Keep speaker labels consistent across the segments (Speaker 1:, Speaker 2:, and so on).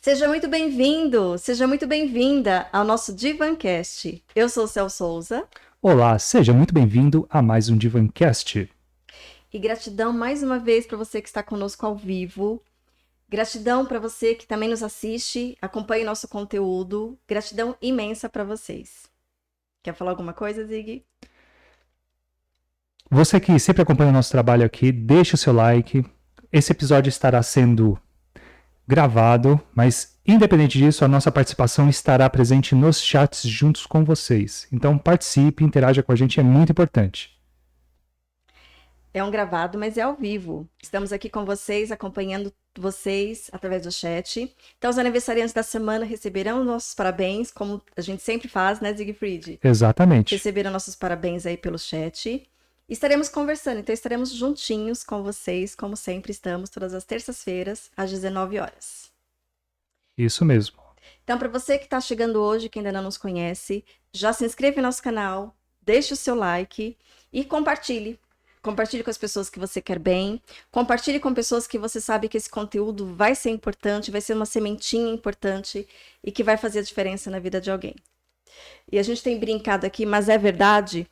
Speaker 1: Seja muito bem-vindo, seja muito bem-vinda ao nosso Divancast. Eu sou o Cel Souza.
Speaker 2: Olá, seja muito bem-vindo a mais um Divancast.
Speaker 1: E gratidão mais uma vez para você que está conosco ao vivo. Gratidão para você que também nos assiste, acompanha o nosso conteúdo. Gratidão imensa para vocês. Quer falar alguma coisa, Zig?
Speaker 2: Você que sempre acompanha o nosso trabalho aqui, deixe o seu like. Esse episódio estará sendo gravado, mas independente disso, a nossa participação estará presente nos chats juntos com vocês. Então participe, interaja com a gente, é muito importante.
Speaker 1: É um gravado, mas é ao vivo. Estamos aqui com vocês, acompanhando vocês através do chat. Então, os aniversariantes da semana receberão nossos parabéns, como a gente sempre faz, né, Siegfried?
Speaker 2: Exatamente.
Speaker 1: Receberam nossos parabéns aí pelo chat. Estaremos conversando, então estaremos juntinhos com vocês, como sempre estamos, todas as terças-feiras, às 19 horas.
Speaker 2: Isso mesmo.
Speaker 1: Então, para você que está chegando hoje, que ainda não nos conhece, já se inscreve no nosso canal, deixe o seu like e compartilhe. Compartilhe com as pessoas que você quer bem, compartilhe com pessoas que você sabe que esse conteúdo vai ser importante, vai ser uma sementinha importante e que vai fazer a diferença na vida de alguém. E a gente tem brincado aqui, mas é verdade,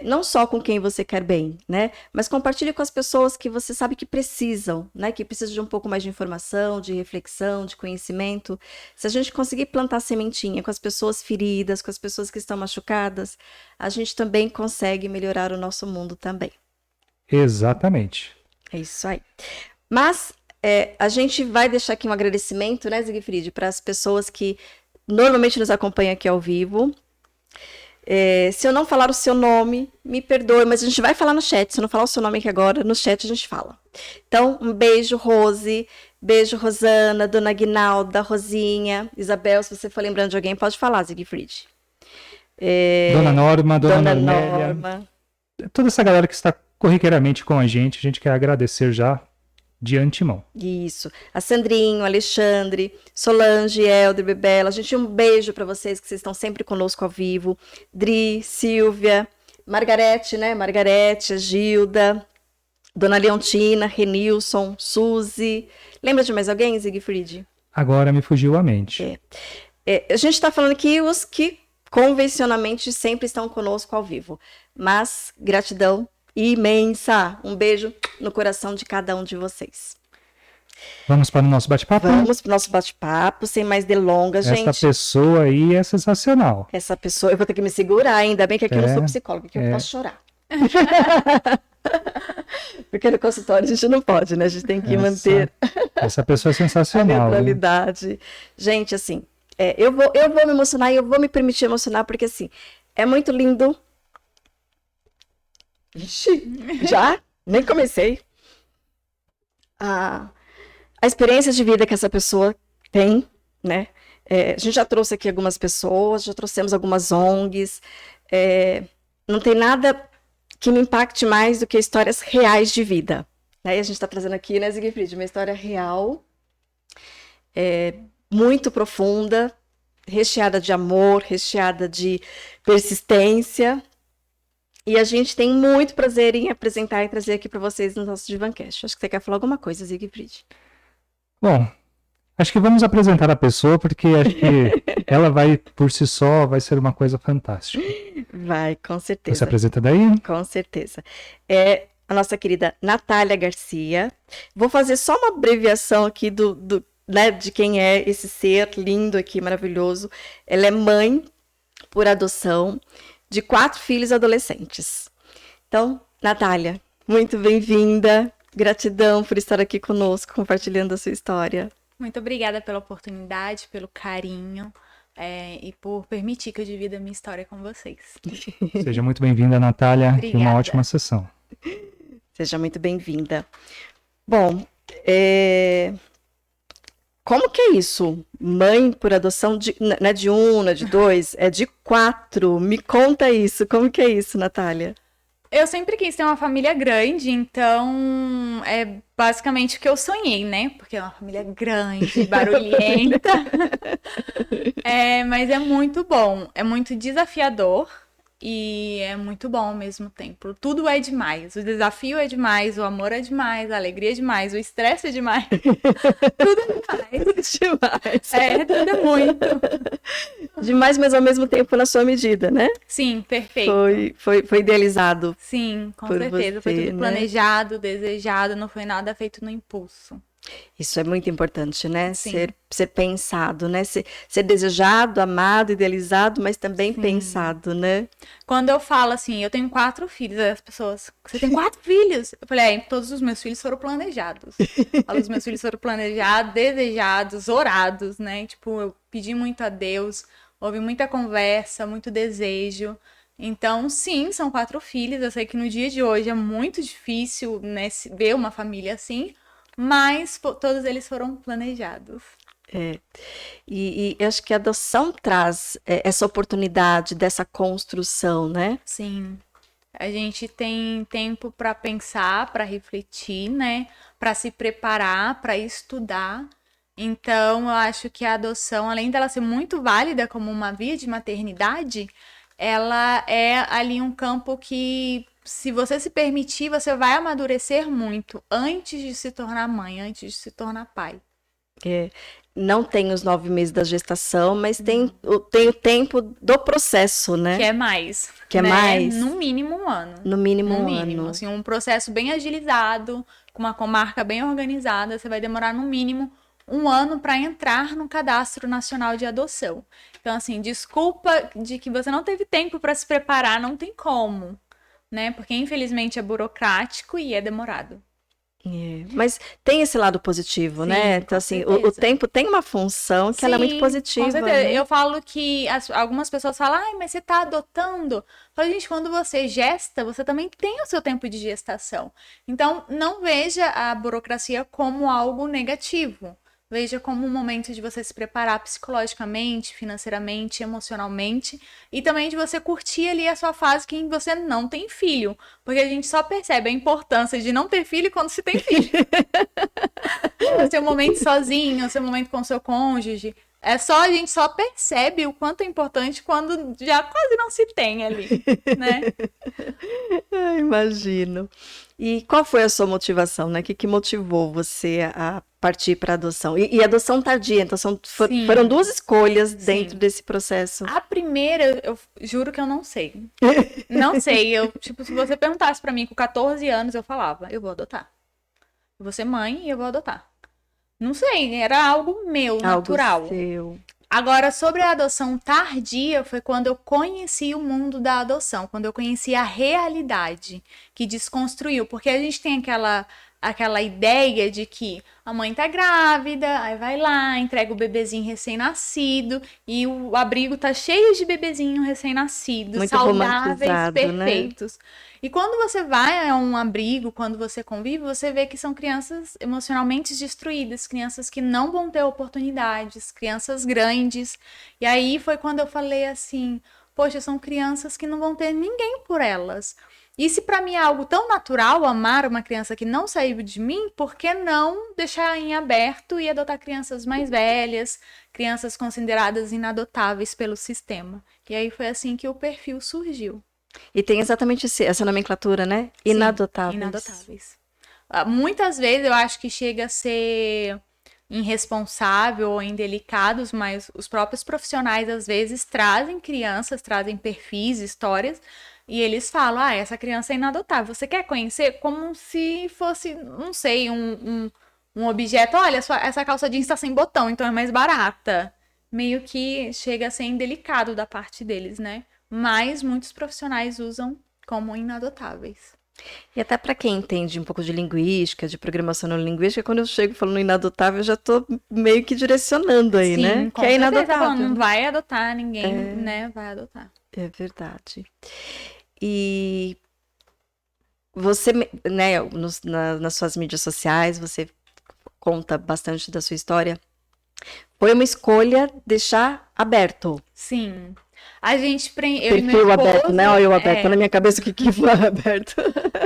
Speaker 1: não só com quem você quer bem, né? Mas compartilhe com as pessoas que você sabe que precisam, né? Que precisam de um pouco mais de informação, de reflexão, de conhecimento. Se a gente conseguir plantar sementinha com as pessoas feridas, com as pessoas que estão machucadas, a gente também consegue melhorar o nosso mundo também.
Speaker 2: Exatamente.
Speaker 1: É isso aí. Mas a gente vai deixar aqui um agradecimento, né, Siegfried, para as pessoas que normalmente nos acompanham aqui ao vivo. Se eu não falar o seu nome, me perdoe, mas a gente vai falar no chat. Se eu não falar o seu nome aqui agora, no chat a gente fala. Então, um beijo, Rose. Beijo, Rosana, Dona Guinalda, Rosinha. Isabel, se você for lembrando de alguém, pode falar, Siegfried.
Speaker 2: Dona Norma, Dona
Speaker 1: Normélia.
Speaker 2: Norma. Toda essa galera que está corriqueiramente com a gente quer agradecer já de antemão.
Speaker 1: Isso. A Sandrinho, Alexandre, Solange, Helder, Bebela. Gente, um beijo para vocês que vocês estão sempre conosco ao vivo. Dri, Silvia, Margarete, né? Margarete, a Gilda, Dona Leontina, Renilson, Suzy. Lembra de mais alguém, Siegfried?
Speaker 2: Agora me fugiu a mente.
Speaker 1: A gente está falando aqui os que convencionalmente sempre estão conosco ao vivo. Mas gratidão imensa. Um beijo no coração de cada um de vocês.
Speaker 2: Vamos para o nosso bate-papo?
Speaker 1: Vamos para o nosso bate-papo, sem mais delongas, gente.
Speaker 2: Essa pessoa aí é sensacional.
Speaker 1: Essa pessoa, eu vou ter que me segurar, ainda bem que aqui eu não sou psicóloga, que eu posso chorar. Porque no consultório a gente não pode, né? A gente tem que manter
Speaker 2: essa pessoa é sensacional.
Speaker 1: A neutralidade. Gente, assim, eu vou me emocionar e eu vou me permitir emocionar, porque assim, é muito lindo. Ixi, já? Nem comecei. A experiência de vida que essa pessoa tem, né? A gente já trouxe aqui algumas pessoas, já trouxemos algumas ONGs. Não tem nada que me impacte mais do que histórias reais de vida. Né? E a gente está trazendo aqui, né, Siegfried, uma história real, muito profunda, recheada de amor, recheada de persistência. E a gente tem muito prazer em apresentar e trazer aqui para vocês no nosso Divancast. Acho que você quer falar alguma coisa, Siegfried.
Speaker 2: Bom, acho que vamos apresentar a pessoa, porque acho que ela vai, por si só, vai ser uma coisa fantástica.
Speaker 1: Vai, com certeza.
Speaker 2: Você apresenta daí?
Speaker 1: Com certeza. É a nossa querida Natália Garcia. Vou fazer só uma abreviação aqui né, de quem é esse ser lindo aqui, maravilhoso. Ela é mãe por adoção de 4 filhos adolescentes. Então, Natália, muito bem-vinda. Gratidão por estar aqui conosco, compartilhando a sua história.
Speaker 3: Muito obrigada pela oportunidade, pelo carinho e por permitir que eu divida a minha história com vocês.
Speaker 2: Seja muito bem-vinda, Natália.
Speaker 3: Obrigada.
Speaker 2: E uma ótima sessão.
Speaker 1: Seja muito bem-vinda. Bom, como que é isso? Mãe por adoção não é de 1, não é de 2, é de 4. Me conta isso. Como que é isso, Natália?
Speaker 3: Eu sempre quis ter uma família grande, então é basicamente o que eu sonhei, né? Porque é uma família grande, barulhenta. Mas é muito bom, é muito desafiador. E é muito bom ao mesmo tempo. Tudo é demais. O desafio é demais, o amor é demais, a alegria é demais, o estresse é demais. Tudo é demais.
Speaker 1: Demais.
Speaker 3: Tudo é muito.
Speaker 1: Demais, mas ao mesmo tempo na sua medida, né?
Speaker 3: Sim, perfeito.
Speaker 1: Foi idealizado.
Speaker 3: Sim, com
Speaker 1: por
Speaker 3: certeza. Foi
Speaker 1: você,
Speaker 3: tudo
Speaker 1: né?
Speaker 3: planejado, desejado, não foi nada feito no impulso.
Speaker 1: Isso é muito importante, né?
Speaker 3: Sim.
Speaker 1: Ser pensado, né? Ser desejado, amado, idealizado, mas também
Speaker 3: Sim.
Speaker 1: pensado, né?
Speaker 3: Quando eu falo assim, eu tenho 4 filhos, as pessoas, você tem 4 filhos? Eu falei, todos os meus filhos foram planejados. Os meus filhos foram planejados, desejados, orados, né? Tipo, eu pedi muito a Deus, houve muita conversa, muito desejo. Então, sim, são 4 filhos. Eu sei que no dia de hoje é muito difícil, né, ver uma família assim, mas todos eles foram planejados.
Speaker 1: E eu acho que a adoção traz essa oportunidade dessa construção, né?
Speaker 3: Sim. A gente tem tempo para pensar, para refletir, né? Para se preparar, para estudar. Então, eu acho que a adoção, além dela ser muito válida como uma via de maternidade, ela é ali um campo que, se você se permitir, você vai amadurecer muito antes de se tornar mãe, antes de se tornar pai.
Speaker 1: Não tem os 9 meses da gestação, mas tem o tempo do processo, né?
Speaker 3: Que é mais.
Speaker 1: Que é
Speaker 3: né?
Speaker 1: mais.
Speaker 3: No mínimo 1 ano.
Speaker 1: No mínimo
Speaker 3: No
Speaker 1: um
Speaker 3: mínimo.
Speaker 1: ano.
Speaker 3: Assim, um processo bem agilizado, com uma comarca bem organizada, você vai demorar no mínimo 1 ano para entrar no Cadastro Nacional de Adoção. Então, assim, desculpa de que você não teve tempo para se preparar, não tem como, né? Porque infelizmente é burocrático e é demorado.
Speaker 1: Mas tem esse lado positivo,
Speaker 3: Sim,
Speaker 1: né?
Speaker 3: com
Speaker 1: Então, assim, o
Speaker 3: certeza.
Speaker 1: tempo tem uma função que ela é muito
Speaker 3: Sim,
Speaker 1: positiva.
Speaker 3: com certeza.
Speaker 1: Né?
Speaker 3: Eu falo que algumas pessoas falam, ai, mas você tá adotando. Eu falo, gente, quando você gesta, você também tem o seu tempo de gestação. Então, não veja a burocracia como algo negativo. Veja como um momento de você se preparar psicologicamente, financeiramente, emocionalmente, e também de você curtir ali a sua fase que você não tem filho. Porque a gente só percebe a importância de não ter filho quando se tem filho. O seu momento sozinho, o seu momento com o seu cônjuge. A gente só percebe o quanto é importante quando já quase não se tem ali, né?
Speaker 1: Imagino. E qual foi a sua motivação, né? O que motivou você a partir para adoção? E adoção tardia, então foram 2 escolhas dentro desse processo.
Speaker 3: A primeira, eu juro que eu não sei. Não sei. Se você perguntasse para mim com 14 anos, eu falava, eu vou adotar. Eu vou ser mãe e eu vou adotar. Não sei, era algo meu, natural.
Speaker 1: Algo seu.
Speaker 3: Agora, sobre a adoção tardia, foi quando eu conheci o mundo da adoção, quando eu conheci a realidade que desconstruiu, porque a gente tem aquela ideia de que a mãe tá grávida, aí vai lá, entrega o bebezinho recém-nascido e o abrigo tá cheio de bebezinho recém-nascido,
Speaker 1: Muito
Speaker 3: saudáveis,
Speaker 1: romantizado,
Speaker 3: perfeitos. Né? E quando você vai a um abrigo, quando você convive, você vê que são crianças emocionalmente destruídas, crianças que não vão ter oportunidades, crianças grandes. E aí foi quando eu falei assim, poxa, são crianças que não vão ter ninguém por elas. E se para mim é algo tão natural amar uma criança que não saiu de mim, por que não deixar em aberto e adotar crianças mais velhas, crianças consideradas inadotáveis pelo sistema? E aí foi assim que o perfil surgiu.
Speaker 1: E tem exatamente essa nomenclatura, né? Inadotáveis.
Speaker 3: Sim, inadotáveis. Muitas vezes eu acho que chega a ser irresponsável ou indelicados, mas os próprios profissionais às vezes trazem crianças, trazem perfis, histórias, e eles falam, essa criança é inadotável. Você quer conhecer? Como se fosse, não sei, um objeto. Olha, essa calça jeans está sem botão, então é mais barata. Meio que chega a ser indelicado da parte deles, né? Mas muitos profissionais usam como inadotáveis.
Speaker 1: E até para quem entende um pouco de linguística, de programação neurolinguística, quando eu chego falando inadotável, eu já estou meio que direcionando aí,
Speaker 3: Sim,
Speaker 1: né?
Speaker 3: Com
Speaker 1: que é
Speaker 3: certeza,
Speaker 1: inadotável.
Speaker 3: Não vai adotar ninguém, né? Vai adotar.
Speaker 1: É verdade. E você, né, nas suas mídias sociais, você conta bastante da sua história. Foi uma escolha deixar aberto.
Speaker 3: Sim. A gente
Speaker 1: perfil aberto, né? Olha eu aberto. Na minha cabeça, o que foi aberto?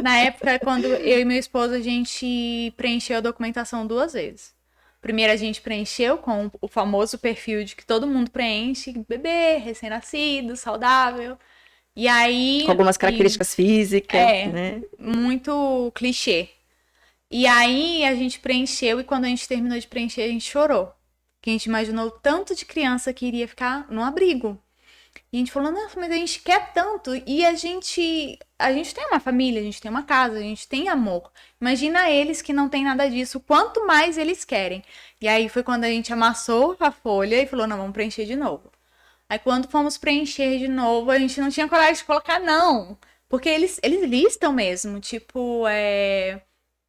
Speaker 3: Na época, quando eu e meu esposo, a gente preencheu a documentação 2 vezes. Primeiro, a gente preencheu com o famoso perfil de que todo mundo preenche, bebê, recém-nascido, saudável. E aí...
Speaker 1: Com algumas características físicas, né?
Speaker 3: Muito clichê. E aí a gente preencheu e quando a gente terminou de preencher, a gente chorou. Porque a gente imaginou o tanto de criança que iria ficar no abrigo. E a gente falou, nossa, mas a gente quer tanto. E a gente tem uma família, a gente tem uma casa, a gente tem amor. Imagina eles que não tem nada disso, quanto mais eles querem. E aí foi quando a gente amassou a folha e falou, não, vamos preencher de novo. Aí quando fomos preencher de novo, a gente não tinha coragem de colocar não. Porque eles listam mesmo, tipo,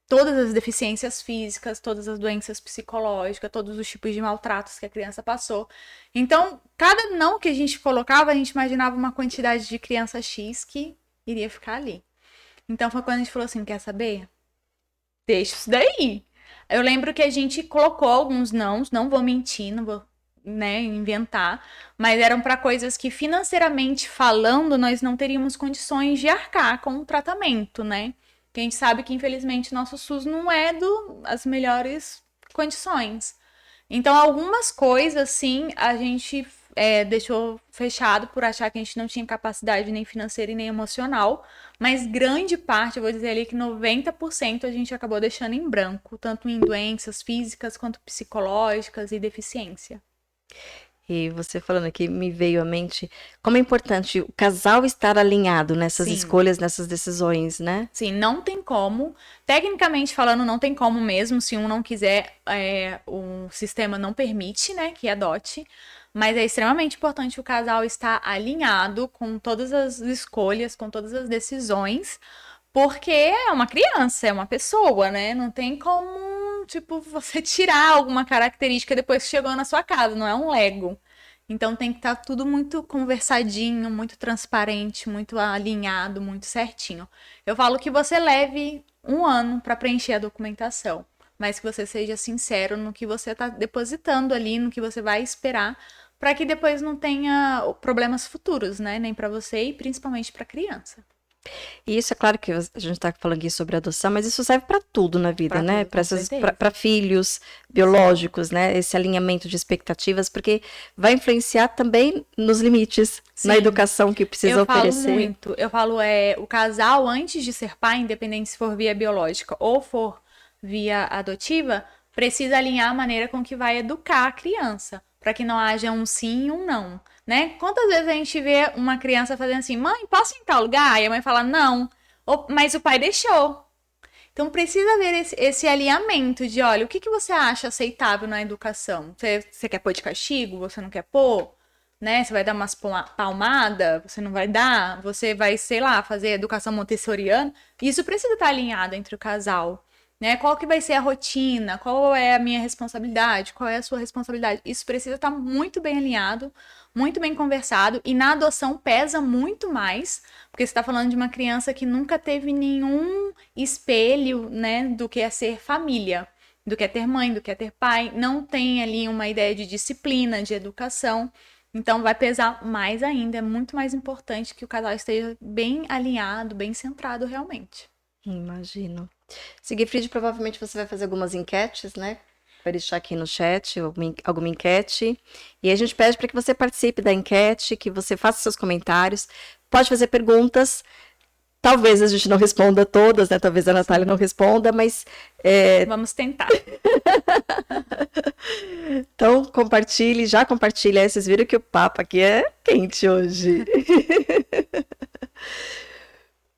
Speaker 3: todas as deficiências físicas, todas as doenças psicológicas, todos os tipos de maltratos que a criança passou. Então, cada não que a gente colocava, a gente imaginava uma quantidade de criança X que iria ficar ali. Então, foi quando a gente falou assim, quer saber? Deixa isso daí. Eu lembro que a gente colocou alguns não vou mentir, não vou, né, inventar, mas eram para coisas que financeiramente falando, nós não teríamos condições de arcar com o tratamento, né? Porque a gente sabe que, infelizmente, nosso SUS não é das melhores condições. Então, algumas coisas, sim, a gente deixou fechado por achar que a gente não tinha capacidade nem financeira e nem emocional. Mas grande parte, eu vou dizer ali que 90% a gente acabou deixando em branco. Tanto em doenças físicas quanto psicológicas e deficiência.
Speaker 1: E você falando aqui, me veio à mente como é importante o casal estar alinhado nessas escolhas, nessas decisões, né?
Speaker 3: Sim, não tem como. Tecnicamente falando, não tem como mesmo. Se um não quiser, o sistema não permite, né, que adote. Mas é extremamente importante o casal estar alinhado com todas as escolhas, com todas as decisões. Porque é uma criança, é uma pessoa, né? Não tem como, tipo, você tirar alguma característica depois que chegou na sua casa, não é um Lego. Então tem que estar tudo muito conversadinho, muito transparente, muito alinhado, muito certinho. Eu falo que você leve 1 ano para preencher a documentação, mas que você seja sincero no que você está depositando ali, no que você vai esperar, para que depois não tenha problemas futuros, né? Nem para você e principalmente para a criança.
Speaker 1: E isso é claro que a gente está falando aqui sobre adoção, mas isso serve para tudo na vida, né? Para filhos biológicos, né? Esse alinhamento de expectativas, porque vai influenciar também nos limites, na educação que precisa oferecer.
Speaker 3: Eu falo, o casal, antes de ser pai, independente se for via biológica ou for via adotiva, precisa alinhar a maneira com que vai educar a criança, para que não haja um sim e um não. Né? Quantas vezes a gente vê uma criança fazendo assim, mãe, posso ir em tal lugar? E a mãe fala, não, mas o pai deixou. Então precisa haver esse alinhamento de, olha, o que você acha aceitável na educação? Você quer pôr de castigo? Você não quer pôr? Né? Você vai dar umas palmadas? Você não vai dar? Você vai, sei lá, fazer educação montessoriana? Isso precisa estar alinhado entre o casal. Né? Qual que vai ser a rotina? Qual é a minha responsabilidade? Qual é a sua responsabilidade? Isso precisa estar muito bem alinhado, muito bem conversado, e na adoção pesa muito mais, porque você está falando de uma criança que nunca teve nenhum espelho, né, do que é ser família, do que é ter mãe, do que é ter pai, não tem ali uma ideia de disciplina, de educação, então vai pesar mais ainda, é muito mais importante que o casal esteja bem alinhado, bem centrado realmente.
Speaker 1: Imagino. Sigfried, provavelmente você vai fazer algumas enquetes, né? Vai deixar aqui no chat alguma enquete. E a gente pede para que você participe da enquete, que você faça seus comentários. Pode fazer perguntas. Talvez a gente não responda todas, né? Talvez a Natália não responda, mas...
Speaker 3: Vamos tentar.
Speaker 1: Então, já compartilha. Vocês viram que o papo aqui é quente hoje.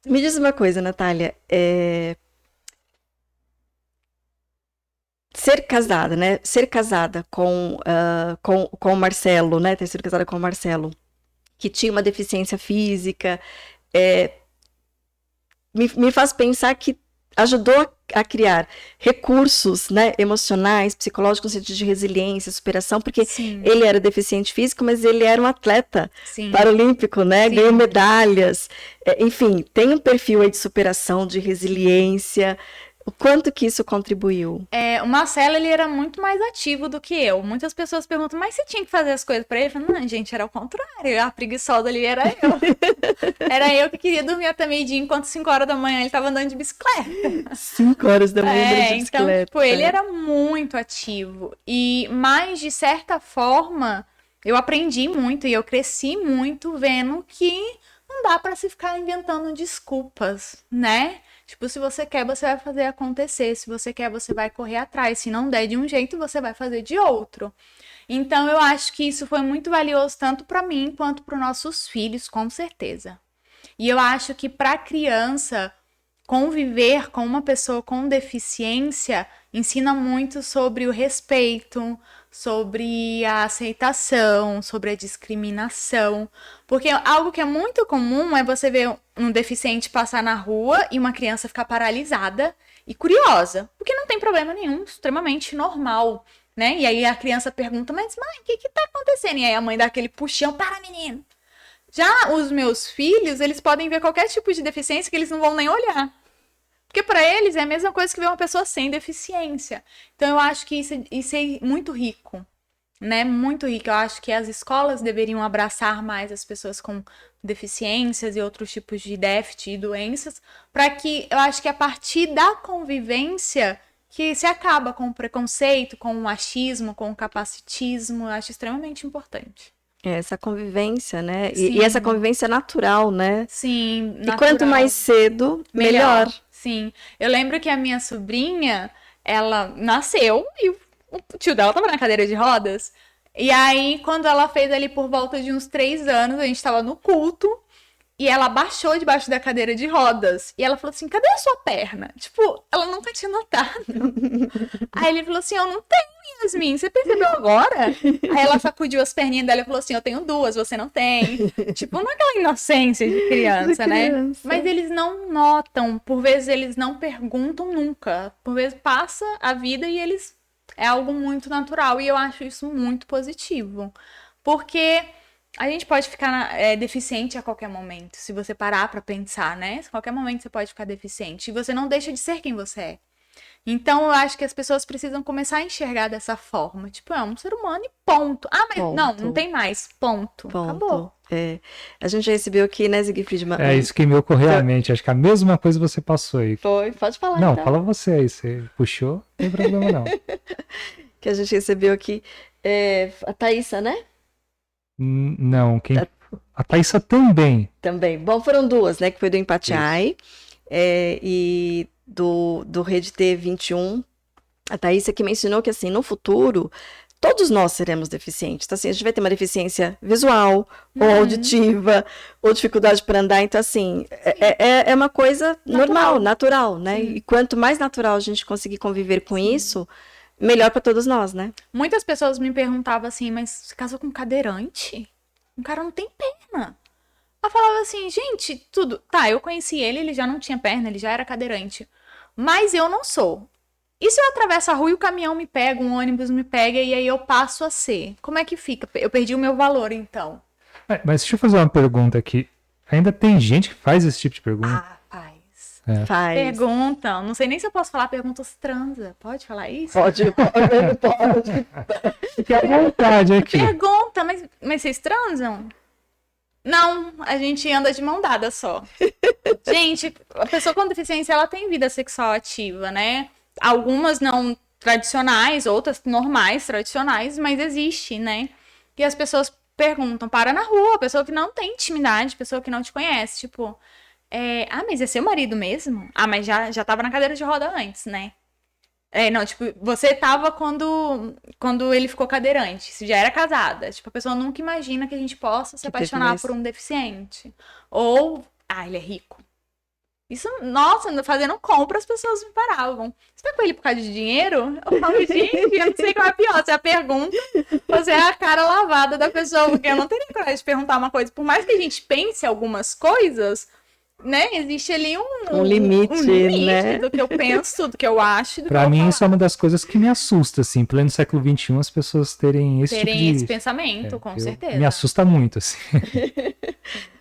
Speaker 1: Me diz uma coisa, Natália. Ser casada, né? Ser casada com o Marcelo, né? Ter sido casada com o Marcelo, que tinha uma deficiência física, me faz pensar que ajudou a criar recursos, né, emocionais, psicológicos, no sentido de resiliência, superação, porque
Speaker 3: Sim.
Speaker 1: Ele era deficiente físico, mas ele era um atleta
Speaker 3: Sim.
Speaker 1: paralímpico, né?
Speaker 3: Sim.
Speaker 1: Ganhou medalhas. Enfim, tem um perfil aí de superação, de resiliência. O quanto que isso contribuiu?
Speaker 3: O Marcelo, ele era muito mais ativo do que eu. Muitas pessoas perguntam, mas você tinha que fazer as coisas pra ele? Eu falo, não, gente, era o contrário. A preguiçosa ali era eu. Era eu que queria dormir até meio-dia, enquanto 5 horas da manhã ele tava andando de bicicleta.
Speaker 1: 5 horas da manhã andando de bicicleta.
Speaker 3: Então, tipo, ele era muito ativo. Mas, de certa forma, eu aprendi muito e eu cresci muito vendo que não dá pra se ficar inventando desculpas, né? Tipo, se você quer, você vai fazer acontecer. Se você quer, você vai correr atrás. Se não der de um jeito, você vai fazer de outro. Então, eu acho que isso foi muito valioso tanto pra mim quanto para os nossos filhos, com certeza. E eu acho que para a criança, conviver com uma pessoa com deficiência ensina muito sobre o respeito, sobre a aceitação, sobre a discriminação. Porque algo que é muito comum é você ver um deficiente passar na rua e uma criança ficar paralisada e curiosa, porque não tem problema nenhum, extremamente normal, né? E aí a criança pergunta, mas mãe, o que tá acontecendo? E aí a mãe dá aquele puxão, para menino. Já os meus filhos, eles podem ver qualquer tipo de deficiência que eles não vão nem olhar. Porque para eles é a mesma coisa que ver uma pessoa sem deficiência. Então eu acho que isso é muito rico, né? Muito rico. Eu acho que as escolas deveriam abraçar mais as pessoas com deficiências e outros tipos de déficit e doenças, para que eu acho que a partir da convivência que se acaba com o preconceito, com o machismo, com o capacitismo. Eu acho extremamente importante.
Speaker 1: Essa convivência, né?
Speaker 3: Sim.
Speaker 1: E essa convivência natural, né?
Speaker 3: Sim, natural.
Speaker 1: E quanto mais cedo, melhor.
Speaker 3: Sim. Eu lembro que a minha sobrinha, ela nasceu e o tio dela tava na cadeira de rodas. E aí, quando ela fez ali por volta de uns 3 anos, a gente tava no culto e ela baixou debaixo da cadeira de rodas. E ela falou assim, cadê a sua perna? Tipo, ela nunca tinha notado. Aí ele falou assim, eu não tenho, Yasmin, você percebeu agora? Aí ela sacudiu as perninhas dela e falou assim, eu tenho 2, você não tem. Tipo, naquela inocência de criança, né? Mas eles não notam, por vezes eles não perguntam nunca. Por vezes passa a vida e eles... É algo muito natural e eu acho isso muito positivo. Porque... A gente pode ficar deficiente a qualquer momento, se você parar pra pensar, né? A qualquer momento você pode ficar deficiente. E você não deixa de ser quem você é. Então, eu acho que as pessoas precisam começar a enxergar dessa forma. Tipo, é um ser humano e ponto. Ah, mas
Speaker 1: Ponto.
Speaker 3: não tem mais. Ponto. Acabou.
Speaker 1: É. A gente já recebeu aqui, né, Siegfried?
Speaker 2: É isso que me ocorreu à mente. Acho que a mesma coisa você passou aí.
Speaker 1: Foi, pode falar
Speaker 2: Não,
Speaker 1: então.
Speaker 2: fala você aí. Você puxou, não tem problema não.
Speaker 1: Que a gente recebeu aqui a Thaísa, né?
Speaker 2: Não, a Thaísa também.
Speaker 1: Também. Bom, foram 2, né? Que foi do Empatiai e do Rede T21. A Thaísa que mencionou que, assim, no futuro, todos nós seremos deficientes. Então, assim, a gente vai ter uma deficiência visual, ou auditiva, ou dificuldade para andar. Então, assim, é uma coisa normal, natural, né? Sim. E quanto mais natural a gente conseguir conviver com isso, melhor para todos nós, né?
Speaker 3: Muitas pessoas me perguntavam assim, mas você casou com um cadeirante? Um cara não tem perna. Eu falava assim, gente, tudo... Tá, eu conheci ele já não tinha perna, ele já era cadeirante. Mas eu não sou. E se eu atravesso a rua e o caminhão me pega, um ônibus me pega e aí eu passo a ser? Como é que fica? Eu perdi o meu valor, então.
Speaker 2: Mas deixa eu fazer uma pergunta aqui. Ainda tem gente que faz esse tipo de pergunta?
Speaker 1: Faz.
Speaker 3: Perguntam. Não sei nem se eu posso falar perguntas transa. Pode falar isso?
Speaker 1: Pode.
Speaker 2: Fique à vontade aqui.
Speaker 3: Pergunta, mas vocês transam? Não, a gente anda de mão dada só. Gente, a pessoa com deficiência, ela tem vida sexual ativa, né? Algumas não tradicionais, outras normais, tradicionais, mas existe, né? E as pessoas perguntam, para na rua, pessoa que não tem intimidade, pessoa que não te conhece, tipo... mas é seu marido mesmo? Ah, mas já tava na cadeira de roda antes, né? Não, tipo, você tava quando ele ficou cadeirante, se já era casada. Tipo, a pessoa nunca imagina que a gente possa se apaixonar por um deficiente. Ou, ele é rico. Isso, nossa, fazendo compra, as pessoas me paravam. Você tá com ele por causa de dinheiro? Eu falo, gente, eu não sei qual é pior. Se é a pergunta, ou se é a cara lavada da pessoa. Porque eu não teria coragem de perguntar uma coisa. Por mais que a gente pense algumas coisas... Né? Existe ali um
Speaker 1: limite, né?
Speaker 3: Do que eu penso, do que eu acho.
Speaker 2: Pra mim, isso é uma das coisas que me assusta, assim. Em pleno século XXI, as pessoas terem esse tipo de...
Speaker 3: esse pensamento, com certeza.
Speaker 2: Me assusta muito, assim.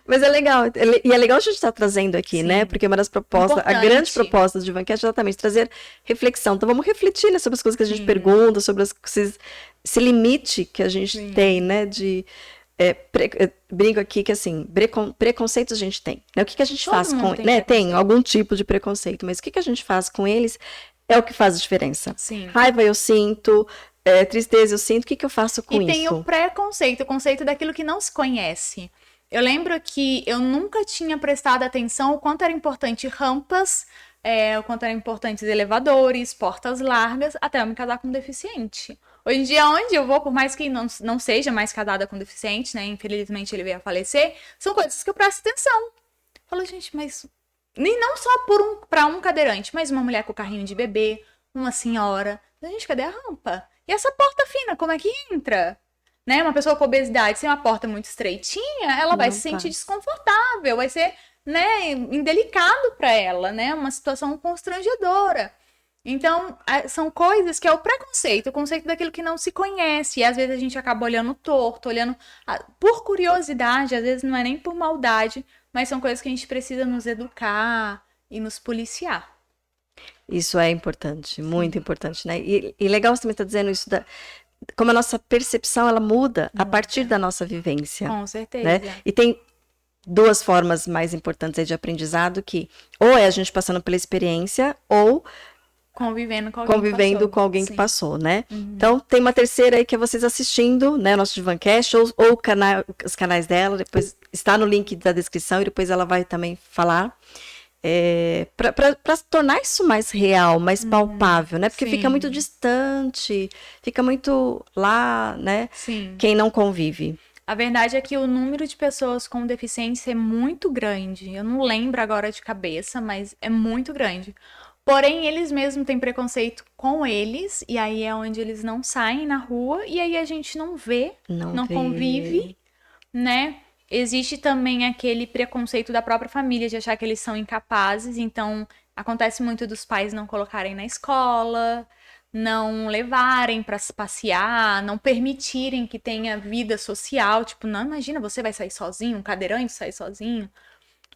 Speaker 1: Mas é legal. E é legal a gente estar trazendo aqui, né? Porque uma das propostas, a grande proposta do Ivancast é exatamente trazer reflexão. Então, vamos refletir, né, sobre as coisas que a gente pergunta, sobre esse limite que a gente tem, né? Brinco aqui que, assim, preconceitos a gente tem, né? O que a gente faz com... né? Tem algum tipo de preconceito, mas o que a gente faz com eles é o que faz a diferença.
Speaker 3: Sim.
Speaker 1: Raiva eu sinto, tristeza eu sinto, o que eu faço com isso?
Speaker 3: E tem o preconceito, o conceito daquilo que não se conhece. Eu lembro que eu nunca tinha prestado atenção o quanto era importante rampas, o quanto eram importantes elevadores, portas largas, até eu me casar com um deficiente. Hoje em dia, onde eu vou, por mais que não seja mais casada com deficiente, né? Infelizmente ele veio a falecer, são coisas que eu presto atenção. Eu falo, gente, mas... Nem não só pra um cadeirante, mas uma mulher com carrinho de bebê, uma senhora. Gente, cadê a rampa? E essa porta fina, como é que entra? Né? Uma pessoa com obesidade, sem uma porta muito estreitinha, ela vai se sentir desconfortável, vai ser, né, indelicado para ela, né? Uma situação constrangedora. Então, são coisas que é o preconceito, o conceito daquilo que não se conhece. E às vezes a gente acaba olhando torto, olhando por curiosidade, às vezes não é nem por maldade, mas são coisas que a gente precisa nos educar e nos policiar.
Speaker 1: Isso é importante, muito importante, né? E legal você também estar dizendo isso, como a nossa percepção, ela muda a partir da nossa vivência.
Speaker 3: Com certeza.
Speaker 1: Né? E tem duas formas mais importantes aí de aprendizado, que ou é a gente passando pela experiência, ou
Speaker 3: convivendo
Speaker 1: com alguém que passou, né? Então, tem uma terceira aí que é vocês assistindo, né? Nosso Divancast, ou os canais dela, depois está no link da descrição e depois ela vai também falar. Para tornar isso mais real, mais palpável, né? Porque fica muito distante, fica muito lá, né?
Speaker 3: Sim.
Speaker 1: Quem não convive.
Speaker 3: A verdade é que o número de pessoas com deficiência é muito grande. Eu não lembro agora de cabeça, mas é muito grande. Porém, eles mesmos têm preconceito com eles, e aí é onde eles não saem na rua, e aí a gente não vê, não convive, né? Existe também aquele preconceito da própria família de achar que eles são incapazes, então acontece muito dos pais não colocarem na escola, não levarem para passear, não permitirem que tenha vida social, tipo, não, imagina, você vai sair sozinho, um cadeirante sair sozinho,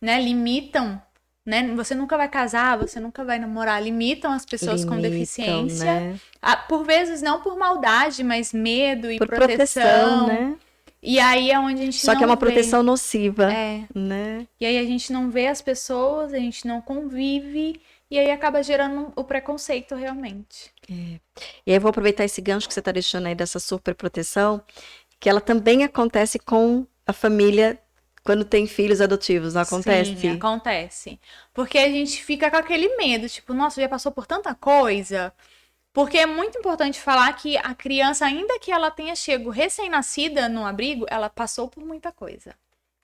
Speaker 3: né? Limitam, né? Você nunca vai casar, você nunca vai namorar, limitam as pessoas com deficiência,
Speaker 1: né?
Speaker 3: Por vezes não por maldade, mas medo e
Speaker 1: por proteção, né?
Speaker 3: E aí é onde a gente
Speaker 1: Só que é uma proteção nociva, né?
Speaker 3: E aí a gente não vê as pessoas, a gente não convive, e aí acaba gerando o preconceito realmente.
Speaker 1: E aí eu vou aproveitar esse gancho que você está deixando aí dessa super proteção, que ela também acontece com a família quando tem filhos adotivos, não acontece?
Speaker 3: Sim, acontece. Porque a gente fica com aquele medo, tipo, nossa, já passou por tanta coisa... Porque é muito importante falar que a criança, ainda que ela tenha chego recém-nascida no abrigo, ela passou por muita coisa,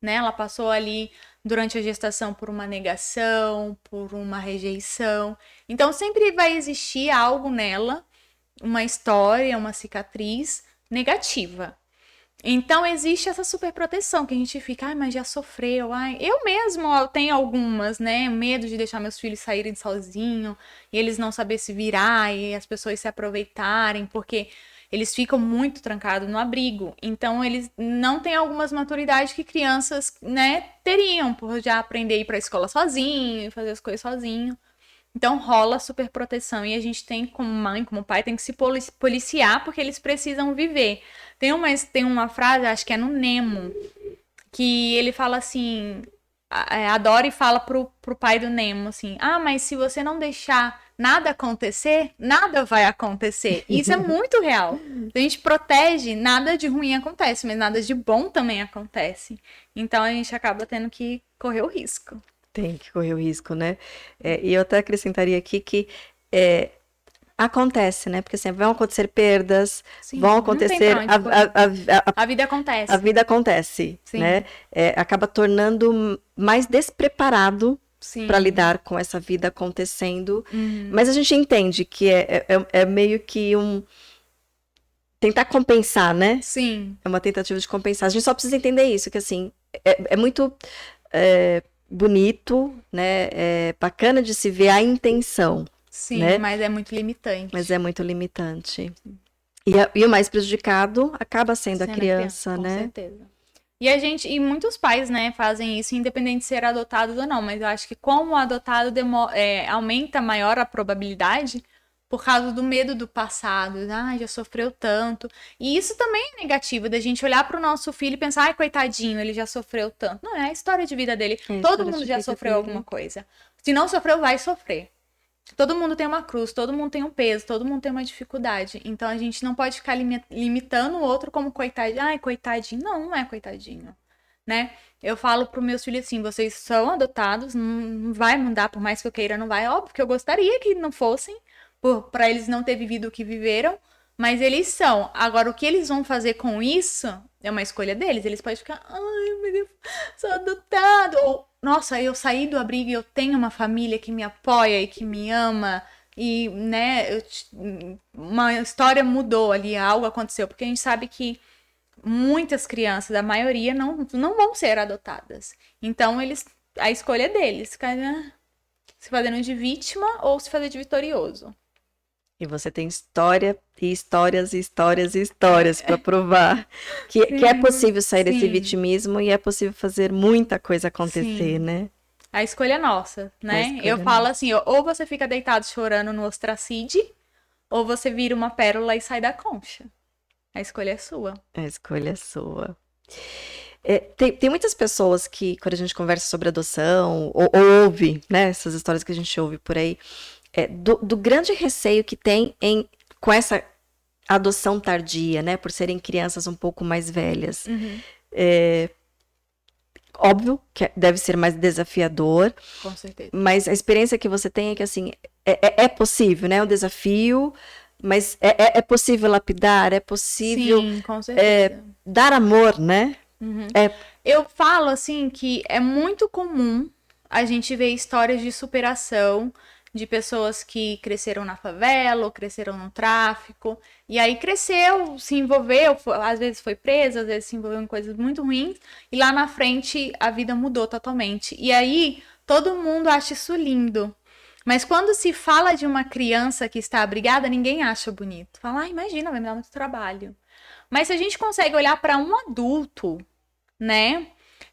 Speaker 3: né? Ela passou ali durante a gestação por uma negação, por uma rejeição. Então, sempre vai existir algo nela, uma história, uma cicatriz negativa. Então, existe essa superproteção que a gente fica, ai, mas já sofreu, ai. Eu mesmo tenho algumas, né? Medo de deixar meus filhos saírem sozinhos e eles não saberem se virar e as pessoas se aproveitarem, porque eles ficam muito trancados no abrigo. Então, eles não têm algumas maturidades que crianças, né, teriam, por já aprender a ir pra escola sozinho, fazer as coisas sozinho. Então rola superproteção e a gente tem, como mãe, como pai, tem que se policiar porque eles precisam viver. Tem uma frase, acho que é no Nemo, que ele fala assim, a Dory fala pro pai do Nemo assim, mas se você não deixar nada acontecer, nada vai acontecer. E isso é muito real. A gente protege, nada de ruim acontece, mas nada de bom também acontece. Então a gente acaba tendo que correr o risco.
Speaker 1: Tem que correr o risco, né? E eu até acrescentaria aqui que acontece, né? Porque assim, vão acontecer perdas,
Speaker 3: Sim,
Speaker 1: vão acontecer...
Speaker 3: A vida acontece.
Speaker 1: A vida acontece,
Speaker 3: Sim.
Speaker 1: né? Acaba tornando mais despreparado para lidar com essa vida acontecendo. Mas a gente entende que é meio que tentar compensar, né?
Speaker 3: Sim.
Speaker 1: É uma tentativa de compensar. A gente só precisa entender isso, que assim, é muito... bonito, né? É bacana de se ver a intenção.
Speaker 3: Sim,
Speaker 1: né?
Speaker 3: Mas é muito limitante.
Speaker 1: Mas é muito limitante. E o mais prejudicado acaba sendo a criança, né?
Speaker 3: Com certeza. E muitos pais, né, fazem isso independente de ser adotados ou não, mas eu acho que como o adotado aumenta maior a probabilidade por causa do medo do passado, já sofreu tanto. E isso também é negativo, da gente olhar pro nosso filho e pensar, ai, coitadinho, ele já sofreu tanto. Não, é a história de vida dele. Todo mundo já sofreu alguma coisa. Se não sofreu, vai sofrer. Todo mundo tem uma cruz, todo mundo tem um peso, todo mundo tem uma dificuldade. Então a gente não pode ficar limitando o outro como coitadinho. Ai, coitadinho. Não é coitadinho. né? Eu falo para os meus filhos assim, vocês são adotados, não vai mudar, por mais que eu queira, não vai. Óbvio que eu gostaria que não fossem, para eles não ter vivido o que viveram, mas eles são. Agora, o que eles vão fazer com isso é uma escolha deles. Eles podem ficar, ai, meu Deus, sou adotado. Ou, nossa, eu saí do abrigo e eu tenho uma família que me apoia e que me ama. E, né, uma história mudou ali, algo aconteceu. Porque a gente sabe que muitas crianças, a maioria, não vão ser adotadas. Então, a escolha é deles. Se fazendo de vítima ou se fazer de vitorioso.
Speaker 1: E você tem história e histórias e histórias e histórias para provar que é possível sair desse vitimismo e é possível fazer muita coisa acontecer, né?
Speaker 3: A escolha é nossa, né? Eu falo assim, ou você fica deitado chorando no ostracide, ou você vira uma pérola e sai da concha. A escolha é sua.
Speaker 1: A escolha é sua. Tem muitas pessoas que, quando a gente conversa sobre adoção, ou ouve, né, essas histórias que a gente ouve por aí, do grande receio que tem com essa adoção tardia, né, por serem crianças um pouco mais velhas.
Speaker 3: Uhum.
Speaker 1: Óbvio que deve ser mais desafiador.
Speaker 3: Com certeza.
Speaker 1: Mas a experiência que você tem é que, assim, é possível, né, o desafio... Mas é possível lapidar, é possível
Speaker 3: Sim, com certeza.
Speaker 1: Dar amor, né?
Speaker 3: Uhum. Eu falo assim que é muito comum a gente ver histórias de superação de pessoas que cresceram na favela ou cresceram no tráfico. E aí cresceu, se envolveu, às vezes foi presa, às vezes se envolveu em coisas muito ruins. E lá na frente a vida mudou totalmente. E aí todo mundo acha isso lindo. Mas quando se fala de uma criança que está abrigada, ninguém acha bonito. Fala, imagina, vai me dar muito trabalho. Mas se a gente consegue olhar para um adulto, né,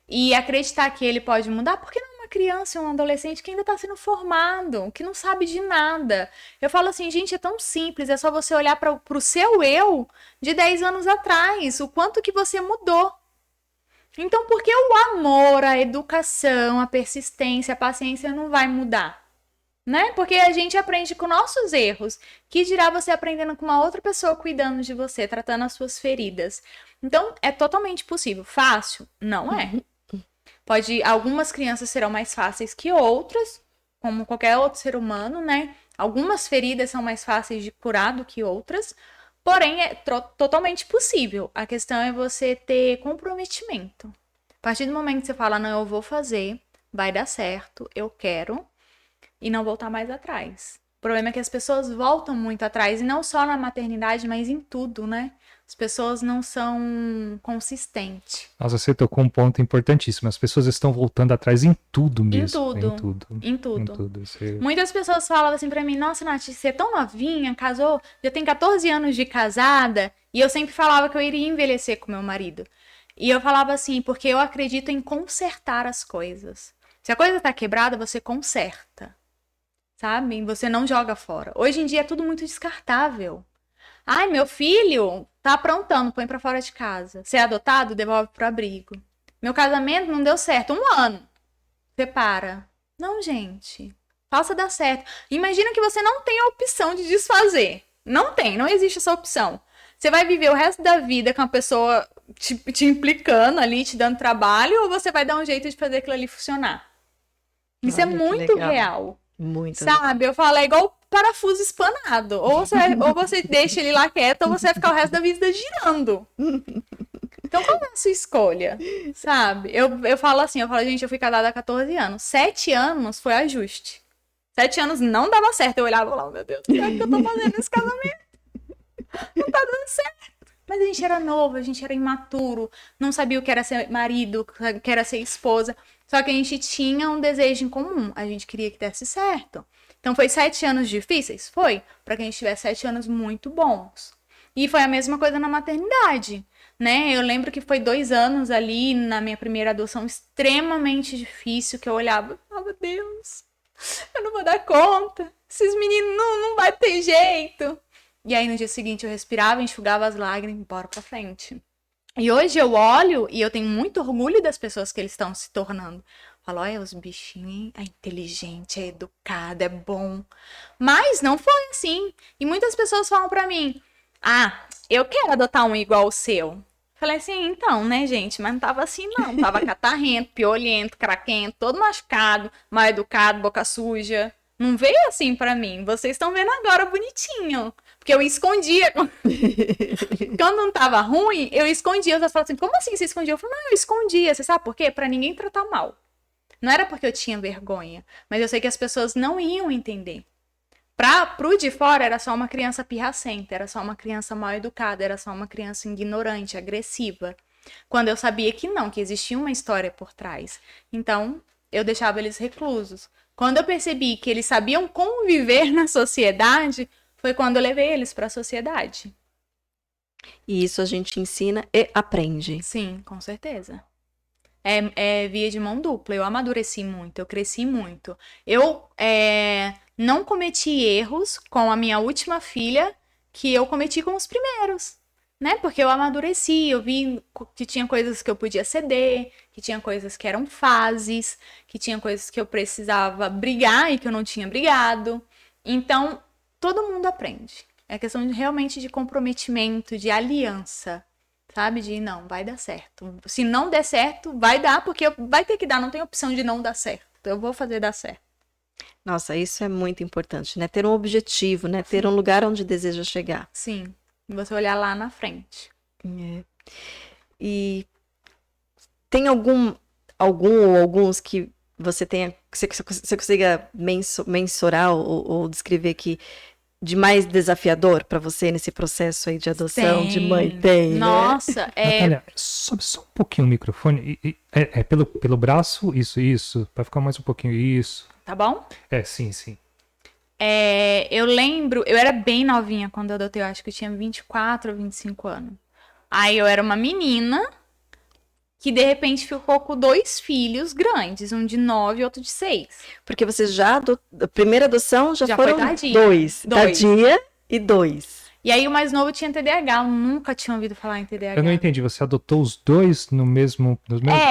Speaker 3: e acreditar que ele pode mudar, por que não uma criança e um adolescente que ainda está sendo formado, que não sabe de nada? Eu falo assim, gente, é tão simples, é só você olhar para o seu eu de 10 anos atrás, o quanto que você mudou. Então, por que o amor, a educação, a persistência, a paciência não vai mudar? Né? Porque a gente aprende com nossos erros. Que dirá você aprendendo com uma outra pessoa cuidando de você, tratando as suas feridas. Então, é totalmente possível. Fácil? Não é. Algumas crianças serão mais fáceis que outras, como qualquer outro ser humano, né? Algumas feridas são mais fáceis de curar do que outras, porém é totalmente possível. A questão é você ter comprometimento. A partir do momento que você fala, não, eu vou fazer, vai dar certo, eu quero, e não voltar mais atrás. O problema é que as pessoas voltam muito atrás, e não só na maternidade, mas em tudo, né? As pessoas não são consistentes.
Speaker 2: Nossa, você tocou um ponto importantíssimo. As pessoas estão voltando atrás em tudo mesmo.
Speaker 3: Em tudo. Muitas pessoas falavam assim pra mim, nossa, Nath, você é tão novinha, casou, já tem 14 anos de casada, e eu sempre falava que eu iria envelhecer com meu marido. E eu falava assim, porque eu acredito em consertar as coisas. Se a coisa tá quebrada, você conserta. Sabe? Você não joga fora. Hoje em dia é tudo muito descartável. Ai, meu filho tá aprontando, põe pra fora de casa. Você é adotado, devolve pro abrigo. Meu casamento não deu certo. 1 ano. Separa. Não, gente. Faça dar certo. Imagina que você não tem a opção de desfazer. Não existe essa opção. Você vai viver o resto da vida com a pessoa te implicando ali, te dando trabalho, ou você vai dar um jeito de fazer aquilo ali funcionar? Isso é muito real.
Speaker 1: Muito.
Speaker 3: Sabe? Eu falo, é igual parafuso espanado. Ou você deixa ele lá quieto, ou você vai ficar o resto da vida girando. Então, qual é a sua escolha? Sabe? Eu falo assim, gente, eu fui casada há 14 anos. 7 anos foi ajuste. 7 anos não dava certo. Eu olhava e falava, meu Deus, o que é que eu tô fazendo nesse casamento? Não tá dando certo. Mas a gente era novo, a gente era imaturo, não sabia o que era ser marido, o que era ser esposa. Só que a gente tinha um desejo em comum. A gente queria que desse certo. Então, foi 7 anos difíceis? Foi. Para que a gente tivesse 7 anos muito bons. E foi a mesma coisa na maternidade, né? Eu lembro que foi 2 anos ali, na minha primeira adoção, extremamente difícil, que eu olhava e falava, Deus, eu não vou dar conta. Esses meninos não vai ter jeito. E aí, no dia seguinte, eu respirava, enxugava as lágrimas e bora pra frente. E hoje eu olho e eu tenho muito orgulho das pessoas que eles estão se tornando. Falo, olha, os bichinhos, é inteligente, é educado, é bom. Mas não foi assim. E muitas pessoas falam pra mim, eu quero adotar um igual o seu. Falei assim, então, né, gente? Mas não tava assim, não. Tava catarrento, piolento, craquento, todo machucado, mal educado, boca suja. Não veio assim pra mim. Vocês estão vendo agora bonitinho. Porque eu escondia. Quando não tava ruim, eu escondia. Os outros falavam assim, como assim você escondia? Eu falei, não, eu escondia. Você sabe por quê? Pra ninguém tratar mal. Não era porque eu tinha vergonha. Mas eu sei que as pessoas não iam entender. Pro de fora era só uma criança pirracenta, era só uma criança mal educada, era só uma criança ignorante, agressiva. Quando eu sabia que não, que existia uma história por trás. Então, eu deixava eles reclusos. Quando eu percebi que eles sabiam conviver na sociedade, foi quando eu levei eles para a sociedade.
Speaker 1: E isso a gente ensina e aprende.
Speaker 3: Sim, com certeza. É via de mão dupla. Eu amadureci muito, eu cresci muito. Eu não cometi erros com a minha última filha que eu cometi com os primeiros, né? Porque eu amadureci, eu vi que tinha coisas que eu podia ceder, que tinha coisas que eram fases, que tinha coisas que eu precisava brigar e que eu não tinha brigado. Então, todo mundo aprende. É questão realmente de comprometimento, de aliança. Sabe? De não, vai dar certo. Se não der certo, vai dar, porque vai ter que dar, não tem opção de não dar certo. Eu vou fazer dar certo.
Speaker 1: Nossa, isso é muito importante, né? Ter um objetivo, né? Ter um lugar onde deseja chegar.
Speaker 3: Sim. E você olhar lá na frente.
Speaker 1: É. E tem algum ou alguns que você tenha, que você consiga mensurar ou descrever que de mais desafiador para você nesse processo aí de adoção, de mãe? Tem,
Speaker 3: Nossa,
Speaker 1: né?
Speaker 2: Natália, sobe só um pouquinho o microfone. Pelo braço, isso. Vai ficar mais um pouquinho, isso.
Speaker 3: Tá bom?
Speaker 2: Sim.
Speaker 3: Eu lembro, eu era bem novinha quando eu adotei, eu acho que eu tinha 24 ou 25 anos. Aí eu era uma menina que de repente ficou com 2 filhos grandes, um de 9 e outro de 6.
Speaker 1: Porque você a primeira adoção já
Speaker 3: foi
Speaker 1: foram
Speaker 3: tardia.
Speaker 1: 2. Tardia e 2.
Speaker 3: E aí o mais novo tinha TDAH, eu nunca tinha ouvido falar em TDAH.
Speaker 2: Eu não entendi, você adotou os dois nos mesmos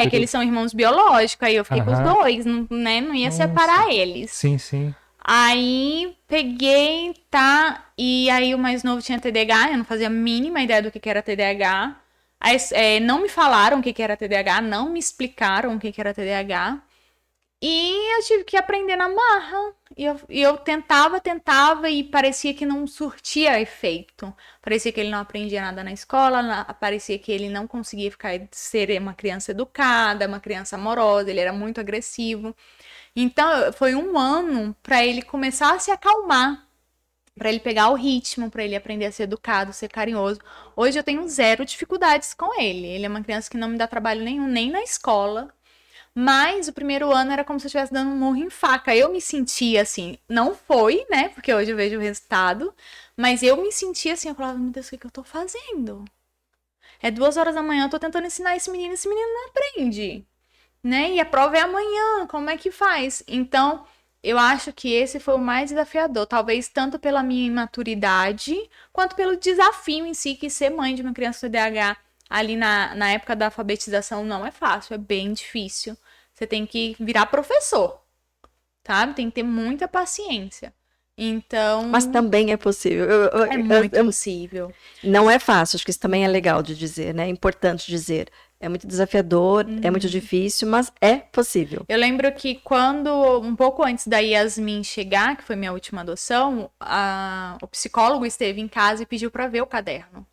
Speaker 3: que eles são irmãos biológicos, aí eu fiquei com os 2, né? Não ia separar eles.
Speaker 2: Sim.
Speaker 3: Aí peguei, tá? E aí o mais novo tinha TDAH, eu não fazia a mínima ideia do que era TDAH. Aí, não me falaram o que era TDAH, não me explicaram o que era TDAH. E eu tive que aprender na marra. E eu tentava e parecia que não surtia efeito. Parecia que ele não aprendia nada na escola, parecia que ele não conseguia ser uma criança educada, uma criança amorosa, ele era muito agressivo. Então, foi 1 ano para ele começar a se acalmar, para ele pegar o ritmo, para ele aprender a ser educado, ser carinhoso. Hoje eu tenho 0 dificuldades com ele. Ele é uma criança que não me dá trabalho nenhum, nem na escola. Mas o primeiro ano era como se eu estivesse dando um murro em faca. Eu me sentia assim, não foi, né? Porque hoje eu vejo o resultado. Mas eu me sentia assim, eu falava, meu Deus, o que eu tô fazendo? É 2 horas da manhã, eu tô tentando ensinar esse menino não aprende. Né? E a prova é amanhã, como é que faz? Então, eu acho que esse foi o mais desafiador, talvez tanto pela minha imaturidade, quanto pelo desafio em si, que ser mãe de uma criança com TDAH ali na época da alfabetização não é fácil, é bem difícil. Você tem que virar professor, sabe? Tem que ter muita paciência. Então...
Speaker 1: Mas também é possível.
Speaker 3: É muito possível.
Speaker 1: Não é fácil, acho que isso também é legal de dizer, né? É importante dizer. É muito desafiador, é muito difícil, mas é possível.
Speaker 3: Eu lembro que um pouco antes da Yasmin chegar, que foi minha última adoção, o psicólogo esteve em casa e pediu para ver o caderno.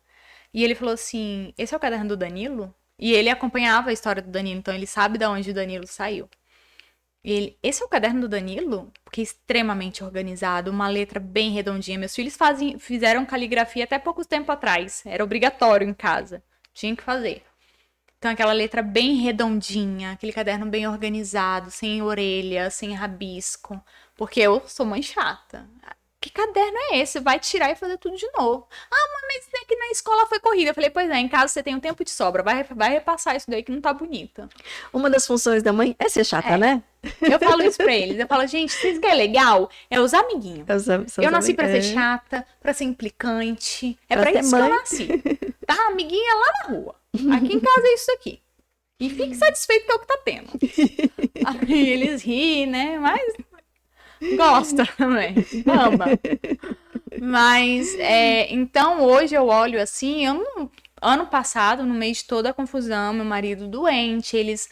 Speaker 3: E ele falou assim, esse é o caderno do Danilo? E ele acompanhava a história do Danilo, então ele sabe de onde o Danilo saiu. E ele, esse é o caderno do Danilo? Porque é extremamente organizado, uma letra bem redondinha. Meus filhos fizeram caligrafia até pouco tempo atrás. Era obrigatório em casa. Tinha que fazer. Então, aquela letra bem redondinha, aquele caderno bem organizado, sem orelha, sem rabisco. Porque eu sou mãe chata. Que caderno é esse? Vai tirar e fazer tudo de novo. Ah, mãe, mas é que na escola foi corrida. Eu falei, pois é, em casa você tem um tempo de sobra. Vai repassar isso daí que não tá bonita.
Speaker 1: Uma das funções da mãe é ser chata, né?
Speaker 3: Eu falo isso pra eles. Eu falo, gente, vocês querem legal? É os amiguinhos. Eu nasci pra ser chata, pra ser implicante. É pra isso que eu nasci. Tá? Amiguinha lá na rua. Aqui em casa é isso aqui. E fique satisfeito com o que tá tendo. Aí eles riem, né? Mas gosta também. Ama. Mas, então, hoje eu olho assim, ano passado, no meio de toda a confusão, meu marido doente, eles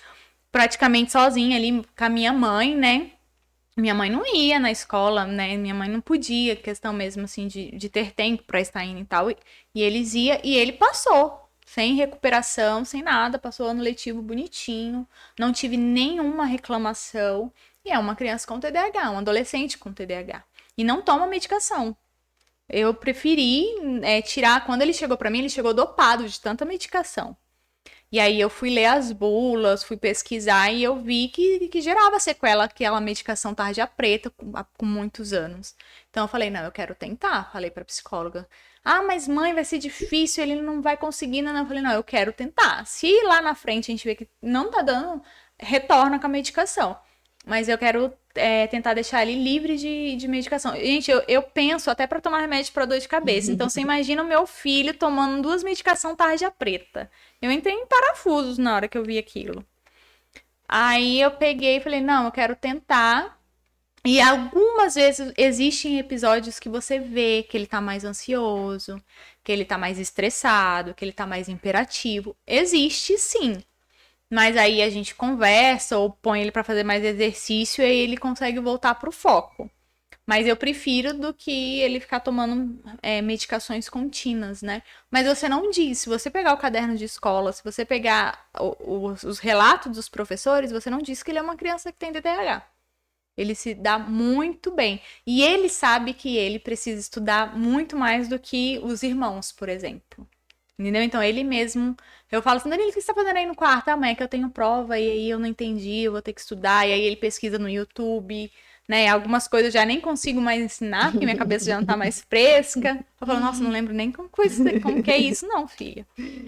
Speaker 3: praticamente sozinhos ali com a minha mãe, né? Minha mãe não ia na escola, né? Minha mãe não podia, questão mesmo assim de ter tempo pra estar indo e tal. E eles iam, e ele passou, sem recuperação, sem nada, passou ano letivo bonitinho, não tive nenhuma reclamação. E é uma criança com TDAH, um adolescente com TDAH. E não toma medicação. Eu preferi tirar, quando ele chegou pra mim, ele chegou dopado de tanta medicação. E aí eu fui ler as bulas, fui pesquisar e eu vi que gerava sequela aquela medicação tarja preta com muitos anos. Então eu falei, não, eu quero tentar. Falei pra psicóloga. Ah, mas mãe, vai ser difícil, ele não vai conseguir. Não. Eu falei, não, eu quero tentar. Se lá na frente a gente vê que não tá dando, retorna com a medicação. Mas eu quero tentar deixar ele livre de medicação. Gente, eu penso até pra tomar remédio pra dor de cabeça. Então você imagina o meu filho tomando 2 medicações tarja preta. Eu entrei em parafusos na hora que eu vi aquilo. Aí eu peguei e falei, não, eu quero tentar. E algumas vezes existem episódios que você vê que ele tá mais ansioso, que ele tá mais estressado, que ele tá mais imperativo. Existe sim. Mas aí a gente conversa ou põe ele pra fazer mais exercício e aí ele consegue voltar pro foco. Mas eu prefiro do que ele ficar tomando medicações contínuas, né? Mas você não diz. Se você pegar o caderno de escola, se você pegar os relatos dos professores, você não diz que ele é uma criança que tem TDAH. Ele se dá muito bem. E ele sabe que ele precisa estudar muito mais do que os irmãos, por exemplo. Entendeu? Então ele mesmo... Eu falo assim, Danilo, o que você tá fazendo aí no quarto? Amanhã que eu tenho prova e aí eu não entendi, eu vou ter que estudar. E aí ele pesquisa no YouTube... Né, algumas coisas eu já nem consigo mais ensinar, porque minha cabeça já não tá mais fresca. Eu falo, nossa, não lembro nem como que é isso, não, filha.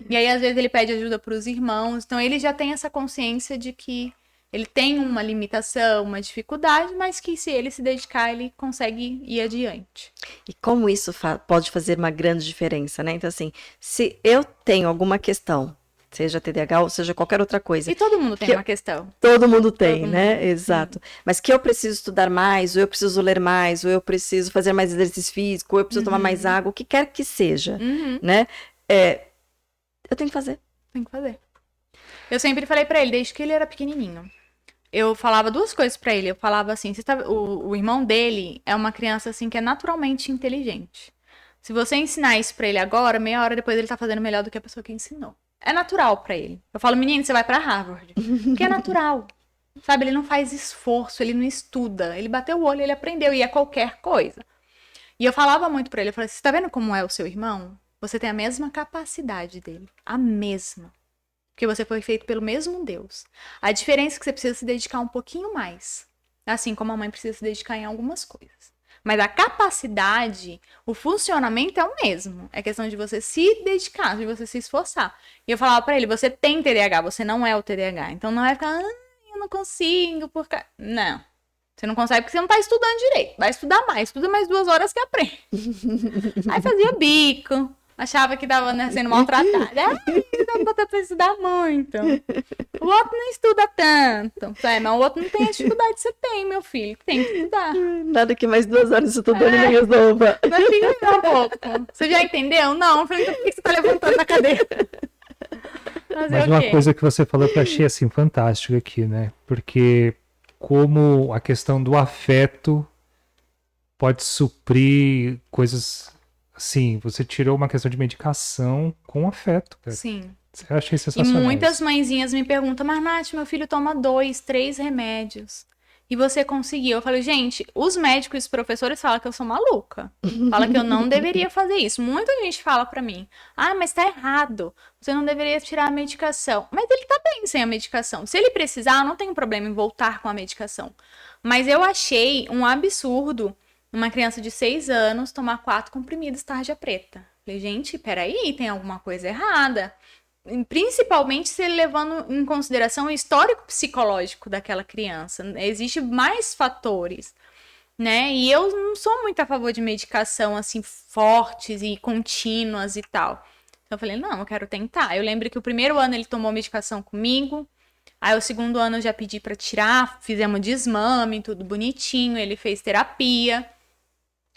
Speaker 3: E aí, às vezes, ele pede ajuda pros irmãos. Então, ele já tem essa consciência de que ele tem uma limitação, uma dificuldade, mas que se ele se dedicar, ele consegue ir adiante.
Speaker 1: E como isso pode fazer uma grande diferença, né? Então, assim, se eu tenho alguma questão, seja TDAH ou seja qualquer outra coisa.
Speaker 3: E todo mundo tem uma questão.
Speaker 1: Todo mundo tem,
Speaker 3: Todo
Speaker 1: né?
Speaker 3: mundo.
Speaker 1: Exato. Mas que eu preciso estudar mais, ou eu preciso ler mais, ou eu preciso fazer mais exercício físico, ou eu preciso tomar mais água, o que quer que seja, né? Eu tenho que fazer.
Speaker 3: Tem que fazer. Eu sempre falei pra ele, desde que ele era pequenininho. Eu falava 2 coisas pra ele. Eu falava assim, o irmão dele é uma criança assim que é naturalmente inteligente. Se você ensinar isso pra ele agora, meia hora depois ele tá fazendo melhor do que a pessoa que ensinou. É natural pra ele. Eu falo, menino, você vai pra Harvard. Porque é natural. Sabe, ele não faz esforço, ele não estuda. Ele bateu o olho, ele aprendeu, e é qualquer coisa. E eu falava muito pra ele, eu falei, você tá vendo como é o seu irmão? Você tem a mesma capacidade dele. A mesma. Porque você foi feito pelo mesmo Deus. A diferença é que você precisa se dedicar um pouquinho mais. Assim como a mãe precisa se dedicar em algumas coisas. Mas a capacidade, o funcionamento é o mesmo. É questão de você se dedicar, de você se esforçar. E eu falava pra ele, você tem TDAH, você não é o TDAH. Então não vai ficar, eu não consigo, porque... Não. Você não consegue porque você não tá estudando direito. Vai estudar mais, estuda mais 2 horas que aprende. Aí fazia bico, achava que tava sendo maltratada. Dá botar pra estudar muito. O outro não estuda tanto. Mas o outro não tem a dificuldade que você tem, meu filho. Tem que estudar.
Speaker 1: Nada que mais 2 horas estudando não resolva.
Speaker 3: Mas fica um pouco. Você já entendeu? Não. Eu falei, então por que você tá levantando na cadeira?
Speaker 2: Mas uma coisa que você falou que eu achei assim fantástico aqui, né? Porque como a questão do afeto pode suprir coisas assim, você tirou uma questão de medicação com afeto, cara.
Speaker 3: Sim.
Speaker 2: Eu achei
Speaker 3: E
Speaker 2: sensacional.
Speaker 3: muitas mãezinhas me perguntam, mas Nath, meu filho toma 2, 3 remédios. E você conseguiu. Eu falei, gente, os médicos e os professores falam que eu sou maluca. Fala que eu não deveria fazer isso. Muita gente fala pra mim, mas tá errado. Você não deveria tirar a medicação. Mas ele tá bem sem a medicação. Se ele precisar, eu não tenho problema em voltar com a medicação. Mas eu achei um absurdo uma criança de 6 anos tomar 4 comprimidos tarja preta. Falei, gente, peraí, tem alguma coisa errada. Principalmente se ele levando em consideração o histórico psicológico daquela criança. Existem mais fatores, né? E eu não sou muito a favor de medicação, assim, fortes e contínuas e tal. Então eu falei, não, eu quero tentar. Eu lembro que o primeiro ano ele tomou medicação comigo. Aí o segundo ano eu já pedi pra tirar, fizemos desmame, tudo bonitinho. Ele fez terapia.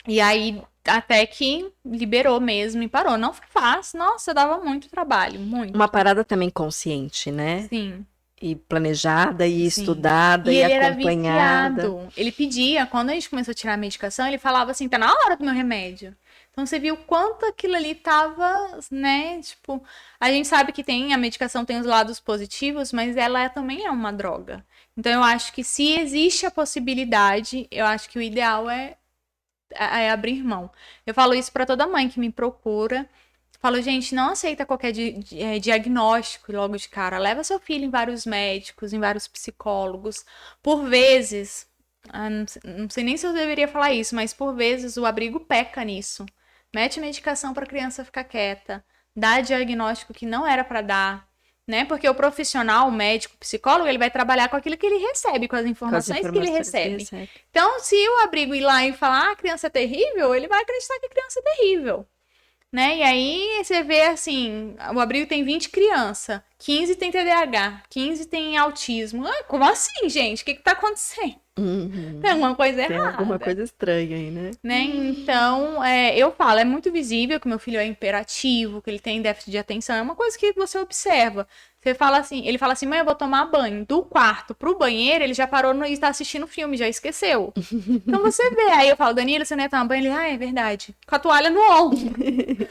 Speaker 3: E aí Até que liberou mesmo e parou. Não foi fácil. Nossa, dava muito trabalho, muito.
Speaker 1: Uma parada também consciente, né?
Speaker 3: Sim.
Speaker 1: E planejada, e
Speaker 3: Sim.
Speaker 1: estudada,
Speaker 3: E
Speaker 1: e
Speaker 3: ele era
Speaker 1: acompanhada.
Speaker 3: viciado. Ele pedia, quando a gente começou a tirar a medicação, ele falava assim, tá na hora do meu remédio. Então você viu quanto aquilo ali tava, né? Tipo, a gente sabe que a medicação tem os lados positivos, mas ela também é uma droga. Então eu acho que se existe a possibilidade, eu acho que o ideal é abrir mão. Eu falo isso pra toda mãe que me procura. Falo, gente, não aceita qualquer diagnóstico logo de cara. Leva seu filho em vários médicos, em vários psicólogos. Por vezes, não sei nem se eu deveria falar isso, mas por vezes o abrigo peca nisso. Mete medicação para a criança ficar quieta. Dá diagnóstico que não era para dar. Né? Porque o profissional, o médico, o psicólogo, ele vai trabalhar com aquilo que ele recebe, com as informações que ele recebe. Então, se o abrigo ir lá e falar, a criança é terrível, ele vai acreditar que a criança é terrível. Né? E aí você vê assim, o abrigo tem 20 crianças, 15 tem TDAH, 15 tem autismo. Como assim, gente? O que tá acontecendo? Tem alguma coisa errada.
Speaker 1: Tem alguma coisa estranha aí, né?
Speaker 3: Então, eu falo, é muito visível que meu filho é hiperativo, que ele tem déficit de atenção, é uma coisa que você observa. Você fala assim, ele fala assim, mãe, eu vou tomar banho. Do quarto pro banheiro, ele já parou e está assistindo filme, já esqueceu. Então você vê, aí eu falo, Danilo, você não ia tomar banho? Ele, é verdade. Com a toalha no ombro.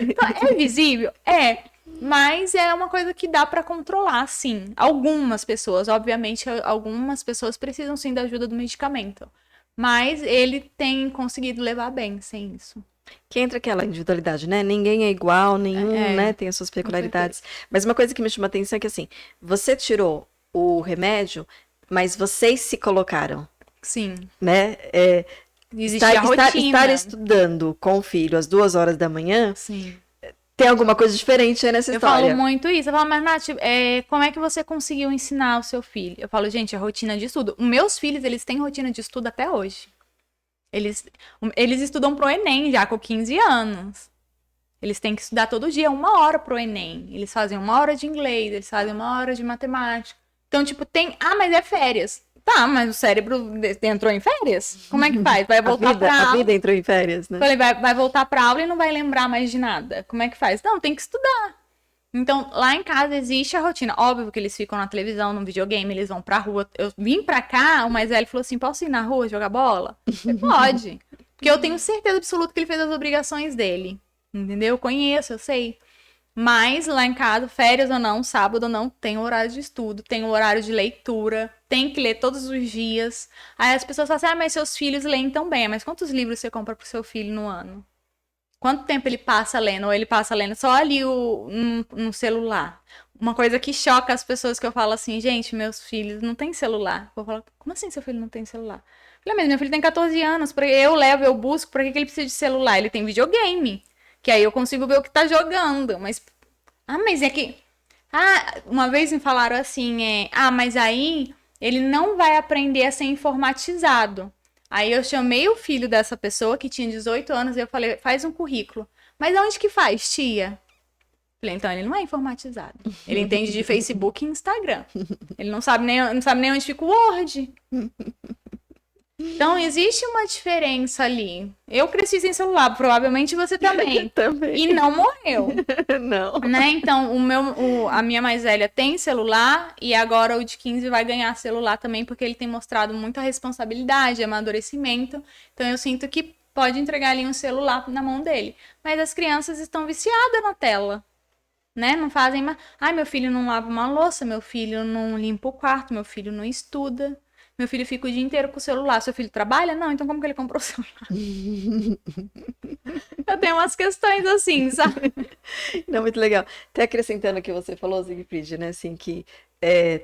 Speaker 3: Então, é visível? É. Mas é uma coisa que dá pra controlar, sim. Algumas pessoas, obviamente, algumas pessoas precisam sim da ajuda do medicamento. Mas ele tem conseguido levar bem sem isso.
Speaker 1: Que entra aquela individualidade, né? Ninguém é igual, nenhum, né? Tem as suas peculiaridades. Mas uma coisa que me chama a atenção é que, assim, você tirou o remédio, mas vocês se colocaram.
Speaker 3: Sim.
Speaker 1: Né?
Speaker 3: Existe a rotina.
Speaker 1: Estar estudando com o filho às 2 horas da manhã...
Speaker 3: Sim.
Speaker 1: Tem alguma coisa diferente aí nessa história.
Speaker 3: Eu falo muito isso. Eu falo, mas Nath, como é que você conseguiu ensinar o seu filho? Eu falo, gente, a rotina de estudo. Os meus filhos, eles têm rotina de estudo até hoje. Eles estudam pro Enem já com 15 anos. Eles têm que estudar todo dia 1 hora pro Enem. Eles fazem 1 hora de inglês, eles fazem 1 hora de matemática. Então, tipo, mas é férias. Tá, mas o cérebro entrou em férias? Como é que faz? Vai voltar pra aula.
Speaker 1: A vida entrou em férias, né?
Speaker 3: Falei, vai voltar pra aula e não vai lembrar mais de nada. Como é que faz? Não, tem que estudar. Então, lá em casa existe a rotina. Óbvio que eles ficam na televisão, no videogame, eles vão pra rua. Eu vim pra cá, o mais velho falou assim, posso ir na rua jogar bola? Falei, pode. Porque eu tenho certeza absoluta que ele fez as obrigações dele. Entendeu? Eu conheço, eu sei. Mas lá em casa, férias ou não, sábado ou não, tem horário de estudo, tem horário de leitura, tem que ler todos os dias. Aí as pessoas falam assim, mas seus filhos leem tão bem. Mas quantos livros você compra pro seu filho no ano? Quanto tempo ele passa lendo? Ou ele passa lendo só ali no celular? Uma coisa que choca as pessoas que eu falo assim, gente, meus filhos não têm celular. Eu falo, como assim seu filho não tem celular? Eu falei, mas meu filho tem 14 anos, eu levo, eu busco, pra que ele precisa de celular? Ele tem videogame. Que aí eu consigo ver o que tá jogando. Mas é que... uma vez me falaram assim, mas aí ele não vai aprender a ser informatizado. Aí eu chamei o filho dessa pessoa, que tinha 18 anos, e eu falei, faz um currículo. Mas aonde que faz, tia? Falei, então ele não é informatizado. Ele entende de Facebook e Instagram. Ele não sabe nem onde fica o Word. Então, existe uma diferença ali. Eu cresci sem celular, provavelmente você também.
Speaker 1: Também.
Speaker 3: E não morreu.
Speaker 1: Não.
Speaker 3: Né? Então, a minha mais velha tem celular e agora o de 15 vai ganhar celular também, porque ele tem mostrado muita responsabilidade, amadurecimento. Então, eu sinto que pode entregar ali um celular na mão dele. Mas as crianças estão viciadas na tela. Né? Não fazem mais... meu filho não lava uma louça, meu filho não limpa o quarto, meu filho não estuda. Meu filho fica o dia inteiro com o celular. Seu filho trabalha? Não, então como que ele comprou o celular? Eu tenho umas questões assim, sabe?
Speaker 1: Não, muito legal. Até acrescentando o que você falou, Siegfried, né? Assim, que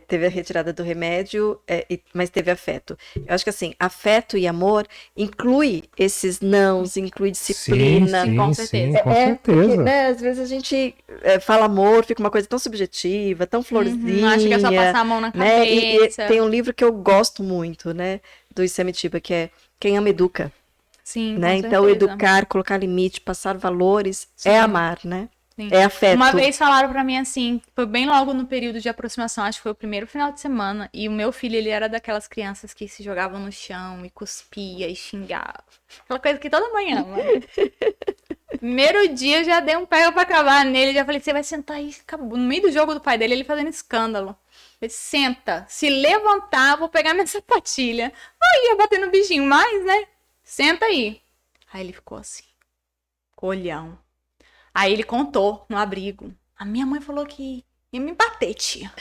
Speaker 1: teve a retirada do remédio, mas teve afeto. Eu acho que assim, afeto e amor inclui esses nãos, inclui disciplina.
Speaker 2: Sim,
Speaker 3: com certeza.
Speaker 2: Sim, com certeza.
Speaker 1: Porque, né, às vezes a gente fala amor, fica uma coisa tão subjetiva, tão florzinha.
Speaker 3: Acho que é só passar a mão na
Speaker 1: né?
Speaker 3: cabeça.
Speaker 1: E tem um livro que eu gosto muito, né? Do Issam Tiba, que é Quem Ama Educa.
Speaker 3: Sim,
Speaker 1: né?
Speaker 3: com
Speaker 1: Então,
Speaker 3: certeza.
Speaker 1: educar, colocar limite, passar valores,
Speaker 3: Sim.
Speaker 1: é amar, né?
Speaker 3: Sim.
Speaker 1: É afeto.
Speaker 3: Uma vez falaram pra mim assim, foi bem logo no período de aproximação, acho que foi o primeiro final de semana, e o meu filho, ele era daquelas crianças que se jogavam no chão e cuspia e xingava. Aquela coisa que toda mãe ama. Primeiro dia eu já dei um pega pra acabar nele, já falei, você vai sentar aí, acabou. No meio do jogo do pai dele, ele fazendo escândalo. Ele senta, se levantar, vou pegar minha sapatilha. Aí ia bater no bichinho mais, né? Senta aí. Aí ele ficou assim, colhão. Aí ele contou no abrigo. A minha mãe falou que ia me bater, tia.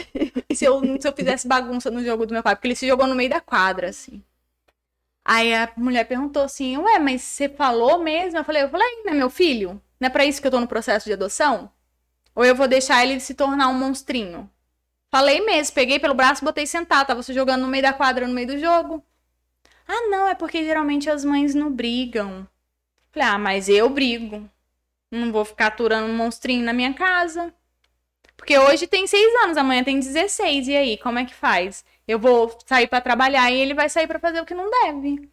Speaker 3: Se eu fizesse bagunça no jogo do meu pai, porque ele se jogou no meio da quadra, assim. Aí a mulher perguntou assim, ué, mas você falou mesmo? Eu falei, não é meu filho? Não é pra isso que eu tô no processo de adoção? Ou eu vou deixar ele se tornar um monstrinho? Falei mesmo, peguei pelo braço e botei sentar, tava se jogando no meio da quadra, no meio do jogo. Ah, não, é porque geralmente as mães não brigam. Falei, ah, mas eu brigo. Não vou ficar aturando um monstrinho na minha casa. Porque hoje tem 6 anos, amanhã tem 16, e aí, como é que faz? Eu vou sair pra trabalhar e ele vai sair pra fazer o que não deve.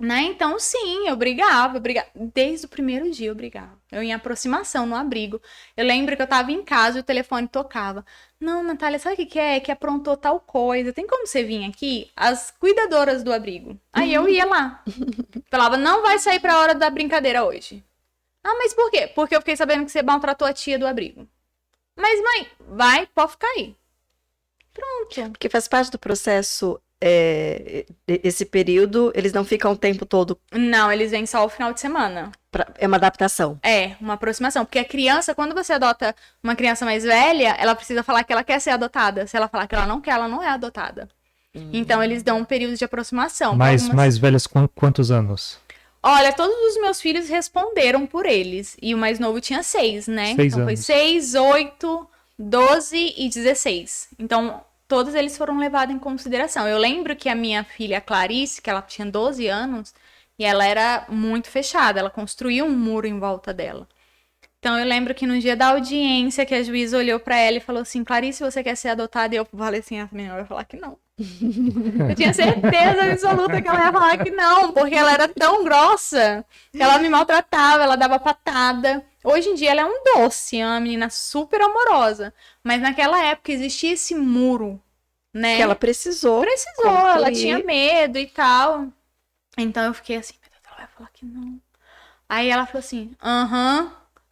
Speaker 3: Né? Então, sim, eu brigava. Desde o primeiro dia eu brigava. Eu em aproximação, no abrigo. Eu lembro que eu tava em casa e o telefone tocava. Não, Natália, sabe o que é? Que aprontou tal coisa. Tem como você vir aqui? As cuidadoras do abrigo. Aí eu ia lá. Falava, não vai sair pra hora da brincadeira hoje. Ah, mas por quê? Porque eu fiquei sabendo que você maltratou a tia do abrigo. Mas, mãe, vai, pode ficar aí. Pronto.
Speaker 1: Porque faz parte do processo, esse período, eles não ficam o tempo todo.
Speaker 3: Não, eles vêm só o final de semana.
Speaker 1: É uma adaptação.
Speaker 3: É, uma aproximação. Porque a criança, quando você adota uma criança mais velha, ela precisa falar que ela quer ser adotada. Se ela falar que ela não é adotada. Então, eles dão um período de aproximação.
Speaker 2: Mais velhas, quantos anos?
Speaker 3: Olha, todos os meus filhos responderam por eles. E o mais novo tinha 6, né?
Speaker 2: 6
Speaker 3: então, foi
Speaker 2: anos.
Speaker 3: 6, 8, 12 e 16. Então, todos eles foram levados em consideração. Eu lembro que a minha filha Clarice, que ela tinha 12 anos, e ela era muito fechada. Ela construiu um muro em volta dela. Então, eu lembro que no dia da audiência, que a juíza olhou pra ela e falou assim, Clarice, você quer ser adotada? E eu falei assim, a menina vai falar que não. Eu tinha certeza absoluta que ela ia falar que não, porque ela era tão grossa, que ela me maltratava, ela dava patada. Hoje em dia ela é um doce, é uma menina super amorosa. Mas naquela época existia esse muro, né?
Speaker 1: Que ela precisou.
Speaker 3: Precisou, ela tinha medo e tal. Então eu fiquei assim, meu Deus, ela vai falar que não. Aí ela falou assim,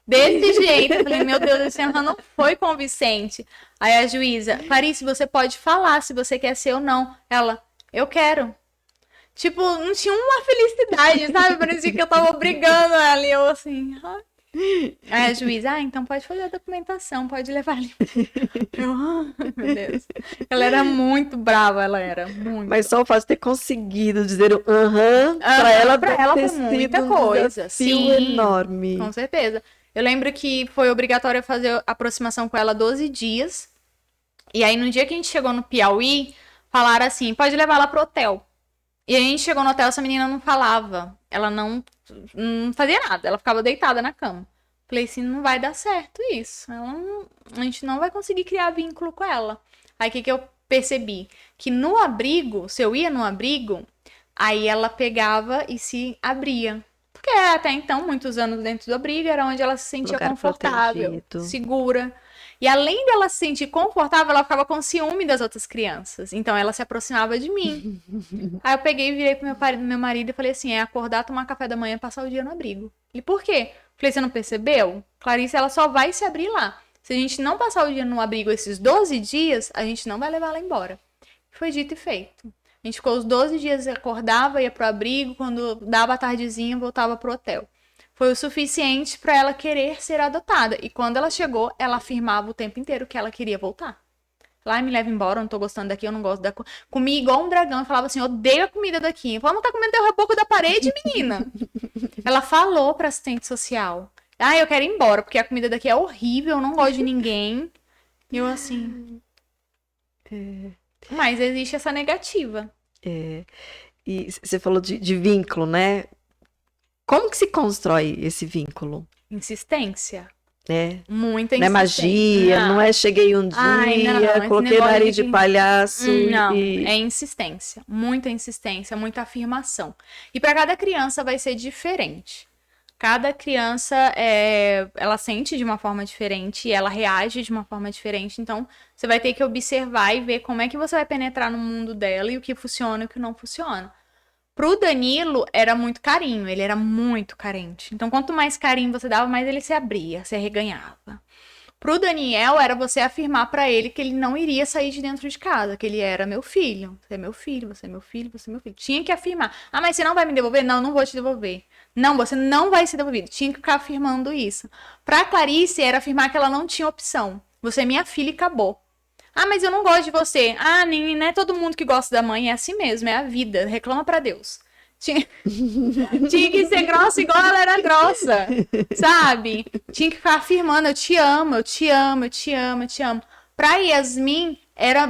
Speaker 3: desse jeito. Eu falei, meu Deus, esse não foi convincente. Aí a juíza, Clarice, você pode falar se você quer ser ou não. Ela, eu quero. Tipo, não tinha uma felicidade, sabe? Parecia que eu tava brigando ela. E eu assim, Aí a juíza, então pode fazer a documentação, pode levar ali. Eu, meu Deus. Ela era muito brava, ela era muito.
Speaker 1: Mas só o fato de ter conseguido dizer o pra ela
Speaker 3: foi muita coisa. Sim,
Speaker 1: enorme.
Speaker 3: Com certeza. Eu lembro que foi obrigatório fazer aproximação com ela 12 dias. E aí, no dia que a gente chegou no Piauí, falaram assim, pode levar ela pro hotel. E aí, a gente chegou no hotel, essa menina não falava. Ela não fazia nada. Ela ficava deitada na cama. Falei assim, não vai dar certo isso. A gente não vai conseguir criar vínculo com ela. Aí, o que eu percebi? Que no abrigo, se eu ia no abrigo, aí ela pegava e se abria. Porque até então, muitos anos dentro do abrigo, era onde ela se sentia confortável, segura. E além dela se sentir confortável, ela ficava com ciúme das outras crianças. Então, ela se aproximava de mim. Aí eu peguei e virei pro meu marido e falei assim, acordar, tomar café da manhã e passar o dia no abrigo. E por quê? Falei, você não percebeu? Clarice, ela só vai se abrir lá. Se a gente não passar o dia no abrigo esses 12 dias, a gente não vai levar ela embora. Foi dito e feito. A gente ficou os 12 dias, acordava, ia pro abrigo, quando dava a tardezinha, voltava pro hotel. Foi o suficiente para ela querer ser adotada. E quando ela chegou, ela afirmava o tempo inteiro que ela queria voltar. Lá, me leva embora, eu não tô gostando daqui, eu não gosto da... Comi igual um dragão, eu falava assim, odeio a comida daqui. Eu falava, não tá comendo o reboco da parede, menina? Ela falou pra assistente social. Eu quero ir embora, porque a comida daqui é horrível, eu não gosto de ninguém. E eu assim... Mas existe essa negativa.
Speaker 1: E você falou de vínculo, né? Como que se constrói esse vínculo?
Speaker 3: Insistência.
Speaker 1: Não
Speaker 3: Muita insistência.
Speaker 1: é magia, não é cheguei um dia, coloquei nariz de palhaço.
Speaker 3: Não, é insistência. Muita insistência, muita afirmação. E para cada criança vai ser diferente. Cada criança, ela sente de uma forma diferente, ela reage de uma forma diferente. Então, você vai ter que observar e ver como é que você vai penetrar no mundo dela e o que funciona e o que não funciona. Pro Danilo, era muito carinho, ele era muito carente. Então, quanto mais carinho você dava, mais ele se abria, se arreganhava. Pro Daniel, era você afirmar pra ele que ele não iria sair de dentro de casa, que ele era meu filho. Você é meu filho, você é meu filho, você é meu filho. Tinha que afirmar. Ah, mas você não vai me devolver? Não, não vou te devolver. Não, você não vai ser devolvido. Tinha que ficar afirmando isso. Pra Clarice, era afirmar que ela não tinha opção. Você é minha filha e acabou. Ah, mas eu não gosto de você. Ah, nem, não é todo mundo que gosta da mãe, é assim mesmo, é a vida. Reclama pra Deus. Tinha que ser grossa igual ela era grossa, sabe? Tinha que ficar afirmando, eu te amo, eu te amo, eu te amo, eu te amo. Pra Yasmin, era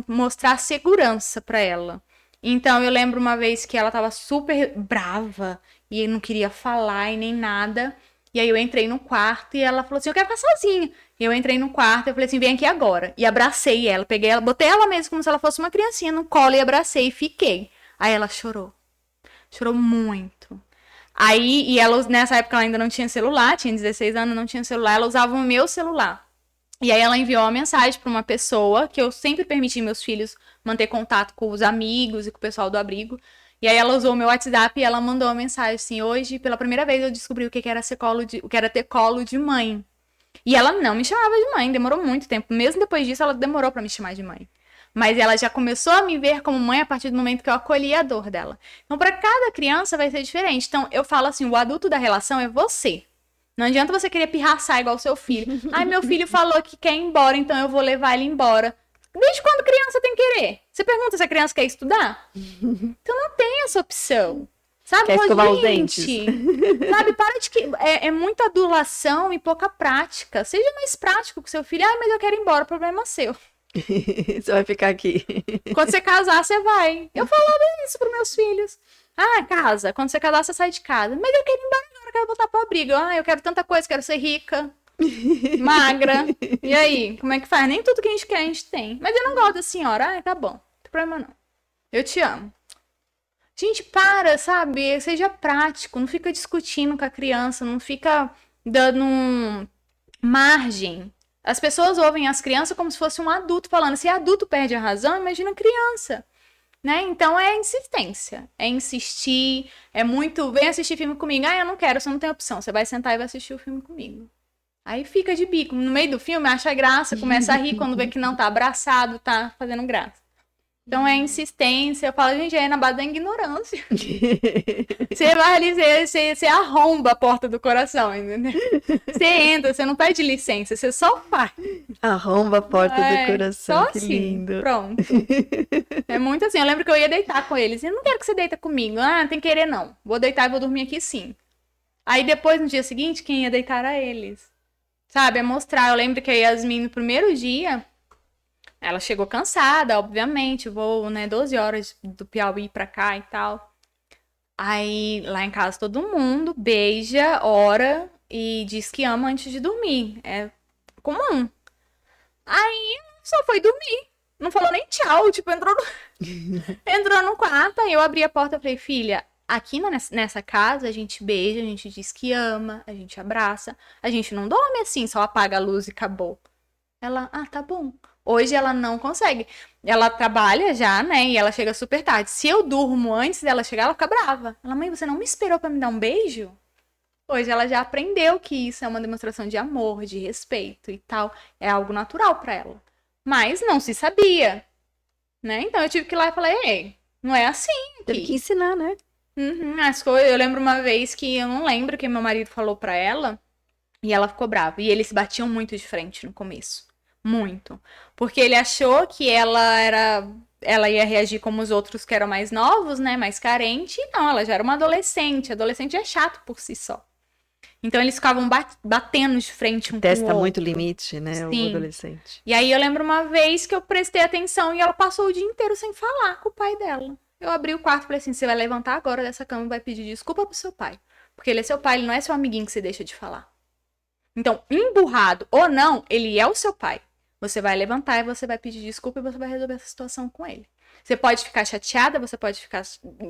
Speaker 3: mostrar segurança pra ela. Então, eu lembro uma vez que ela tava super brava e não queria falar e nem nada. E aí eu entrei no quarto e ela falou assim, eu quero ficar sozinha. E eu entrei no quarto e falei assim, vem aqui agora. E abracei ela, peguei ela, botei ela mesmo como se ela fosse uma criancinha no colo e abracei e fiquei. Aí ela chorou. Chorou muito. Aí, e ela, nessa época ela ainda não tinha celular, tinha 16 anos, não tinha celular, ela usava o meu celular. E aí ela enviou uma mensagem para uma pessoa, que eu sempre permiti meus filhos manter contato com os amigos e com o pessoal do abrigo. E aí ela usou o meu WhatsApp e ela mandou uma mensagem assim, hoje, pela primeira vez eu descobri o que era o que era ter colo de mãe. E ela não me chamava de mãe, demorou muito tempo. Mesmo depois disso, ela demorou para me chamar de mãe. Mas ela já começou a me ver como mãe a partir do momento que eu acolhi a dor dela. Então, para cada criança vai ser diferente. Então, eu falo assim, o adulto da relação é você. Não adianta você querer pirraçar igual o seu filho. Ai, meu filho falou que quer ir embora, então eu vou levar ele embora. Desde quando criança tem querer? Você pergunta se a criança quer estudar? Então, não tem essa opção. Sabe,
Speaker 1: quer escovar os dentes?
Speaker 3: Sabe, para de que... É muita adulação e pouca prática. Seja mais prático com seu filho. Ai, mas eu quero ir embora, o problema é seu.
Speaker 1: Você vai ficar aqui.
Speaker 3: Quando você casar, você vai. Eu falava isso pros meus filhos. Ah, casa. Quando você casar, você sai de casa. Mas eu quero ir embora agora, eu quero voltar pra briga. Ah, eu quero tanta coisa, quero ser rica, magra. E aí, como é que faz? Nem tudo que a gente quer, a gente tem. Mas eu não gosto da senhora. Ah, tá bom. Não tem problema não. Eu te amo. Gente, para, sabe? Seja prático. Não fica discutindo com a criança. Não fica dando margem. As pessoas ouvem as crianças como se fosse um adulto falando. Se adulto perde a razão, imagina criança. Né? Então é insistência. É insistir. É muito. Vem assistir filme comigo. Ah, eu não quero, você não tem opção. Você vai sentar e vai assistir o filme comigo. Aí fica de bico. No meio do filme, acha graça, começa a rir quando vê que não tá abraçado, tá fazendo graça. Então é insistência. Eu falo, gente, é na base da ignorância. Você vai ali, você arromba a porta do coração, entendeu? Você entra, você não pede licença, você só faz.
Speaker 1: Arromba a porta do coração,
Speaker 3: só
Speaker 1: que
Speaker 3: assim,
Speaker 1: lindo.
Speaker 3: Pronto. É muito assim, eu lembro que eu ia deitar com eles. Eu não quero que você deita comigo. Ah, não tem que querer não. Vou deitar e vou dormir aqui sim. Aí depois, no dia seguinte, quem ia deitar era eles. Sabe, é mostrar. Eu lembro que a Yasmin, no primeiro dia... Ela chegou cansada, obviamente, voo, né, 12 horas do Piauí pra cá e tal. Aí, lá em casa, todo mundo beija, ora e diz que ama antes de dormir. É comum. Aí, só foi dormir. Não falou nem tchau, tipo, entrou no quarto, aí eu abri a porta e falei, filha, aqui nessa casa a gente beija, a gente diz que ama, a gente abraça. A gente não dorme assim, só apaga a luz e acabou. Ela, tá bom. Hoje ela não consegue. Ela trabalha já, né? E ela chega super tarde. Se eu durmo antes dela chegar, ela fica brava. Ela, mãe, você não me esperou pra me dar um beijo? Hoje ela já aprendeu que isso é uma demonstração de amor, de respeito e tal. É algo natural pra ela. Mas não se sabia, né? Então eu tive que ir lá e falar, ei, não é assim aqui.
Speaker 1: Teve que ensinar, né?
Speaker 3: As coisas. Eu lembro uma vez que eu não lembro o que meu marido falou pra ela. E ela ficou brava. E eles se batiam muito de frente no começo. Muito. Porque ele achou que ela ia reagir como os outros que eram mais novos, né? Mais carente. E não, ela já era uma adolescente. Adolescente é chato por si só. Então eles ficavam batendo de frente um com o outro.
Speaker 1: Testa muito limite, né?
Speaker 3: Sim.
Speaker 1: O adolescente.
Speaker 3: E aí eu lembro uma vez que eu prestei atenção e ela passou o dia inteiro sem falar com o pai dela. Eu abri o quarto e falei assim, você vai levantar agora dessa cama e vai pedir desculpa pro seu pai. Porque ele é seu pai, ele não é seu amiguinho que você deixa de falar. Então, emburrado ou não, ele é o seu pai. Você vai levantar e você vai pedir desculpa e você vai resolver essa situação com ele. Você pode ficar chateada, você pode ficar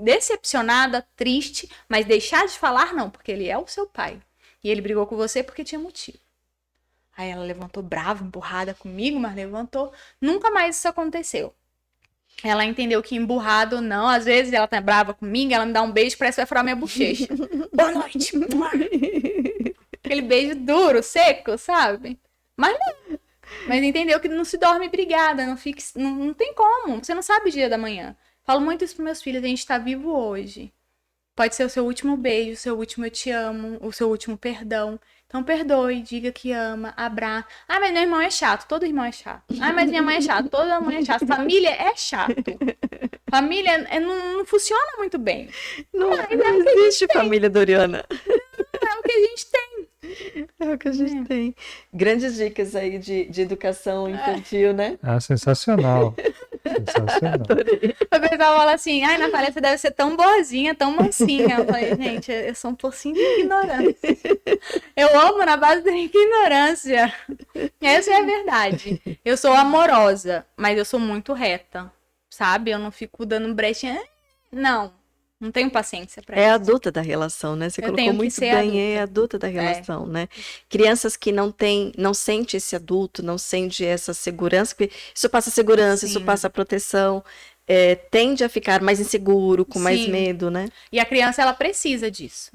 Speaker 3: decepcionada, triste, mas deixar de falar não, porque ele é o seu pai. E ele brigou com você porque tinha motivo. Aí ela levantou brava, empurrada comigo, mas levantou. Nunca mais isso aconteceu. Ela entendeu que emburrado não. Às vezes ela tá brava comigo, ela me dá um beijo, parece que vai furar minha bochecha. Boa noite. Aquele beijo duro, seco, sabe? Mas não. Mas entendeu que não se dorme brigada, não tem como. Você não sabe o dia da manhã. Falo muito isso pros meus filhos, a gente tá vivo hoje. Pode ser o seu último beijo, o seu último eu te amo, o seu último perdão. Então perdoe, diga que ama, abraça. Ah, mas meu irmão é chato, todo irmão é chato. Ah, mas minha mãe é chata, toda mãe é chata. Família é chato. Família não funciona muito bem.
Speaker 1: Não existe família Doriana.
Speaker 3: É o que a gente tem.
Speaker 1: É o que a gente tem. Grandes dicas aí de educação infantil, né?
Speaker 2: Ah, sensacional. Sensacional.
Speaker 3: O pessoal fala assim, ai, Natália, você deve ser tão boazinha, tão mansinha. Eu falei, gente, eu sou um pouquinho de ignorância. Eu amo na base da ignorância. Essa é a verdade. Eu sou amorosa, mas eu sou muito reta, sabe? Eu não fico dando brechinha. Não tenho paciência pra
Speaker 1: É
Speaker 3: isso.
Speaker 1: adulta da relação, né? Você
Speaker 3: Eu
Speaker 1: colocou
Speaker 3: tenho que
Speaker 1: muito
Speaker 3: ser
Speaker 1: bem, é adulta da relação, né? Crianças que não sente esse adulto, não sente essa segurança, porque isso passa segurança, isso
Speaker 3: Sim.
Speaker 1: passa proteção, tende a ficar mais inseguro, com mais
Speaker 3: Sim.
Speaker 1: medo, né?
Speaker 3: E a criança, ela precisa disso.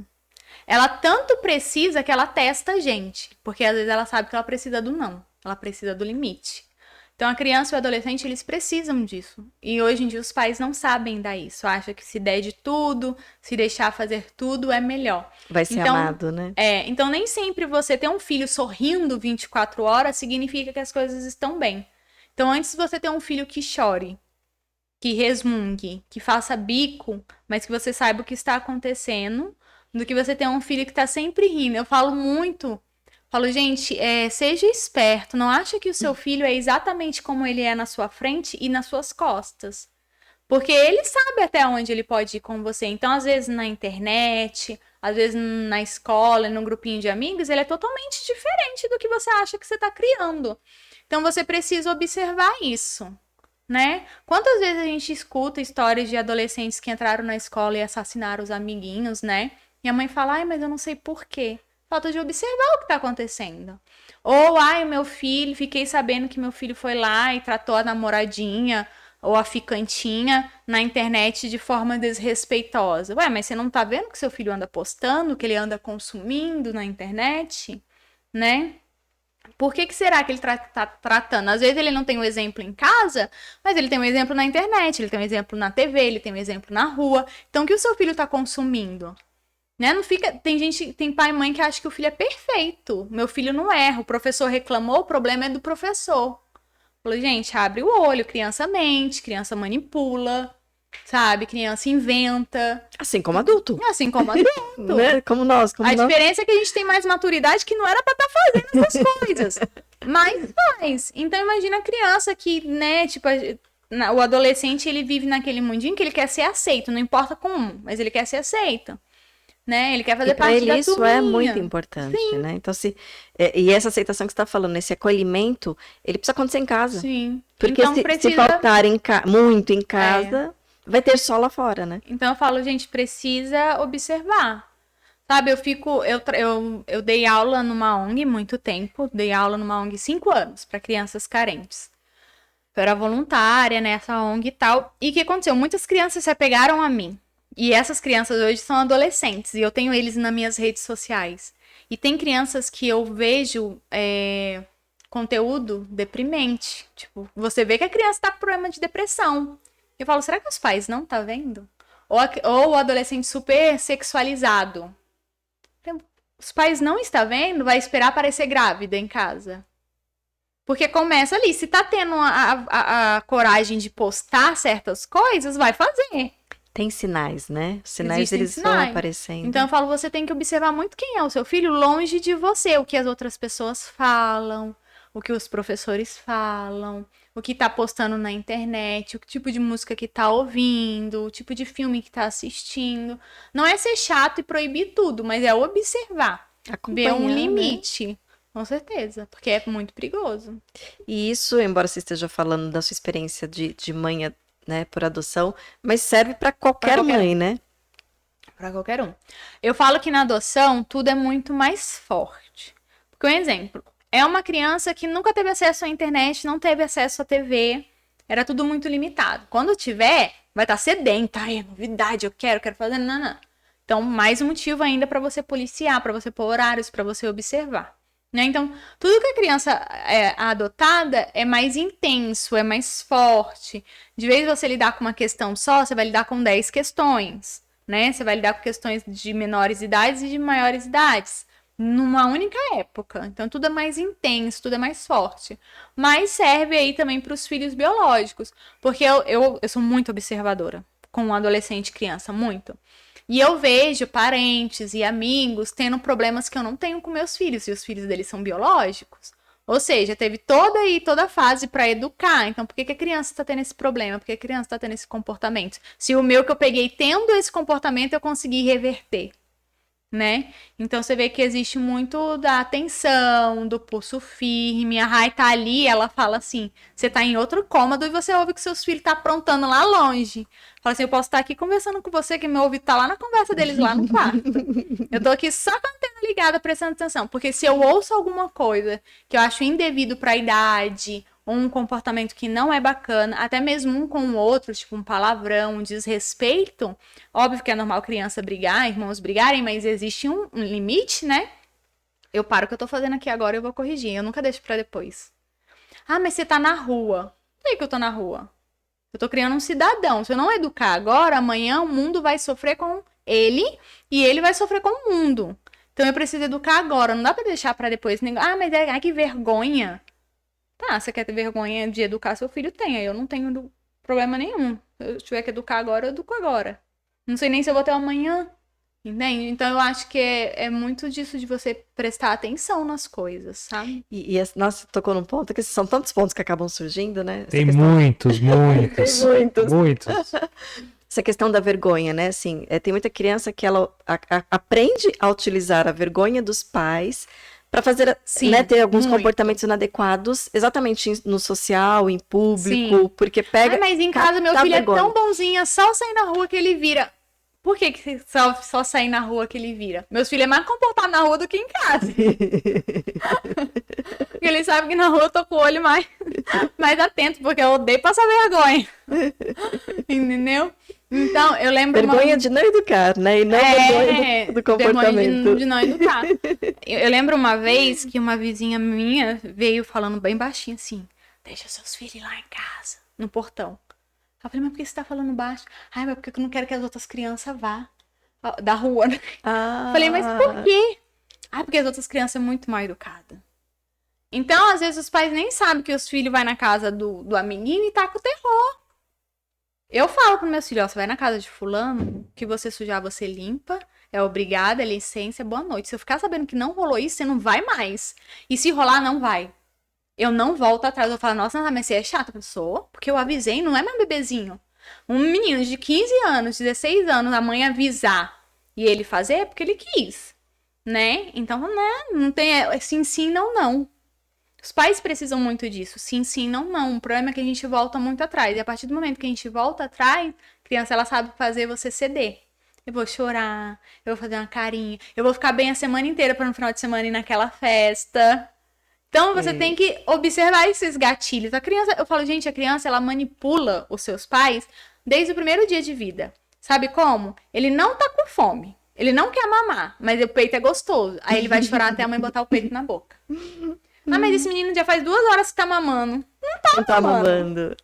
Speaker 3: Ela tanto precisa que ela testa a gente. Porque às vezes ela sabe que ela precisa do não. Ela precisa do limite. Então a criança e o adolescente, eles precisam disso. E hoje em dia os pais não sabem dar isso. Acham que se der de tudo, se deixar fazer tudo, é melhor.
Speaker 1: Vai ser
Speaker 3: Então,
Speaker 1: amado, né?
Speaker 3: Então nem sempre você ter um filho sorrindo 24 horas significa que as coisas estão bem. Então antes você ter um filho que chore, que resmungue, que faça bico, mas que você saiba o que está acontecendo, do que você ter um filho que está sempre rindo. Eu falo muito, gente, seja esperto, não acha que o seu filho é exatamente como ele é na sua frente e nas suas costas. Porque ele sabe até onde ele pode ir com você. Então, às vezes na internet, às vezes na escola, num grupinho de amigos, ele é totalmente diferente do que você acha que você está criando. Então, você precisa observar isso, né? Quantas vezes a gente escuta histórias de adolescentes que entraram na escola e assassinaram os amiguinhos, né? E a mãe fala, ai, mas eu não sei por quê. Falta de observar o que está acontecendo. Ou, ai, o meu filho, fiquei sabendo que meu filho foi lá e tratou a namoradinha ou a ficantinha na internet de forma desrespeitosa. Ué, mas você não tá vendo que seu filho anda postando, que ele anda consumindo na internet, né? Por que será que ele tá tratando? Às vezes ele não tem um exemplo em casa, mas ele tem um exemplo na internet, ele tem um exemplo na TV, ele tem um exemplo na rua. Então, o que o seu filho tá consumindo? Né? Não fica, tem pai e mãe que acha que o filho é perfeito. Meu filho não erra. O professor reclamou, o problema é do professor. Falei, gente, abre o olho, criança mente, criança manipula, sabe? Criança inventa.
Speaker 1: Assim como adulto.
Speaker 3: Assim como adulto.
Speaker 1: Né? Como nós.
Speaker 3: A diferença é que a gente tem mais maturidade que não era pra estar fazendo essas coisas. Mas faz. Então imagina a criança que, né, tipo, o adolescente, ele vive naquele mundinho que ele quer ser aceito, não importa como, mas ele quer ser aceito. Né? Ele quer fazer parte da turminha.
Speaker 1: Isso é muito importante,
Speaker 3: Sim.
Speaker 1: né? Então, e essa aceitação que você está falando, esse acolhimento, ele precisa acontecer em casa.
Speaker 3: Sim.
Speaker 1: Porque
Speaker 3: então,
Speaker 1: se faltar muito em casa, vai ter só lá fora, né?
Speaker 3: Então eu falo, gente, precisa observar. Sabe, eu dei aula numa ONG muito tempo, dei aula numa ONG 5 anos para crianças carentes. Eu era voluntária nessa ONG e tal. E o que aconteceu? Muitas crianças se apegaram a mim. E essas crianças hoje são adolescentes, e eu tenho eles nas minhas redes sociais. E tem crianças que eu vejo conteúdo deprimente. Tipo, você vê que a criança tá com problema de depressão. Eu falo, será que os pais não tá vendo? Ou o adolescente super sexualizado. Os pais não estão vendo, vai esperar parecer grávida em casa. Porque começa ali, se tá tendo a coragem de postar certas coisas, vai fazer.
Speaker 1: Tem sinais, né? Os sinais,
Speaker 3: Existem
Speaker 1: eles
Speaker 3: sinais.
Speaker 1: vão aparecendo.
Speaker 3: Então eu falo, você tem que observar muito quem é o seu filho longe de você, o que as outras pessoas falam, o que os professores falam, o que tá postando na internet, o tipo de música que tá ouvindo, o tipo de filme que tá assistindo. Não é ser chato e proibir tudo, mas é observar, ver um limite. Né? Com certeza, porque é muito perigoso.
Speaker 1: E isso, embora você esteja falando da sua experiência de mãe, né, por adoção, mas serve para qualquer mãe, né?
Speaker 3: Para qualquer um. Eu falo que na adoção tudo é muito mais forte. Porque um exemplo, é uma criança que nunca teve acesso à internet, não teve acesso à TV, era tudo muito limitado. Quando tiver, vai estar sedenta, é novidade, eu quero fazer, não. Então, mais um motivo ainda para você policiar, para você pôr horários, para você observar. Né? Então, tudo que a criança é adotada é mais intenso, é mais forte. De vez você lidar com uma questão só, você vai lidar com 10 questões. Né? Você vai lidar com questões de menores idades e de maiores idades. Numa única época. Então, tudo é mais intenso, tudo é mais forte. Mas serve aí também para os filhos biológicos. Porque eu sou muito observadora com um adolescente e criança, muito. E eu vejo parentes e amigos tendo problemas que eu não tenho com meus filhos, e os filhos deles são biológicos. Ou seja, teve toda a fase para educar. Então, por que a criança está tendo esse problema? Por que a criança está tendo esse comportamento? Se o meu que eu peguei tendo esse comportamento, eu consegui reverter. Né? Então você vê que existe muito da atenção, do pulso firme. A Rai tá ali, ela fala assim, você tá em outro cômodo e você ouve que seus filhos tá aprontando lá longe. Fala assim, eu posso estar aqui conversando com você, que meu ouvido tá lá na conversa deles lá no quarto. Eu tô aqui só com a antena ligada, prestando atenção, porque se eu ouço alguma coisa que eu acho indevido pra idade, ou um comportamento que não é bacana, até mesmo um com o outro, tipo um palavrão, um desrespeito, óbvio que é normal criança brigar, irmãos brigarem, mas existe um limite, né? Eu paro o que eu tô fazendo aqui agora e eu vou corrigir, eu nunca deixo pra depois. Ah, mas você tá na rua. Por que eu tô na rua? Eu tô criando um cidadão. Se eu não educar agora, amanhã o mundo vai sofrer com ele e ele vai sofrer com o mundo. Então eu preciso educar agora, não dá pra deixar pra depois. Ah, mas ai, que vergonha. Tá, você quer ter vergonha de educar seu filho? Tenha, eu não tenho problema nenhum. Se eu tiver que educar agora, eu educo agora. Não sei nem se eu vou ter amanhã, entende? Então eu acho que é muito disso de você prestar atenção nas coisas, sabe?
Speaker 1: Nossa, tocou num ponto que são tantos pontos que acabam surgindo, né?
Speaker 2: Tem muitos. Muitos.
Speaker 1: Essa questão da vergonha, né? Assim, tem muita criança que ela aprende a utilizar a vergonha dos pais para fazer,
Speaker 3: Sim,
Speaker 1: né, ter alguns
Speaker 3: muito.
Speaker 1: comportamentos inadequados, exatamente no social, em público,
Speaker 3: Sim.
Speaker 1: porque pega...
Speaker 3: Ah, mas em casa meu filho
Speaker 1: vergonha.
Speaker 3: é tão bonzinho, é só sair na rua que ele vira. Por que só sair na rua que ele vira? Meus filhos é mais comportado na rua do que em casa. Porque eles sabem que na rua eu tô com o olho mais atento, porque eu odeio passar vergonha. Entendeu? Então, eu lembro...
Speaker 1: Vergonha de não educar, né? E não vergonha do comportamento.
Speaker 3: Vergonha de não educar. Eu lembro uma vez que uma vizinha minha veio falando bem baixinho assim, deixa seus filhos lá em casa, no portão. Eu falei, mas por que você tá falando baixo? Ai, mas porque eu não quero que as outras crianças vá da rua, né?
Speaker 1: Ah.
Speaker 3: Falei, mas por quê? Ah, porque as outras crianças são muito mal educadas. Então, às vezes, os pais nem sabem que os filhos vão na casa do amiguinho e tá com terror. Eu falo pro meus filhos, ó, você vai na casa de fulano, que você sujar, você limpa, é obrigada, é licença, é boa noite. Se eu ficar sabendo que não rolou isso, você não vai mais. E se rolar, não vai. Eu não volto atrás, eu falo, nossa, mas você é chata, pessoa, porque eu avisei, não é mais bebezinho. Um menino de 15 anos, 16 anos, a mãe avisar e ele fazer é porque ele quis, né? Então, né, não tem sim, não. Os pais precisam muito disso, sim, não. O problema é que a gente volta muito atrás. E a partir do momento que a gente volta atrás, a criança, ela sabe fazer você ceder. Eu vou chorar, eu vou fazer uma carinha, eu vou ficar bem a semana inteira para no final de semana ir naquela festa. Então, você tem que observar esses gatilhos. A criança, eu falo, gente, a criança, ela manipula os seus pais desde o primeiro dia de vida. Sabe como? Ele não tá com fome. Ele não quer mamar, mas o peito é gostoso. Aí ele vai chorar até a mãe botar o peito na boca. Ah, mas esse menino já faz 2 horas que tá mamando. Não tá mamando.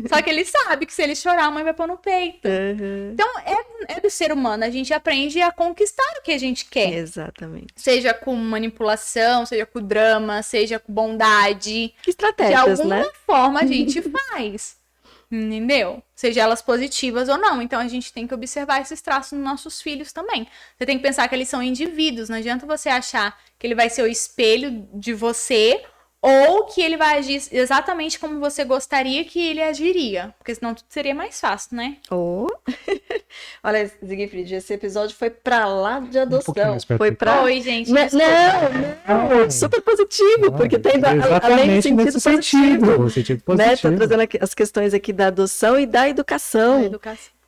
Speaker 3: Só que ele sabe que se ele chorar, a mãe vai pôr no peito.
Speaker 1: Uhum.
Speaker 3: Então, é do ser humano. A gente aprende a conquistar o que a gente quer.
Speaker 1: Exatamente.
Speaker 3: Seja com manipulação, seja com drama, seja com bondade.
Speaker 1: Que estratégias,
Speaker 3: de alguma
Speaker 1: né?
Speaker 3: forma a gente faz. Entendeu? Seja elas positivas ou não. Então, a gente tem que observar esses traços nos nossos filhos também. Você tem que pensar que eles são indivíduos. Não adianta você achar que ele vai ser o espelho de você ou que ele vai agir exatamente como você gostaria que ele agiria. Porque senão tudo seria mais fácil, né?
Speaker 1: Olha, Siegfried, esse episódio foi pra lá de adoção.
Speaker 2: pouquinho mais perto
Speaker 1: Foi
Speaker 2: aqui.
Speaker 1: pra...
Speaker 3: Oi, gente.
Speaker 1: Não, super positivo, porque tem além do
Speaker 2: Exatamente
Speaker 1: sentido
Speaker 2: nesse sentido.
Speaker 1: positivo.
Speaker 2: O sentido
Speaker 1: Né? Tá
Speaker 2: positivo.
Speaker 1: trazendo aqui as questões aqui da adoção e da educação.
Speaker 3: A educação.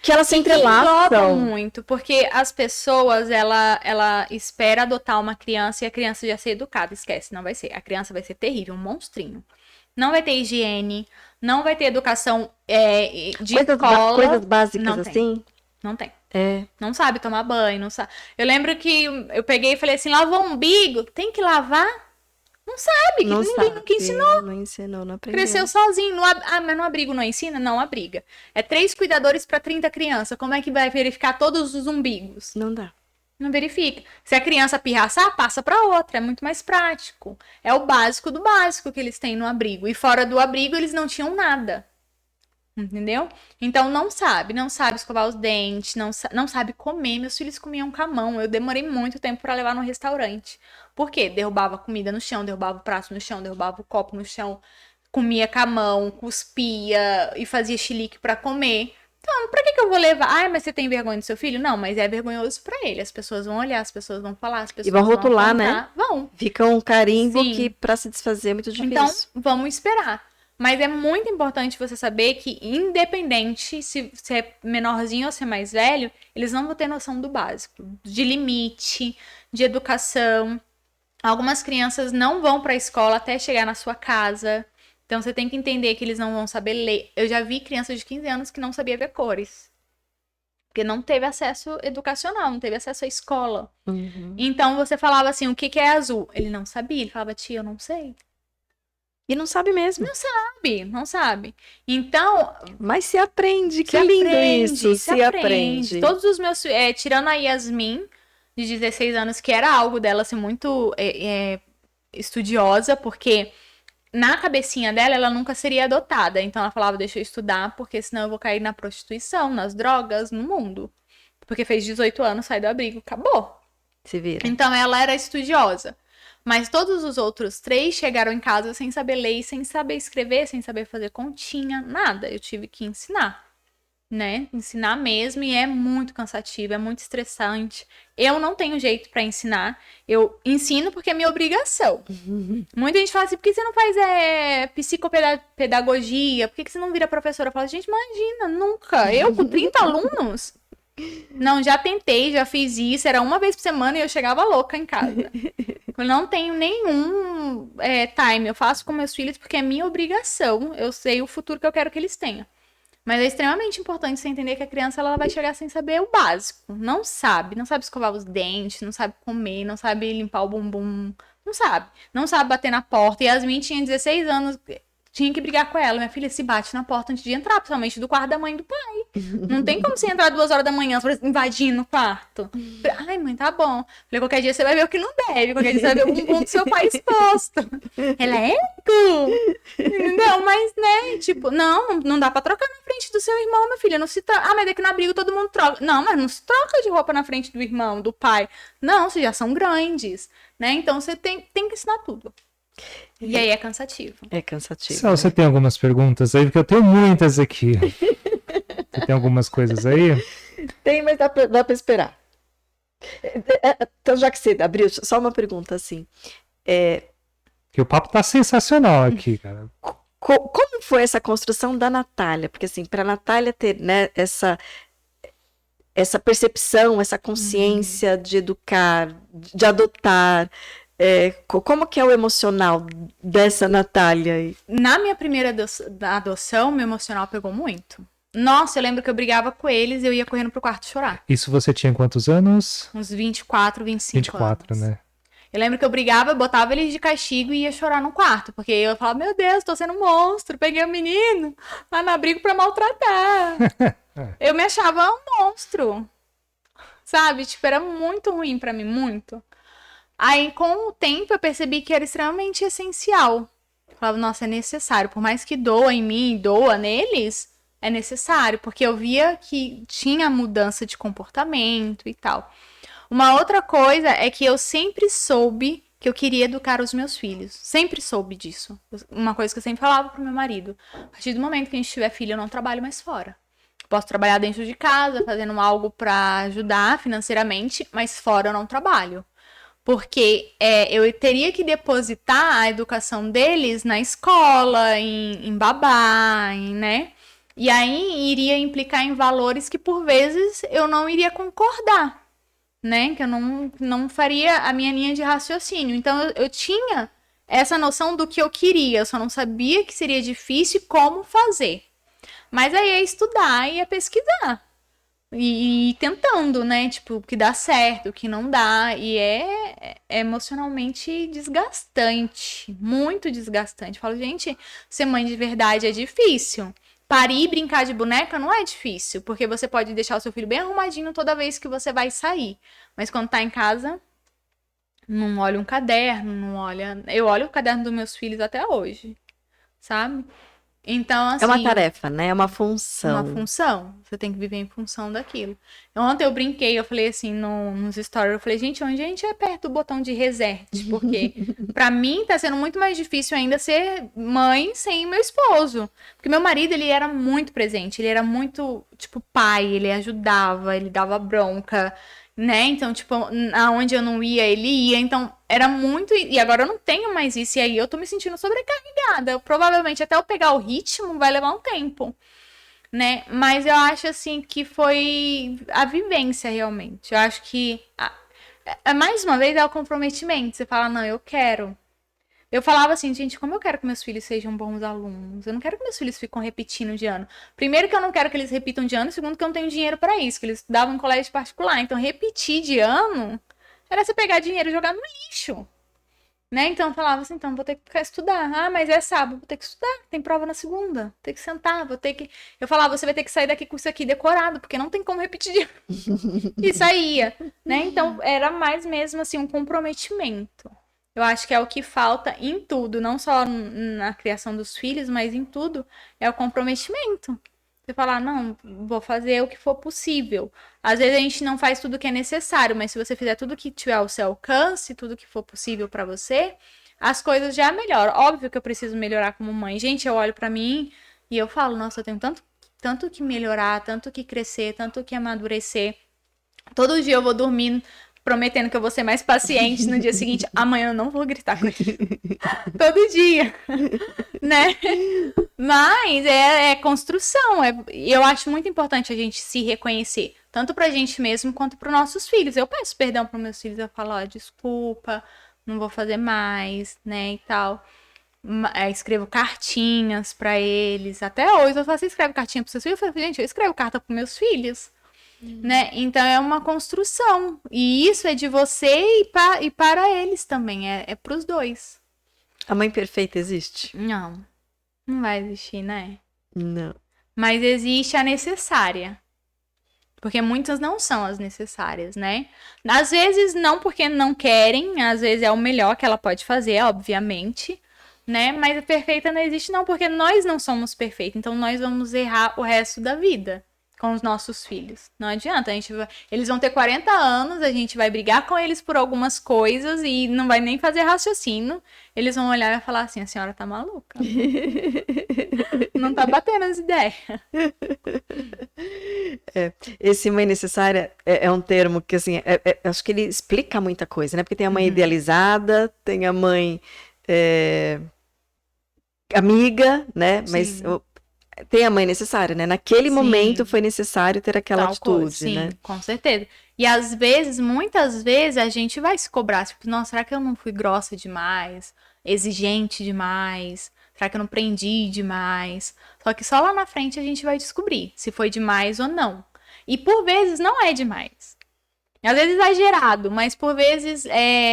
Speaker 1: Que elas se
Speaker 3: Engloba
Speaker 1: entrelaçam.
Speaker 3: muito, porque as pessoas, ela espera adotar uma criança e a criança já ser educada. Esquece, não vai ser. A criança vai ser terrível, um monstrinho. Não vai ter higiene, não vai ter educação de
Speaker 1: Coisas,
Speaker 3: escola.
Speaker 1: coisas básicas
Speaker 3: Não tem.
Speaker 1: assim?
Speaker 3: Não tem.
Speaker 1: É.
Speaker 3: Não sabe tomar banho, não sabe. Eu lembro que eu peguei e falei assim, lava o umbigo, tem que lavar? Não sabe, que
Speaker 1: Não
Speaker 3: ninguém
Speaker 1: sabe.
Speaker 3: nunca ensinou.
Speaker 1: Não ensinou, não aprendeu.
Speaker 3: Cresceu sozinho. Mas no abrigo não ensina? Não abriga. É 3 cuidadores para 30 crianças. Como é que vai verificar todos os umbigos?
Speaker 1: Não dá.
Speaker 3: Não verifica. Se a criança pirraçar, passa para outra. É muito mais prático. É o básico do básico que eles têm no abrigo. E fora do abrigo, eles não tinham nada. Entendeu? Então não sabe escovar os dentes, não sabe comer. Meus filhos comiam com a mão. Eu demorei muito tempo para levar no restaurante. Por quê? Derrubava comida no chão, derrubava o prato no chão, derrubava o copo no chão, comia com a mão, cuspia e fazia chilique para comer. Então, pra que eu vou levar? Ai, mas você tem vergonha do seu filho? Não, mas é vergonhoso pra ele. As pessoas vão olhar, as pessoas vão falar, as pessoas
Speaker 1: vão rotular,
Speaker 3: apontar.
Speaker 1: né?
Speaker 3: Vão.
Speaker 1: Fica um carimbo
Speaker 3: Sim.
Speaker 1: que pra se desfazer é muito difícil.
Speaker 3: Então, vamos esperar. Mas é muito importante você saber que, independente se é menorzinho ou se é mais velho, eles não vão ter noção do básico, de limite, de educação. Algumas crianças não vão para a escola até chegar na sua casa. Então, você tem que entender que eles não vão saber ler. Eu já vi crianças de 15 anos que não sabia ver cores. Porque não teve acesso educacional, não teve acesso à escola.
Speaker 1: Uhum.
Speaker 3: Então, você falava assim, o que é azul? Ele não sabia, ele falava, tia, eu não sei.
Speaker 1: E não sabe mesmo.
Speaker 3: Não sabe. Então,
Speaker 1: Mas se aprende, que
Speaker 3: se
Speaker 1: lindo
Speaker 3: aprende,
Speaker 1: isso. Se aprende.
Speaker 3: Todos os meus, tirando a Yasmin, de 16 anos, que era algo dela assim, muito estudiosa, porque na cabecinha dela, ela nunca seria adotada. Então ela falava, deixa eu estudar, porque senão eu vou cair na prostituição, nas drogas, no mundo. Porque fez 18 anos, sai do abrigo, acabou.
Speaker 1: Se vira.
Speaker 3: Então ela era estudiosa. Mas todos os outros 3 chegaram em casa sem saber ler, sem saber escrever, sem saber fazer continha, nada. Eu tive que ensinar, né? Ensinar mesmo, e é muito cansativo, é muito estressante. Eu não tenho jeito pra ensinar. Eu ensino porque é minha obrigação. Muita gente fala assim, por que você não faz psicopedagogia? Por que você não vira professora? Eu falo, gente, imagina, nunca. Eu com 30 alunos... Não, já tentei, já fiz isso. Era uma vez por semana e eu chegava louca em casa. Eu não tenho nenhum time. Eu faço com meus filhos porque é minha obrigação. Eu sei o futuro que eu quero que eles tenham. Mas é extremamente importante você entender que a criança ela vai chegar sem saber o básico. Não sabe escovar os dentes, não sabe comer, não sabe limpar o bumbum. Não sabe bater na porta. E Yasmin tinha 16 anos... Tinha que brigar com ela. Minha filha se bate na porta antes de entrar, principalmente do quarto da mãe e do pai. Não tem como você entrar 2 horas da manhã invadindo o quarto. Ai, mãe, tá bom. Falei, qualquer dia você vai ver o que não deve. Qualquer dia você vai ver o bumbum do seu pai exposto. Ela é? Não, mas, né, tipo, não dá pra trocar na frente do seu irmão, minha filha. Não se troca. Ah, mas daqui no abrigo todo mundo troca. Não, mas não se troca de roupa na frente do irmão, do pai. Não, vocês já são grandes, né? Então você tem que ensinar tudo. E aí é cansativo.
Speaker 1: É cansativo.
Speaker 2: Só, você tem algumas perguntas aí? Porque eu tenho muitas aqui. Você tem algumas coisas aí?
Speaker 1: Tem, mas dá pra esperar. Então, já que você abriu, só uma pergunta assim.
Speaker 2: Que o papo tá sensacional aqui, cara.
Speaker 1: Como foi essa construção da Natália? Porque assim, pra Natália ter, né, essa percepção, essa consciência de educar, de adotar... como que é o emocional dessa Natália aí?
Speaker 3: Na minha primeira adoção, meu emocional pegou muito. Nossa, eu lembro que eu brigava com eles e eu ia correndo pro quarto chorar.
Speaker 2: Isso você tinha quantos anos?
Speaker 3: Uns 24, 25
Speaker 2: 24,
Speaker 3: anos.
Speaker 2: né?
Speaker 3: Eu lembro que eu brigava, botava eles de castigo e ia chorar no quarto. Porque eu falava, meu Deus, tô sendo um monstro. Peguei o menino lá no abrigo pra maltratar. Eu me achava um monstro. Sabe? Tipo, era muito ruim pra mim, muito. Aí, com o tempo, eu percebi que era extremamente essencial. Eu falava, nossa, é necessário. Por mais que doa em mim, doa neles, é necessário. Porque eu via que tinha mudança de comportamento e tal. Uma outra coisa é que eu sempre soube que eu queria educar os meus filhos. Sempre soube disso. Uma coisa que eu sempre falava pro meu marido. A partir do momento que a gente tiver filho, eu não trabalho mais fora. Posso trabalhar dentro de casa, fazendo algo pra ajudar financeiramente, mas fora eu não trabalho. Porque eu teria que depositar a educação deles na escola, em babá, né? E aí iria implicar em valores que, por vezes, eu não iria concordar, né? Que eu não faria a minha linha de raciocínio. Então, eu tinha essa noção do que eu queria. Eu só não sabia que seria difícil e como fazer. Mas aí é estudar e é pesquisar. E ir tentando, né? Tipo, o que dá certo, o que não dá. E é emocionalmente desgastante. Muito desgastante. Eu falo, gente, ser mãe de verdade é difícil. Parir e brincar de boneca não é difícil. Porque você pode deixar o seu filho bem arrumadinho toda vez que você vai sair. Mas quando tá em casa, não olha um caderno, não olha... Eu olho o caderno dos meus filhos até hoje, sabe? Então, assim...
Speaker 1: É uma tarefa, né? É uma função.
Speaker 3: Uma função. Você tem que viver em função daquilo. Ontem eu brinquei, eu falei assim, nos stories, eu falei, gente, onde a gente aperta o botão de reset? Porque pra mim tá sendo muito mais difícil ainda ser mãe sem meu esposo. Porque meu marido, ele era muito presente, ele era muito, tipo, pai, ele ajudava, ele dava bronca, né? Então, tipo, aonde eu não ia, ele ia. Então, era muito... E agora eu não tenho mais isso. E aí eu tô me sentindo sobrecarregada. Provavelmente até eu pegar o ritmo vai levar um tempo, né? Mas eu acho, assim, que foi a vivência, realmente. Eu acho que... mais uma vez, é o comprometimento. Você fala, não, eu quero. Eu falava assim, gente, como eu quero que meus filhos sejam bons alunos? Eu não quero que meus filhos fiquem repetindo de ano. Primeiro que eu não quero que eles repitam de ano, segundo que eu não tenho dinheiro pra isso, que eles estudavam em colégio particular. Então, repetir de ano era você pegar dinheiro e jogar no lixo, né? Então, eu falava assim, então, vou ter que ficar estudar. Ah, mas é sábado, vou ter que estudar. Tem prova na segunda, vou ter que sentar, vou ter que... Eu falava, você vai ter que sair daqui com isso aqui decorado, porque não tem como repetir de ano. E saía, né? Então, era mais mesmo, assim, um comprometimento. Eu acho que é o que falta em tudo, não só na criação dos filhos, mas em tudo, é o comprometimento. Você falar, não, vou fazer o que for possível. Às vezes a gente não faz tudo o que é necessário, mas se você fizer tudo que tiver ao seu alcance, tudo que for possível pra você, as coisas já melhoram. Óbvio que eu preciso melhorar como mãe. Gente, eu olho pra mim e eu falo, nossa, eu tenho tanto que melhorar, tanto que crescer, tanto que amadurecer. Todo dia eu vou dormir prometendo que eu vou ser mais paciente no dia seguinte. Amanhã eu não vou gritar com ele. Todo dia. Né? Mas é construção. Eu acho muito importante a gente se reconhecer. Tanto pra gente mesmo, quanto pros nossos filhos. Eu peço perdão pros meus filhos. Eu falo, ó, desculpa, não vou fazer mais, né, e tal. Escrevo cartinhas pra eles. Até hoje eu falo, você escreve cartinha pros seus filhos? Eu falo, gente, eu escrevo carta pros meus filhos. Né? Então é uma construção. E isso é de você e para eles também. É pros dois.
Speaker 1: A mãe perfeita existe?
Speaker 3: Não. Não vai existir, né?
Speaker 1: Não.
Speaker 3: Mas existe a necessária. Porque muitas não são as necessárias, né? Às vezes não porque não querem. Às vezes é o melhor que ela pode fazer, obviamente. Né? Mas a perfeita não existe não porque nós não somos perfeitos. Então nós vamos errar o resto da vida com os nossos filhos. Não adianta, eles vão ter 40 anos, a gente vai brigar com eles por algumas coisas e não vai nem fazer raciocínio. Eles vão olhar e falar assim, a senhora tá maluca. Não tá batendo as ideias.
Speaker 1: Esse mãe necessária é um termo que, assim, acho que ele explica muita coisa, né? Porque tem a mãe idealizada, tem a mãe amiga, né? Mas... tem a mãe necessária, né? Naquele momento foi necessário ter aquela atitude,
Speaker 3: sim,
Speaker 1: né?
Speaker 3: Com certeza. E às vezes, muitas vezes, a gente vai se cobrar. Tipo, nossa, será que eu não fui grossa demais? Exigente demais? Será que eu não prendi demais? Só que só lá na frente a gente vai descobrir se foi demais ou não. E por vezes não é demais. Às vezes exagerado, mas por vezes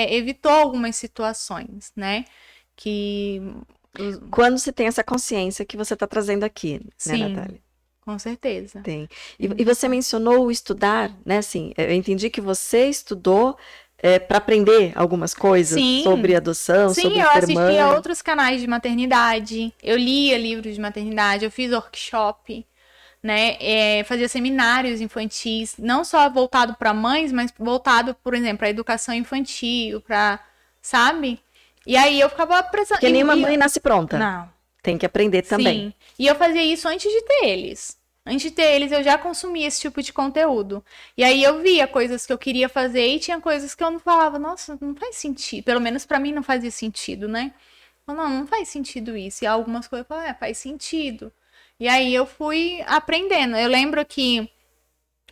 Speaker 3: evitou algumas situações, né? Que...
Speaker 1: Quando você tem essa consciência que você está trazendo aqui,
Speaker 3: sim,
Speaker 1: né, Natália?
Speaker 3: Com certeza.
Speaker 1: Tem. E você mencionou o estudar, né? Assim, eu entendi que você estudou para aprender algumas coisas sobre adoção, sobre ser mãe.
Speaker 3: Sim, eu assistia outros canais de maternidade, eu lia livros de maternidade, eu fiz workshop, né? Fazia seminários infantis, não só voltado para mães, mas voltado, por exemplo, para educação infantil, para, sabe? E aí eu ficava precisando...
Speaker 1: Porque nenhuma mãe nasce pronta.
Speaker 3: Não.
Speaker 1: Tem que aprender também.
Speaker 3: Sim. E eu fazia isso antes de ter eles. Antes de ter eles, eu já consumia esse tipo de conteúdo. E aí eu via coisas que eu queria fazer e tinha coisas que eu não falava, nossa, não faz sentido. Pelo menos pra mim não fazia sentido, né? Não faz sentido isso. E algumas coisas eu falava, faz sentido. E aí eu fui aprendendo. Eu lembro que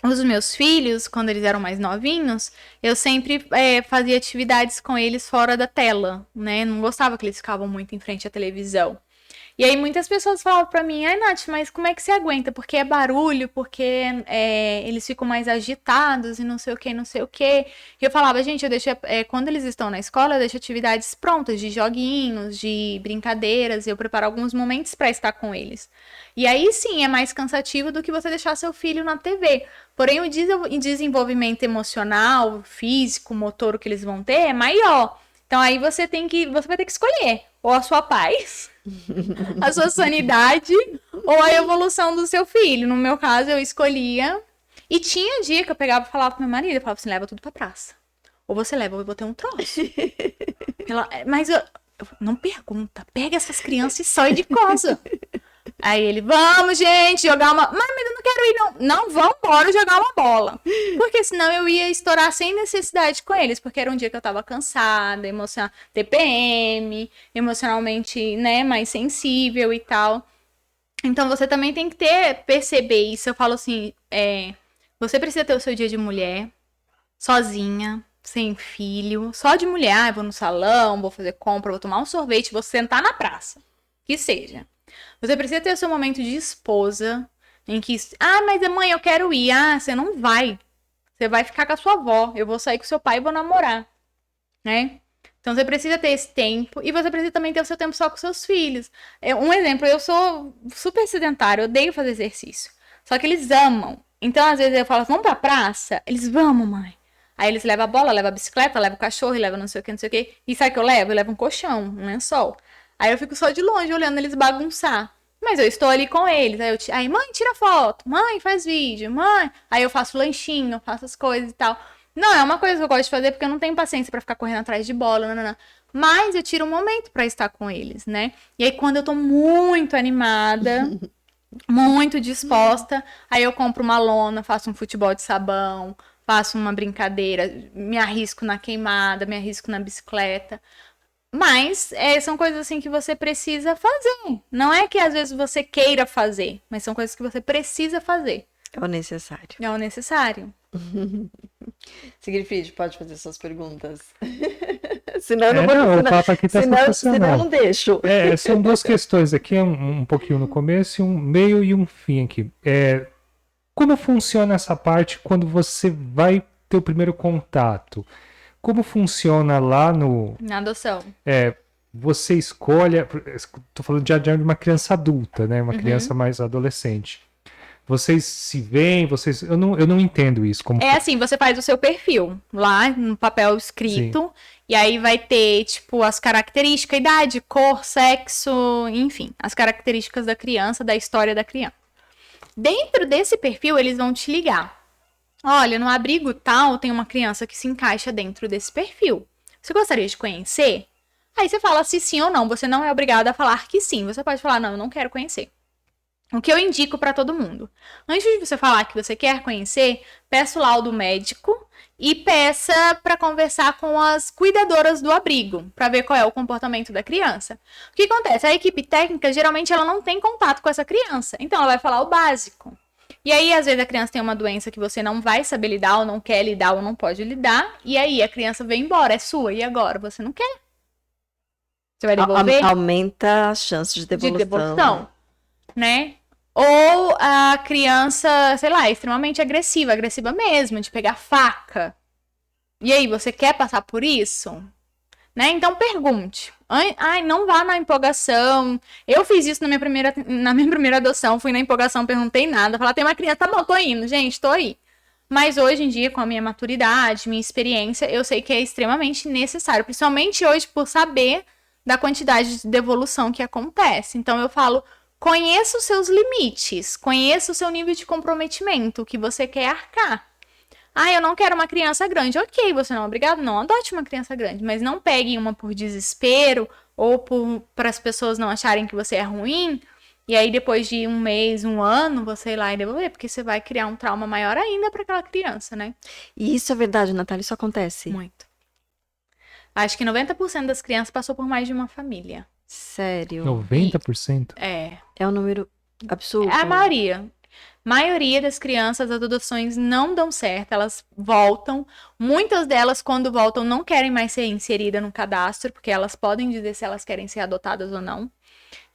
Speaker 3: os meus filhos, quando eles eram mais novinhos, eu sempre fazia atividades com eles fora da tela, né? Não gostava que eles ficavam muito em frente à televisão. E aí muitas pessoas falavam pra mim, ai, Nath, mas como é que você aguenta? Porque é barulho, porque eles ficam mais agitados e não sei o que, não sei o que. E eu falava, gente, eu deixo, quando eles estão na escola, eu deixo atividades prontas, de joguinhos, de brincadeiras, e eu preparo alguns momentos pra estar com eles. E aí sim, é mais cansativo do que você deixar seu filho na TV. Porém, o desenvolvimento emocional, físico, motor que eles vão ter é maior. Então aí você vai ter que escolher ou a sua paz, a sua sanidade ou a evolução do seu filho. No meu caso, eu escolhia. E tinha dia que eu pegava e falava pro meu marido, eu falava assim, leva tudo pra praça. Ou você leva, ou eu vou ter um troço. Mas não pergunta, pega essas crianças e sai de casa. Aí ele, vamos, gente, jogar uma... Mas eu não quero ir, não. Não, vamos embora jogar uma bola. Porque senão eu ia estourar sem necessidade com eles. Porque era um dia que eu tava cansada, TPM, emocionalmente, né, mais sensível e tal. Então você também tem que perceber isso. Eu falo assim, você precisa ter o seu dia de mulher, sozinha, sem filho, só de mulher. Ah, eu vou no salão, vou fazer compra, vou tomar um sorvete, vou sentar na praça. Que seja. Você precisa ter o seu momento de esposa, em que, mas mãe, eu quero ir. Ah, você não vai. Você vai ficar com a sua avó. Eu vou sair com seu pai e vou namorar. Né? Então você precisa ter esse tempo. E você precisa também ter o seu tempo só com seus filhos. Um exemplo, eu sou super sedentária, eu odeio fazer exercício. Só que eles amam. Então, às vezes, eu falo, vamos pra praça? Eles, vamos, mãe. Aí eles levam a bola, levam a bicicleta, levam o cachorro, levam não sei o que, não sei o que. E sabe o que eu levo? Eu levo um colchão, um lençol. Aí eu fico só de longe olhando eles bagunçar. Mas eu estou ali com eles. Aí, mãe, tira foto. Mãe, faz vídeo. Mãe. Aí eu faço lanchinho, faço as coisas e tal. Não, é uma coisa que eu gosto de fazer porque eu não tenho paciência pra ficar correndo atrás de bola. Não. Mas eu tiro um momento pra estar com eles, né? E aí quando eu tô muito animada, muito disposta, aí eu compro uma lona, faço um futebol de sabão, faço uma brincadeira, me arrisco na queimada, me arrisco na bicicleta. Mas são coisas assim que você precisa fazer. Não é que às vezes você queira fazer, mas são coisas que você precisa fazer.
Speaker 1: É o necessário.
Speaker 3: É o necessário.
Speaker 1: Sigrid, pode fazer suas perguntas. Senão eu não vou
Speaker 2: o papo aqui tá
Speaker 1: senão eu não deixo.
Speaker 2: São duas questões aqui, um pouquinho no começo, um meio e um fim aqui. Como funciona essa parte quando você vai ter o primeiro contato? Como funciona lá
Speaker 3: na adoção?
Speaker 2: Você escolhe... Estou falando de uma criança adulta, né? Uma criança mais adolescente. Vocês se veem, eu não entendo isso.
Speaker 3: Assim, você faz o seu perfil lá no papel escrito. Sim. E aí vai ter, tipo, as características, idade, cor, sexo, enfim. As características da criança, da história da criança. Dentro desse perfil, eles vão te ligar. Olha, no abrigo tal tem uma criança que se encaixa dentro desse perfil. Você gostaria de conhecer? Aí você fala se sim ou não. Você não é obrigado a falar que sim. Você pode falar, não, eu não quero conhecer. O que eu indico para todo mundo. Antes de você falar que você quer conhecer, peça o laudo médico e peça para conversar com as cuidadoras do abrigo, para ver qual é o comportamento da criança. O que acontece? A equipe técnica, geralmente, ela não tem contato com essa criança. Então, ela vai falar o básico. E aí, às vezes, a criança tem uma doença que você não vai saber lidar, ou não quer lidar, ou não pode lidar. E aí, a criança vem embora, é sua. E agora? Você não quer? Você vai devolver?
Speaker 1: Aumenta a chance de devolução.
Speaker 3: Né? Ou a criança, sei lá, é extremamente agressiva mesmo, de pegar faca. E aí, você quer passar por isso? Né? Então, pergunte. Não vá na empolgação. Eu fiz isso na minha primeira adoção. Fui na empolgação, perguntei nada. Falei, tem uma criança, tá bom, tô indo, gente, tô aí. Mas hoje em dia, com a minha maturidade, minha experiência, eu sei que é extremamente necessário. Principalmente hoje, por saber da quantidade de devolução que acontece. Então, eu falo, conheça os seus limites. Conheça o seu nível de comprometimento, o que você quer arcar. Eu não quero uma criança grande. Ok, você não é obrigado? Não adote uma criança grande. Mas não pegue uma por desespero ou para as pessoas não acharem que você é ruim. E aí, depois de um mês, um ano, você ir lá e devolver. Porque você vai criar um trauma maior ainda para aquela criança, né?
Speaker 1: E isso é verdade, Natália? Isso acontece?
Speaker 3: Muito. Acho que 90% das crianças passou por mais de uma família.
Speaker 1: Sério?
Speaker 2: 90%?
Speaker 3: É
Speaker 1: um número absurdo.
Speaker 3: É a maioria. Maioria das crianças, as adoções não dão certo, elas voltam. Muitas delas, quando voltam, não querem mais ser inseridas no cadastro, porque elas podem dizer se elas querem ser adotadas ou não.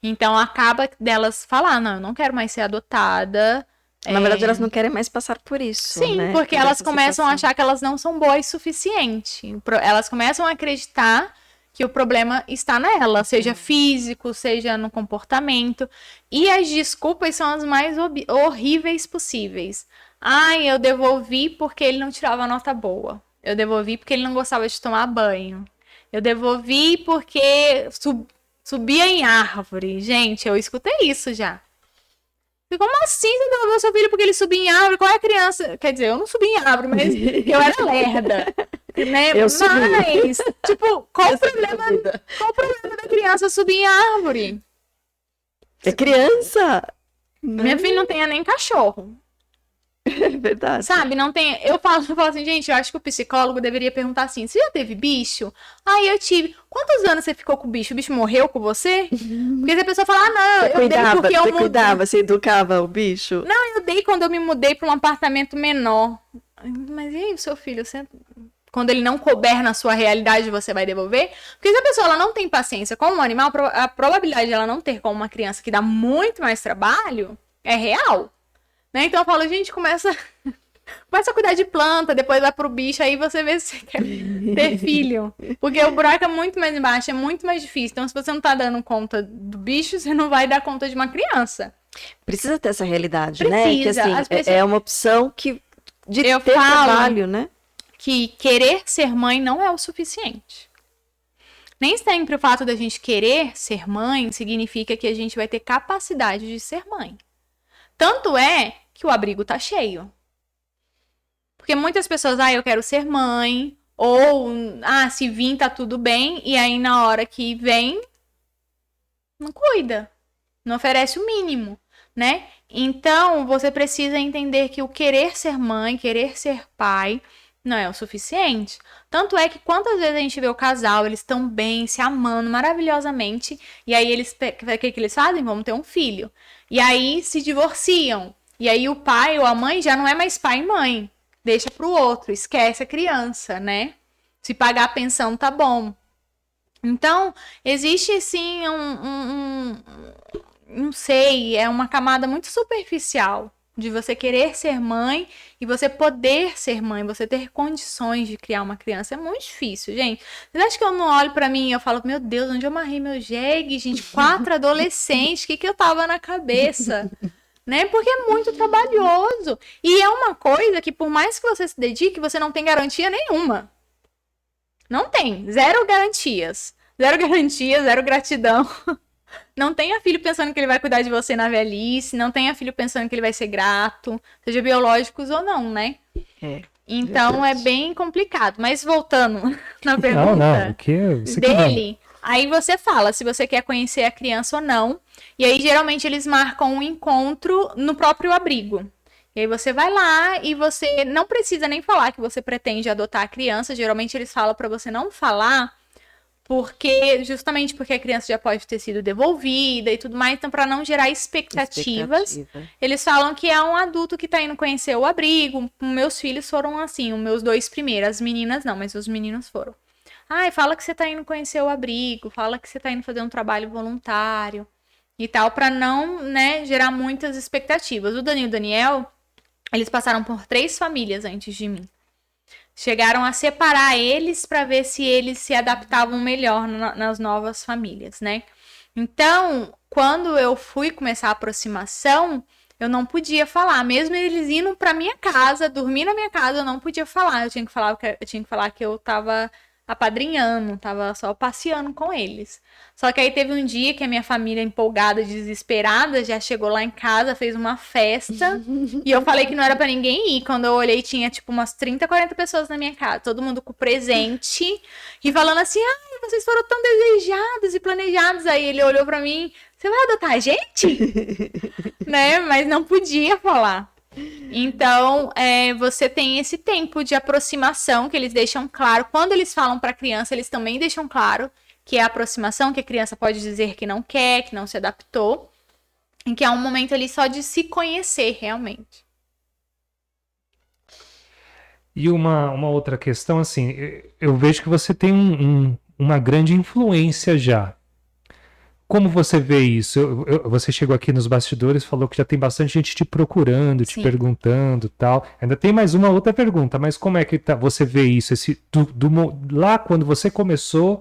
Speaker 3: Então, acaba delas falar, não, eu não quero mais ser adotada.
Speaker 1: Na verdade, elas não querem mais passar por isso.
Speaker 3: Sim,
Speaker 1: né?
Speaker 3: porque
Speaker 1: Por
Speaker 3: elas
Speaker 1: essa
Speaker 3: começam a
Speaker 1: situação.
Speaker 3: achar que elas não são boas o suficiente. Elas começam a acreditar que o problema está nela, seja físico, seja no comportamento. E as desculpas são as mais horríveis possíveis. Ai, eu devolvi porque ele não tirava nota boa. Eu devolvi porque ele não gostava de tomar banho. Eu devolvi porque subia em árvore. Gente, eu escutei isso já. Como assim você devolveu seu filho porque ele subia em árvore? Qual é a criança? Quer dizer, eu não subi em árvore, mas eu era lerda. Né?
Speaker 1: Eu subi.
Speaker 3: Mas, tipo, qual o problema da criança subir em árvore?
Speaker 1: É criança!
Speaker 3: Minha filha não tem nem cachorro.
Speaker 1: É verdade.
Speaker 3: Sabe, não tem. Eu falo assim, gente, eu acho que o psicólogo deveria perguntar assim: você já teve bicho? Ah, eu tive. Quantos anos você ficou com o bicho? O bicho morreu com você? Porque se a pessoa falar, ah, não, eu dei porque eu
Speaker 1: cuidava, você educava o bicho?
Speaker 3: Não, eu dei quando eu me mudei para um apartamento menor. Mas e aí, o seu filho? Quando ele não couber na sua realidade, você vai devolver? Porque se a pessoa ela não tem paciência com um animal, a probabilidade de ela não ter com uma criança que dá muito mais trabalho é real. Né? Então eu falo, gente, começa a cuidar de planta, depois vai pro bicho, aí você vê se você quer ter filho. Porque o buraco é muito mais embaixo, é muito mais difícil. Então, se você não tá dando conta do bicho, você não vai dar conta de uma criança.
Speaker 1: Precisa ter essa realidade,
Speaker 3: Precisa.
Speaker 1: né? Que assim,
Speaker 3: pessoas...
Speaker 1: é uma opção de
Speaker 3: eu
Speaker 1: ter
Speaker 3: falo
Speaker 1: trabalho, né?
Speaker 3: Que querer ser mãe não é o suficiente. Nem sempre o fato da gente querer ser mãe significa que a gente vai ter capacidade de ser mãe. Tanto é que o abrigo tá cheio. Porque muitas pessoas, eu quero ser mãe, ou, se vir tá tudo bem, e aí na hora que vem, não cuida, não oferece o mínimo, né? Então, você precisa entender que o querer ser mãe, querer ser pai, não é o suficiente. Tanto é que quantas vezes a gente vê o casal, eles estão bem, se amando maravilhosamente, e aí o que eles fazem? Vamos ter um filho. E aí se divorciam. E aí o pai ou a mãe já não é mais pai e mãe. Deixa pro outro, esquece a criança, né? Se pagar a pensão, tá bom. Então, existe sim não sei, é uma camada muito superficial de você querer ser mãe e você poder ser mãe, você ter condições de criar uma criança. É muito difícil, gente. Vocês acham que eu não olho pra mim e eu falo, meu Deus, onde eu amarrei meu jegue, gente? 4 adolescentes, o que eu tava na cabeça? Né? Porque é muito trabalhoso. E é uma coisa que, por mais que você se dedique, você não tem garantia nenhuma. Não tem. Zero garantias. Zero garantia, zero gratidão. Não tenha filho pensando que ele vai cuidar de você na velhice. Não tenha filho pensando que ele vai ser grato. Seja biológicos ou não, né? Então verdade. É bem complicado. Mas voltando na pergunta dele, aí você fala se você quer conhecer a criança ou não. E aí, geralmente, eles marcam um encontro no próprio abrigo. E aí você vai lá e você não precisa nem falar que você pretende adotar a criança. Geralmente, eles falam para você não falar, justamente porque a criança já pode ter sido devolvida e tudo mais. Então, para não gerar expectativas, eles falam que é um adulto que tá indo conhecer o abrigo. Meus filhos foram assim, os meus 2 primeiros. As meninas não, mas os meninos foram. Fala que você tá indo conhecer o abrigo, fala que você tá indo fazer um trabalho voluntário. E tal, para não, né, gerar muitas expectativas. O Danilo e o Daniel, eles passaram por 3 famílias antes de mim. Chegaram a separar eles para ver se eles se adaptavam melhor nas novas famílias, né? Então, quando eu fui começar a aproximação, eu não podia falar. Mesmo eles indo para minha casa, dormir na minha casa, eu não podia falar. Eu tinha que falar que eu tava apadrinhando, tava só passeando com eles. Só que aí teve um dia que a minha família, empolgada, desesperada, já chegou lá em casa, fez uma festa, e eu falei que não era pra ninguém ir. Quando eu olhei, tinha tipo umas 30, 40 pessoas na minha casa, todo mundo com presente, e falando assim, vocês foram tão desejados e planejados. Aí ele olhou pra mim, você vai adotar a gente? Né? Mas não podia falar. Então, você tem esse tempo de aproximação que eles deixam claro. Quando eles falam para a criança, eles também deixam claro que é a aproximação, que a criança pode dizer que não quer, que não se adaptou. em que é um momento ali só de se conhecer realmente.
Speaker 2: E uma outra questão, assim, eu vejo que você tem uma grande influência já. Como você vê isso? Você chegou aqui nos bastidores, falou que já tem bastante gente te procurando, te
Speaker 3: Sim.
Speaker 2: perguntando, tal. Ainda tem mais uma outra pergunta, mas como é que você vê isso? Lá quando você começou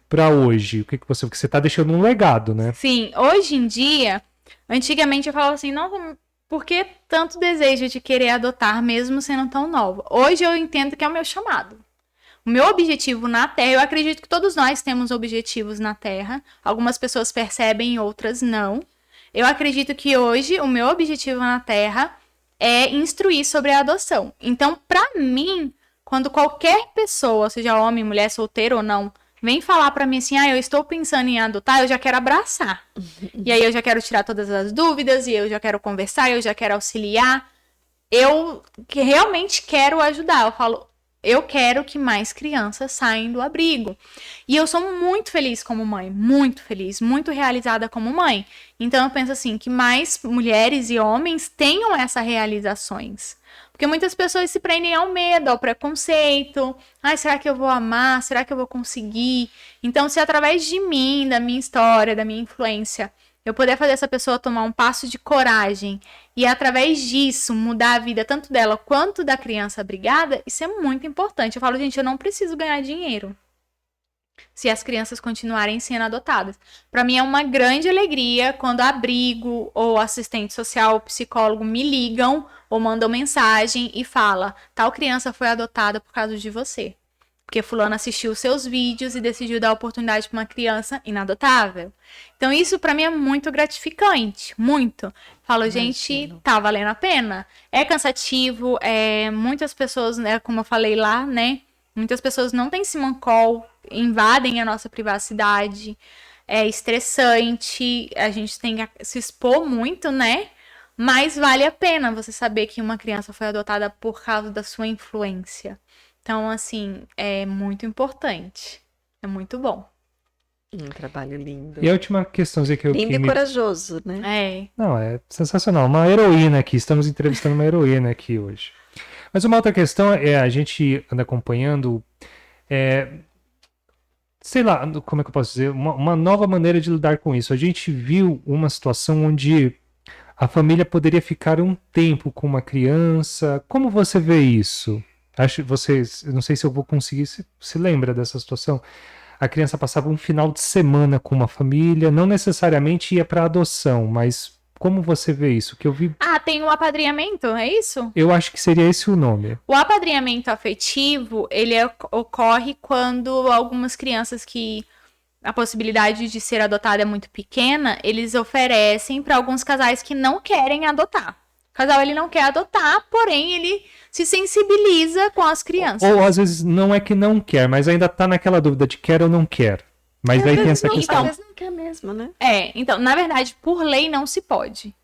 Speaker 2: para hoje, o que você... Porque você está deixando um legado, né?
Speaker 3: Sim, hoje em dia, antigamente eu falava assim, não, por que tanto desejo de querer adotar mesmo sendo tão nova? Hoje eu entendo que é o meu chamado. O meu objetivo na Terra, eu acredito que todos nós temos objetivos na Terra. Algumas pessoas percebem, outras não. Eu acredito que hoje o meu objetivo na Terra é instruir sobre a adoção. Então, para mim, quando qualquer pessoa, seja homem, mulher, solteiro ou não, vem falar para mim assim, eu estou pensando em adotar, eu já quero abraçar. E aí eu já quero tirar todas as dúvidas, e eu já quero conversar, eu já quero auxiliar. Eu que realmente quero ajudar. Eu falo, eu quero que mais crianças saiam do abrigo. E eu sou muito feliz como mãe, muito feliz, muito realizada como mãe. Então eu penso assim, que mais mulheres e homens tenham essas realizações. Porque muitas pessoas se prendem ao medo, ao preconceito. Ai, será que eu vou amar? Será que eu vou conseguir? Então, se através de mim, da minha história, da minha influência, eu puder fazer essa pessoa tomar um passo de coragem e, através disso, mudar a vida tanto dela quanto da criança abrigada, isso é muito importante. Eu falo, gente, eu não preciso ganhar dinheiro se as crianças continuarem sendo adotadas. Para mim é uma grande alegria quando abrigo ou assistente social ou psicólogo me ligam ou mandam mensagem e fala, tal criança foi adotada por causa de você. Porque fulano assistiu os seus vídeos e decidiu dar oportunidade para uma criança inadotável. Então isso para mim é muito gratificante, muito. Falo, gente, tá valendo a pena. É cansativo, muitas pessoas, né, como eu falei lá, né, muitas pessoas não têm simancol, invadem a nossa privacidade, é estressante, a gente tem que se expor muito, né? Mas vale a pena você saber que uma criança foi adotada por causa da sua influência. Então, assim, é muito importante. É muito bom.
Speaker 1: Um trabalho lindo.
Speaker 2: E a última questãozinha que eu...
Speaker 1: Lindo e corajoso, né?
Speaker 3: É.
Speaker 2: Não, é sensacional. Uma heroína aqui. Estamos entrevistando uma heroína aqui hoje. Mas uma outra questão é, a gente anda acompanhando, sei lá, como é que eu posso dizer, uma nova maneira de lidar com isso. A gente viu uma situação onde a família poderia ficar um tempo com uma criança. Como você vê isso? Não sei se eu vou conseguir, se lembra dessa situação? A criança passava um final de semana com uma família, não necessariamente ia para adoção, mas como você vê isso? Que eu vi.
Speaker 3: Tem o apadrinhamento, é isso?
Speaker 2: Eu acho que seria esse o nome.
Speaker 3: O apadrinhamento afetivo, ele ocorre quando algumas crianças que a possibilidade de ser adotada é muito pequena, eles oferecem para alguns casais que não querem adotar. O casal, ele não quer adotar, porém ele se sensibiliza com as crianças.
Speaker 2: Ou às vezes não é que não quer, mas ainda tá naquela dúvida de quer ou não quer. Mas daí tem essa questão.
Speaker 1: Às vezes não quer mesmo, né?
Speaker 3: Então, na verdade, por lei não se pode.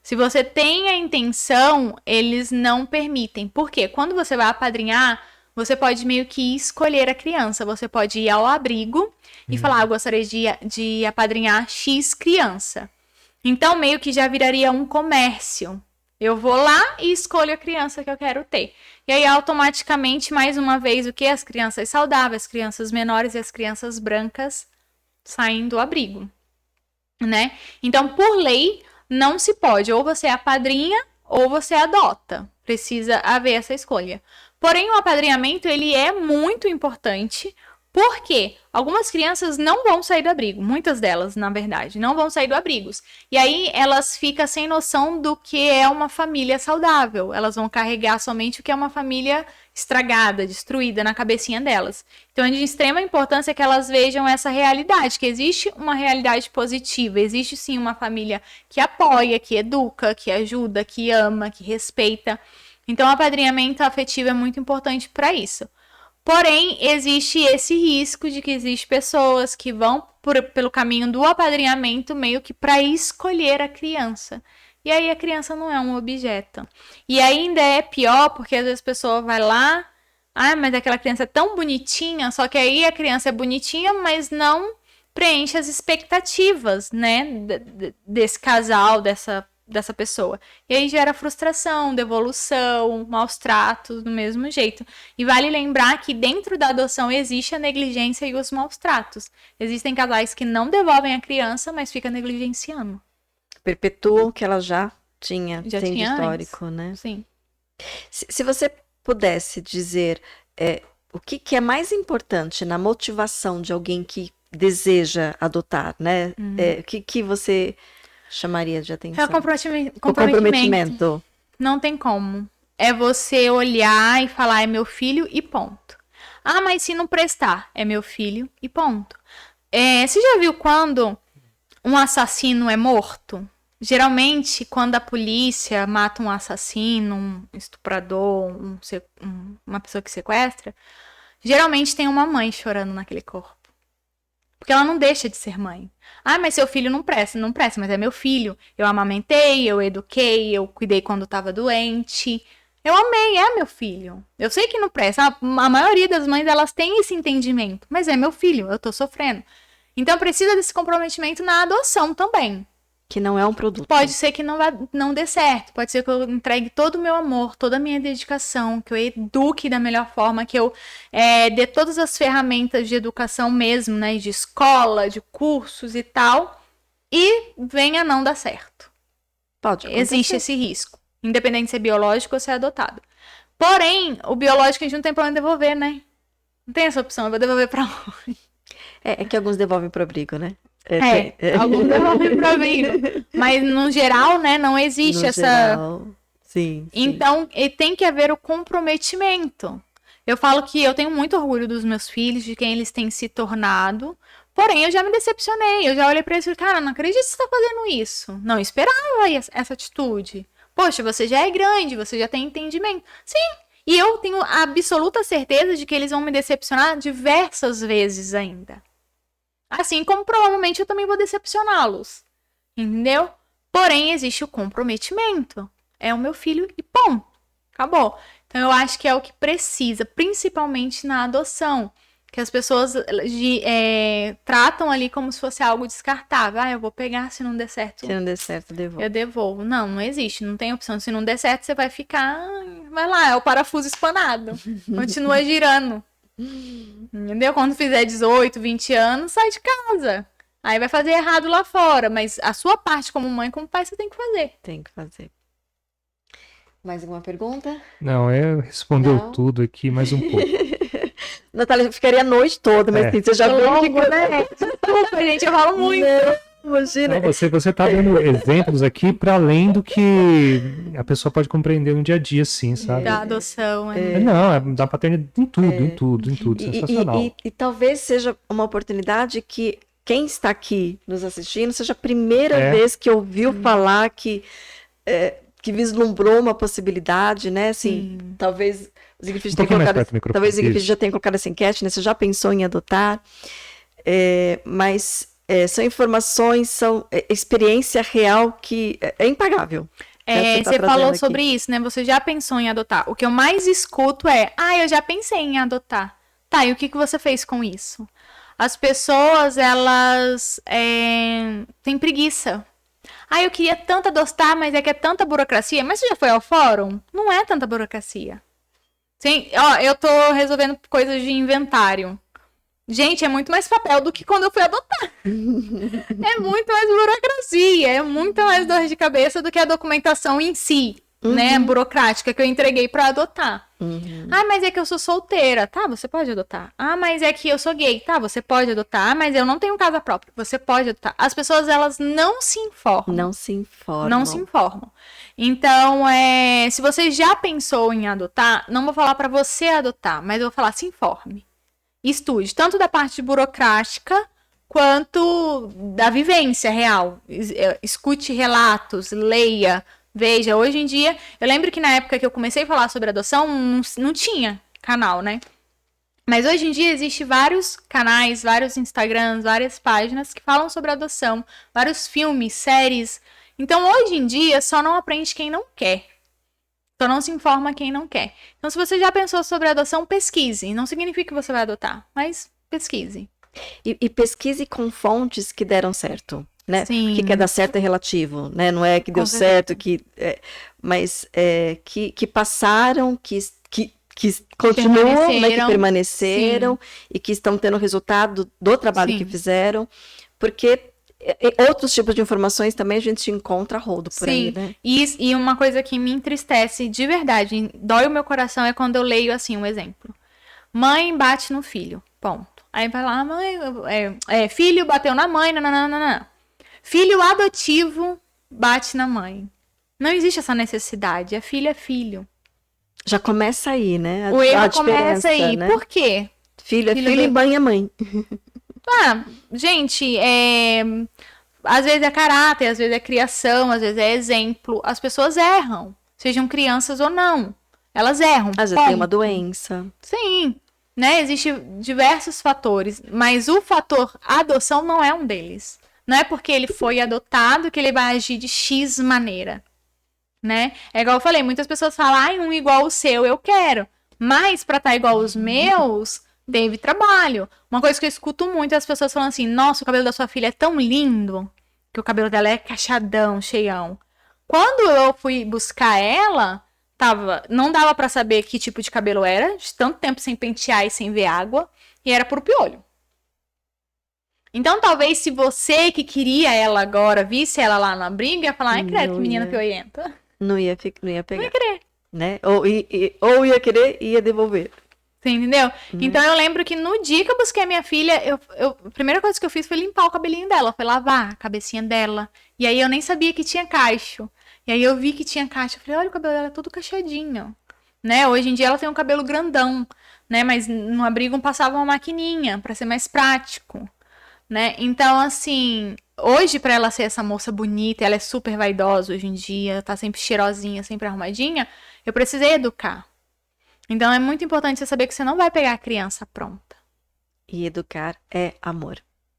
Speaker 3: Se você tem a intenção, eles não permitem. Por quê? Quando você vai apadrinhar, você pode meio que escolher a criança. Você pode ir ao abrigo e falar, eu gostaria de apadrinhar X criança. Então, meio que já viraria um comércio. Eu vou lá e escolho a criança que eu quero ter. E aí, automaticamente, mais uma vez, o que? As crianças saudáveis, as crianças menores e as crianças brancas saem do abrigo, né? Então, por lei, não se pode. Ou você apadrinha ou você adota. Precisa haver essa escolha. Porém, o apadrinhamento, ele é muito importante. Por quê? Algumas crianças não vão sair do abrigo. Muitas delas, na verdade, não vão sair do abrigo. E aí, elas ficam sem noção do que é uma família saudável. Elas vão carregar somente o que é uma família estragada, destruída na cabecinha delas. Então, é de extrema importância que elas vejam essa realidade, que existe uma realidade positiva. Existe, sim, uma família que apoia, que educa, que ajuda, que ama, que respeita. Então, o apadrinhamento afetivo é muito importante para isso. Porém, existe esse risco de que existem pessoas que vão pelo caminho do apadrinhamento meio que para escolher a criança. E aí a criança não é um objeto. E ainda é pior porque às vezes a pessoa vai lá, mas aquela criança é tão bonitinha, só que aí a criança é bonitinha, mas não preenche as expectativas, né, desse casal, dessa pessoa. E aí gera frustração, devolução, maus tratos, do mesmo jeito. E vale lembrar que dentro da adoção existe a negligência e os maus tratos. Existem casais que não devolvem a criança, mas ficam negligenciando.
Speaker 1: Perpetuam o que ela já tinha
Speaker 3: Já
Speaker 1: tem de
Speaker 3: tinha
Speaker 1: histórico, né?
Speaker 3: Sim.
Speaker 1: Se você pudesse dizer o que é mais importante na motivação de alguém que deseja adotar, né? O que você chamaria de atenção?
Speaker 3: É o
Speaker 1: O comprometimento.
Speaker 3: Não tem como. É você olhar e falar, é meu filho e ponto. Ah, mas se não prestar, é meu filho e ponto. Você já viu quando um assassino é morto? Geralmente, quando a polícia mata um assassino, um estuprador, uma pessoa que sequestra, geralmente tem uma mãe chorando naquele corpo. Porque ela não deixa de ser mãe. Ah, mas seu filho não presta, mas é meu filho. Eu amamentei, eu eduquei, eu cuidei quando estava doente. Eu amei, é meu filho. Eu sei que não presta. A maioria das mães, elas têm esse entendimento. Mas é meu filho, eu tô sofrendo. Então, precisa desse comprometimento na adoção também.
Speaker 1: Que não é um produto.
Speaker 3: Pode ser que não dê certo. Pode ser que eu entregue todo o meu amor, toda a minha dedicação, que eu eduque da melhor forma, que eu dê todas as ferramentas de educação mesmo, né? De escola, de cursos e tal. E venha a não dar certo.
Speaker 1: Pode acontecer.
Speaker 3: Existe esse risco. Independente se é biológico ou se é adotado. Porém, o biológico a gente não tem problema devolver, né? Não tem essa opção, eu vou devolver pra onde?
Speaker 1: É que alguns devolvem pro abrigo, né?
Speaker 3: Alguns devolvem pro abrigo. Mas no geral, né, não existe
Speaker 1: No
Speaker 3: essa...
Speaker 1: geral, sim.
Speaker 3: Então, tem que haver o comprometimento. Eu falo que eu tenho muito orgulho dos meus filhos, de quem eles têm se tornado. Porém, eu já me decepcionei. Eu já olhei pra eles e falei, cara, não acredito que você tá fazendo isso. Não esperava essa atitude. Poxa, você já é grande, você já tem entendimento. Sim, e eu tenho a absoluta certeza de que eles vão me decepcionar diversas vezes ainda. Assim como provavelmente eu também vou decepcioná-los. Entendeu? Porém, existe o comprometimento. É o meu filho e ponto. Acabou. Então, eu acho que é o que precisa, principalmente na adoção. Que as pessoas tratam ali como se fosse algo descartável. Ah, eu vou pegar, se não der certo.
Speaker 1: Se não der certo, devolvo.
Speaker 3: Eu devolvo. Não, não existe. Não tem opção. Se não der certo, você vai ficar... Vai lá, é o parafuso espanado. Continua girando. Entendeu? Quando fizer 18, 20 anos, sai de casa. Aí vai fazer errado lá fora. Mas a sua parte como mãe, como pai, você tem que fazer.
Speaker 1: Tem que fazer. Mais alguma pergunta?
Speaker 2: Não, respondeu
Speaker 1: Não.
Speaker 2: tudo aqui, mais um pouco.
Speaker 1: Natália, eu ficaria a noite toda, mas assim, você já viu
Speaker 3: Longo, né? Desculpa, gente, eu falo muito.
Speaker 1: Não, imagina.
Speaker 2: Não, você tá dando exemplos aqui para além do que a pessoa pode compreender no dia a dia, sim, sabe?
Speaker 3: Da adoção.
Speaker 2: Não, da paternidade em tudo. Sensacional.
Speaker 1: E talvez seja uma oportunidade que quem está aqui nos assistindo seja a primeira vez que ouviu falar que vislumbrou uma possibilidade, né? Assim, talvez o Zigfried já tenha colocado essa enquete, né? Você já pensou em adotar? Mas são informações, são experiência real que é impagável.
Speaker 3: Você falou sobre isso, né? Você já pensou em adotar. O que eu mais escuto eu já pensei em adotar. Tá, e o que você fez com isso? As pessoas, elas têm preguiça. Eu queria tanto adotar, mas é que é tanta burocracia. Mas você já foi ao fórum? Não é tanta burocracia. Sim, eu tô resolvendo coisas de inventário. Gente, é muito mais papel do que quando eu fui adotar. É muito mais burocracia, é muito mais dor de cabeça do que a documentação em si, né, burocrática que eu entreguei pra adotar. Mas é que eu sou solteira. Tá, você pode adotar. Mas é que eu sou gay. Tá, você pode adotar. Mas eu não tenho casa própria. Você pode adotar. As pessoas, elas não se informam.
Speaker 1: Não se informam.
Speaker 3: Então, se você já pensou em adotar, não vou falar pra você adotar, mas eu vou falar, se informe. Estude, tanto da parte burocrática, quanto da vivência real. Escute relatos, leia. Veja, hoje em dia, eu lembro que na época que eu comecei a falar sobre adoção, não tinha canal, né? Mas hoje em dia existem vários canais, vários Instagrams, várias páginas que falam sobre adoção, vários filmes, séries. Então, hoje em dia, só não aprende quem não quer. Só não se informa quem não quer. Então, se você já pensou sobre adoção, pesquise. Não significa que você vai adotar, mas pesquise.
Speaker 1: E pesquise com fontes que deram certo, né?
Speaker 3: Sim.
Speaker 1: Porque que dar certo é relativo, né? Não é que deu certo, mas que passaram, que continuam, né? Que permaneceram e que estão tendo resultado do trabalho que fizeram, porque outros tipos de informações também a gente encontra a rodo por aí, né?
Speaker 3: E uma coisa que me entristece de verdade, dói o meu coração, é quando eu leio assim um exemplo. Mãe bate no filho, ponto. Aí vai lá, mãe, filho bateu na mãe, nananana. Filho adotivo bate na mãe. Não existe essa necessidade, filho é filho.
Speaker 1: Já começa aí, né?
Speaker 3: O erro começa aí, né? Por quê?
Speaker 1: Filho é filho e mãe é mãe.
Speaker 3: Gente, às vezes é caráter, às vezes é criação, às vezes é exemplo. As pessoas erram, sejam crianças ou não. Elas erram.
Speaker 1: Às vezes tem uma doença.
Speaker 3: Sim, né? Existem diversos fatores, mas o fator adoção não é um deles. Não é porque ele foi adotado que ele vai agir de X maneira, né? É igual eu falei, muitas pessoas falam, um igual o seu, eu quero. Mas pra estar igual os meus, teve trabalho. Uma coisa que eu escuto muito é as pessoas falando assim, nossa, o cabelo da sua filha é tão lindo, que o cabelo dela é cachadão, cheião. Quando eu fui buscar ela, não dava pra saber que tipo de cabelo era, de tanto tempo sem pentear e sem ver água, e era por piolho. Então, talvez se você que queria ela agora, visse ela lá na briga, ia falar, ai, credo, que menina piolenta.
Speaker 1: Não ia pegar.
Speaker 3: Não ia querer.
Speaker 1: Né? Ou ia querer e ia devolver.
Speaker 3: Você entendeu? Então, eu lembro que no dia que eu busquei a minha filha, a primeira coisa que eu fiz foi limpar o cabelinho dela. Foi lavar a cabecinha dela. E aí, eu nem sabia que tinha cacho. E aí, eu vi que tinha cacho. Eu falei, olha, o cabelo dela é todo cachadinho. Né? Hoje em dia, ela tem um cabelo grandão. Né? Mas no abrigo passava uma maquininha pra ser mais prático. Né? Então, assim, hoje pra ela ser essa moça bonita, ela é super vaidosa hoje em dia, tá sempre cheirosinha, sempre arrumadinha, eu precisei educar. Então, é muito importante você saber que você não vai pegar a criança pronta.
Speaker 1: E educar é amor.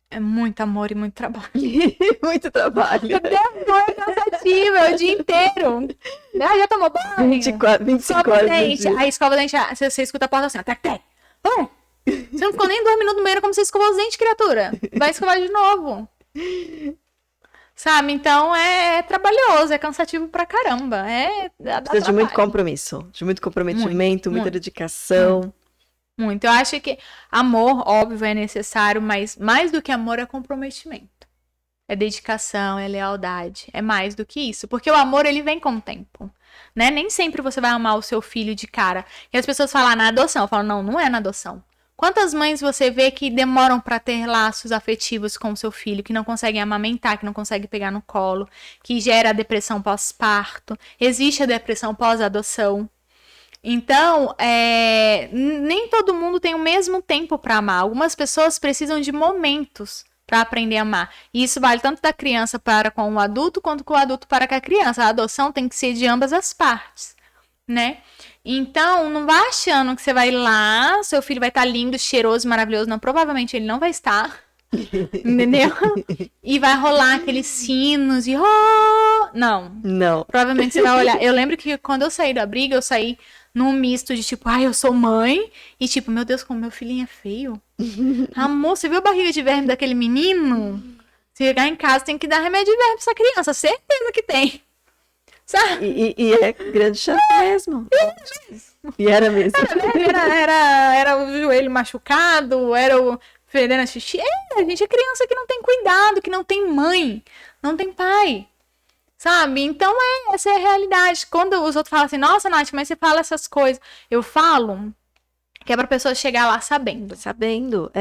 Speaker 3: É muito amor e muito trabalho.
Speaker 1: Muito trabalho.
Speaker 3: É cansativo, é o dia inteiro. Já tomou banho?
Speaker 1: 25 horas
Speaker 3: dente. Aí escova o dente, você escuta a porta assim, tec, tec. Você não ficou nem 2 minutos no banheiro como você escovou os dentes, criatura. Vai escovar de novo. Sabe? Então é trabalhoso, é cansativo pra caramba.
Speaker 1: Precisa de muito compromisso, de muito comprometimento, muita dedicação.
Speaker 3: Muito. Eu acho que amor, óbvio, é necessário, mas mais do que amor é comprometimento. É dedicação, é lealdade. É mais do que isso. Porque o amor, ele vem com o tempo. Né? Nem sempre você vai amar o seu filho de cara. E as pessoas falam na adoção. Eu falo, não é na adoção. Quantas mães você vê que demoram para ter laços afetivos com o seu filho, que não conseguem amamentar, que não conseguem pegar no colo, que gera a depressão pós-parto, existe a depressão pós-adoção. Então, nem todo mundo tem o mesmo tempo para amar. Algumas pessoas precisam de momentos para aprender a amar. E isso vale tanto da criança para com o adulto, quanto com o adulto para com a criança. A adoção tem que ser de ambas as partes, né? Então, não vá achando que você vai lá, seu filho vai estar lindo, cheiroso, maravilhoso. Não, provavelmente ele não vai estar. Entendeu? E vai rolar aqueles sinos e... Não. Provavelmente você vai olhar. Eu lembro que quando eu saí da briga, eu saí num misto de tipo, eu sou mãe. E tipo, meu Deus, como meu filhinho é feio. Amor, você viu a barriga de verme daquele menino? Se chegar em casa, tem que dar remédio de verme pra essa criança. Certeza que tem. Sabe?
Speaker 1: E é grande chance mesmo. E era mesmo.
Speaker 3: Era o joelho machucado, era o fedendo a xixi. A gente é criança que não tem cuidado, que não tem mãe, não tem pai. Sabe? Então essa é a realidade. Quando os outros falam assim, nossa, Nath, mas você fala essas coisas. Eu falo que é pra pessoa chegar lá sabendo.
Speaker 1: Sabendo,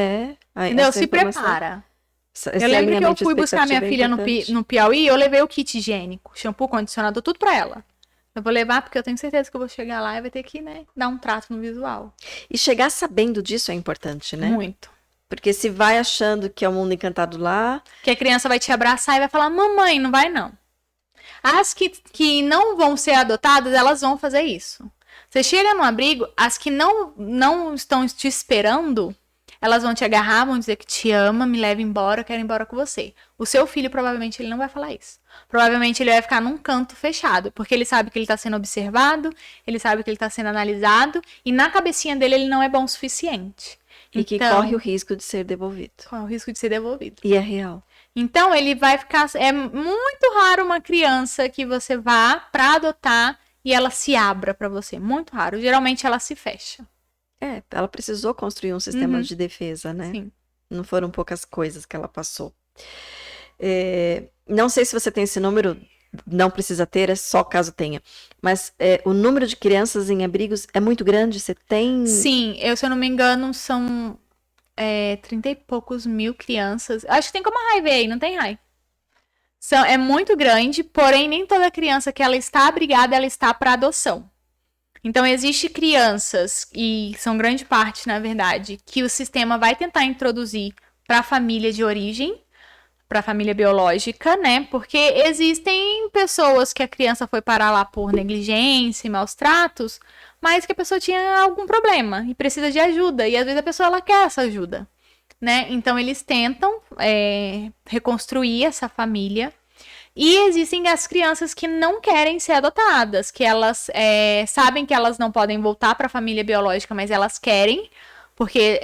Speaker 3: entendeu? Se prepara. Eu lembro que eu fui buscar minha filha no Piauí, eu levei o kit higiênico, shampoo, condicionador, tudo pra ela. Eu vou levar porque eu tenho certeza que eu vou chegar lá e vai ter que, né, dar um trato no visual.
Speaker 1: E chegar sabendo disso é importante, né?
Speaker 3: Muito.
Speaker 1: Porque se vai achando que é o mundo encantado lá...
Speaker 3: Que a criança vai te abraçar e vai falar, mamãe, não vai não. As que não vão ser adotadas, elas vão fazer isso. Você chega no abrigo, as que não estão te esperando... Elas vão te agarrar, vão dizer que te ama, me leva embora, eu quero ir embora com você. O seu filho, provavelmente, ele não vai falar isso. Provavelmente, ele vai ficar num canto fechado, porque ele sabe que ele tá sendo observado, ele sabe que ele tá sendo analisado, e na cabecinha dele, ele não é bom o suficiente.
Speaker 1: E que
Speaker 3: Então,
Speaker 1: corre o risco de ser devolvido.
Speaker 3: qual é o risco de ser devolvido?
Speaker 1: E é real.
Speaker 3: Então, ele vai ficar. É muito raro uma criança que você vá para adotar e ela se abra para você. Muito raro. Geralmente ela se fecha.
Speaker 1: Ela precisou construir um sistema de defesa, né?
Speaker 3: Sim.
Speaker 1: Não foram poucas coisas que ela passou. Não sei se você tem esse número, não precisa ter, é só caso tenha. Mas o número de crianças em abrigos é muito grande? Você tem...
Speaker 3: Sim, se eu não me engano, são 30 e poucos mil crianças. Acho que tem como a Rai ver aí, não tem, Rai? É muito grande, porém nem toda criança que ela está abrigada, ela está para adoção. Então, existem crianças, e são grande parte, na verdade, que o sistema vai tentar introduzir para a família de origem, para a família biológica, né? Porque existem pessoas que a criança foi parar lá por negligência e maus tratos, mas que a pessoa tinha algum problema e precisa de ajuda. E às vezes a pessoa ela quer essa ajuda, né? Então eles tentam reconstruir essa família. E existem as crianças que não querem ser adotadas, que elas sabem que elas não podem voltar para a família biológica, mas elas querem, porque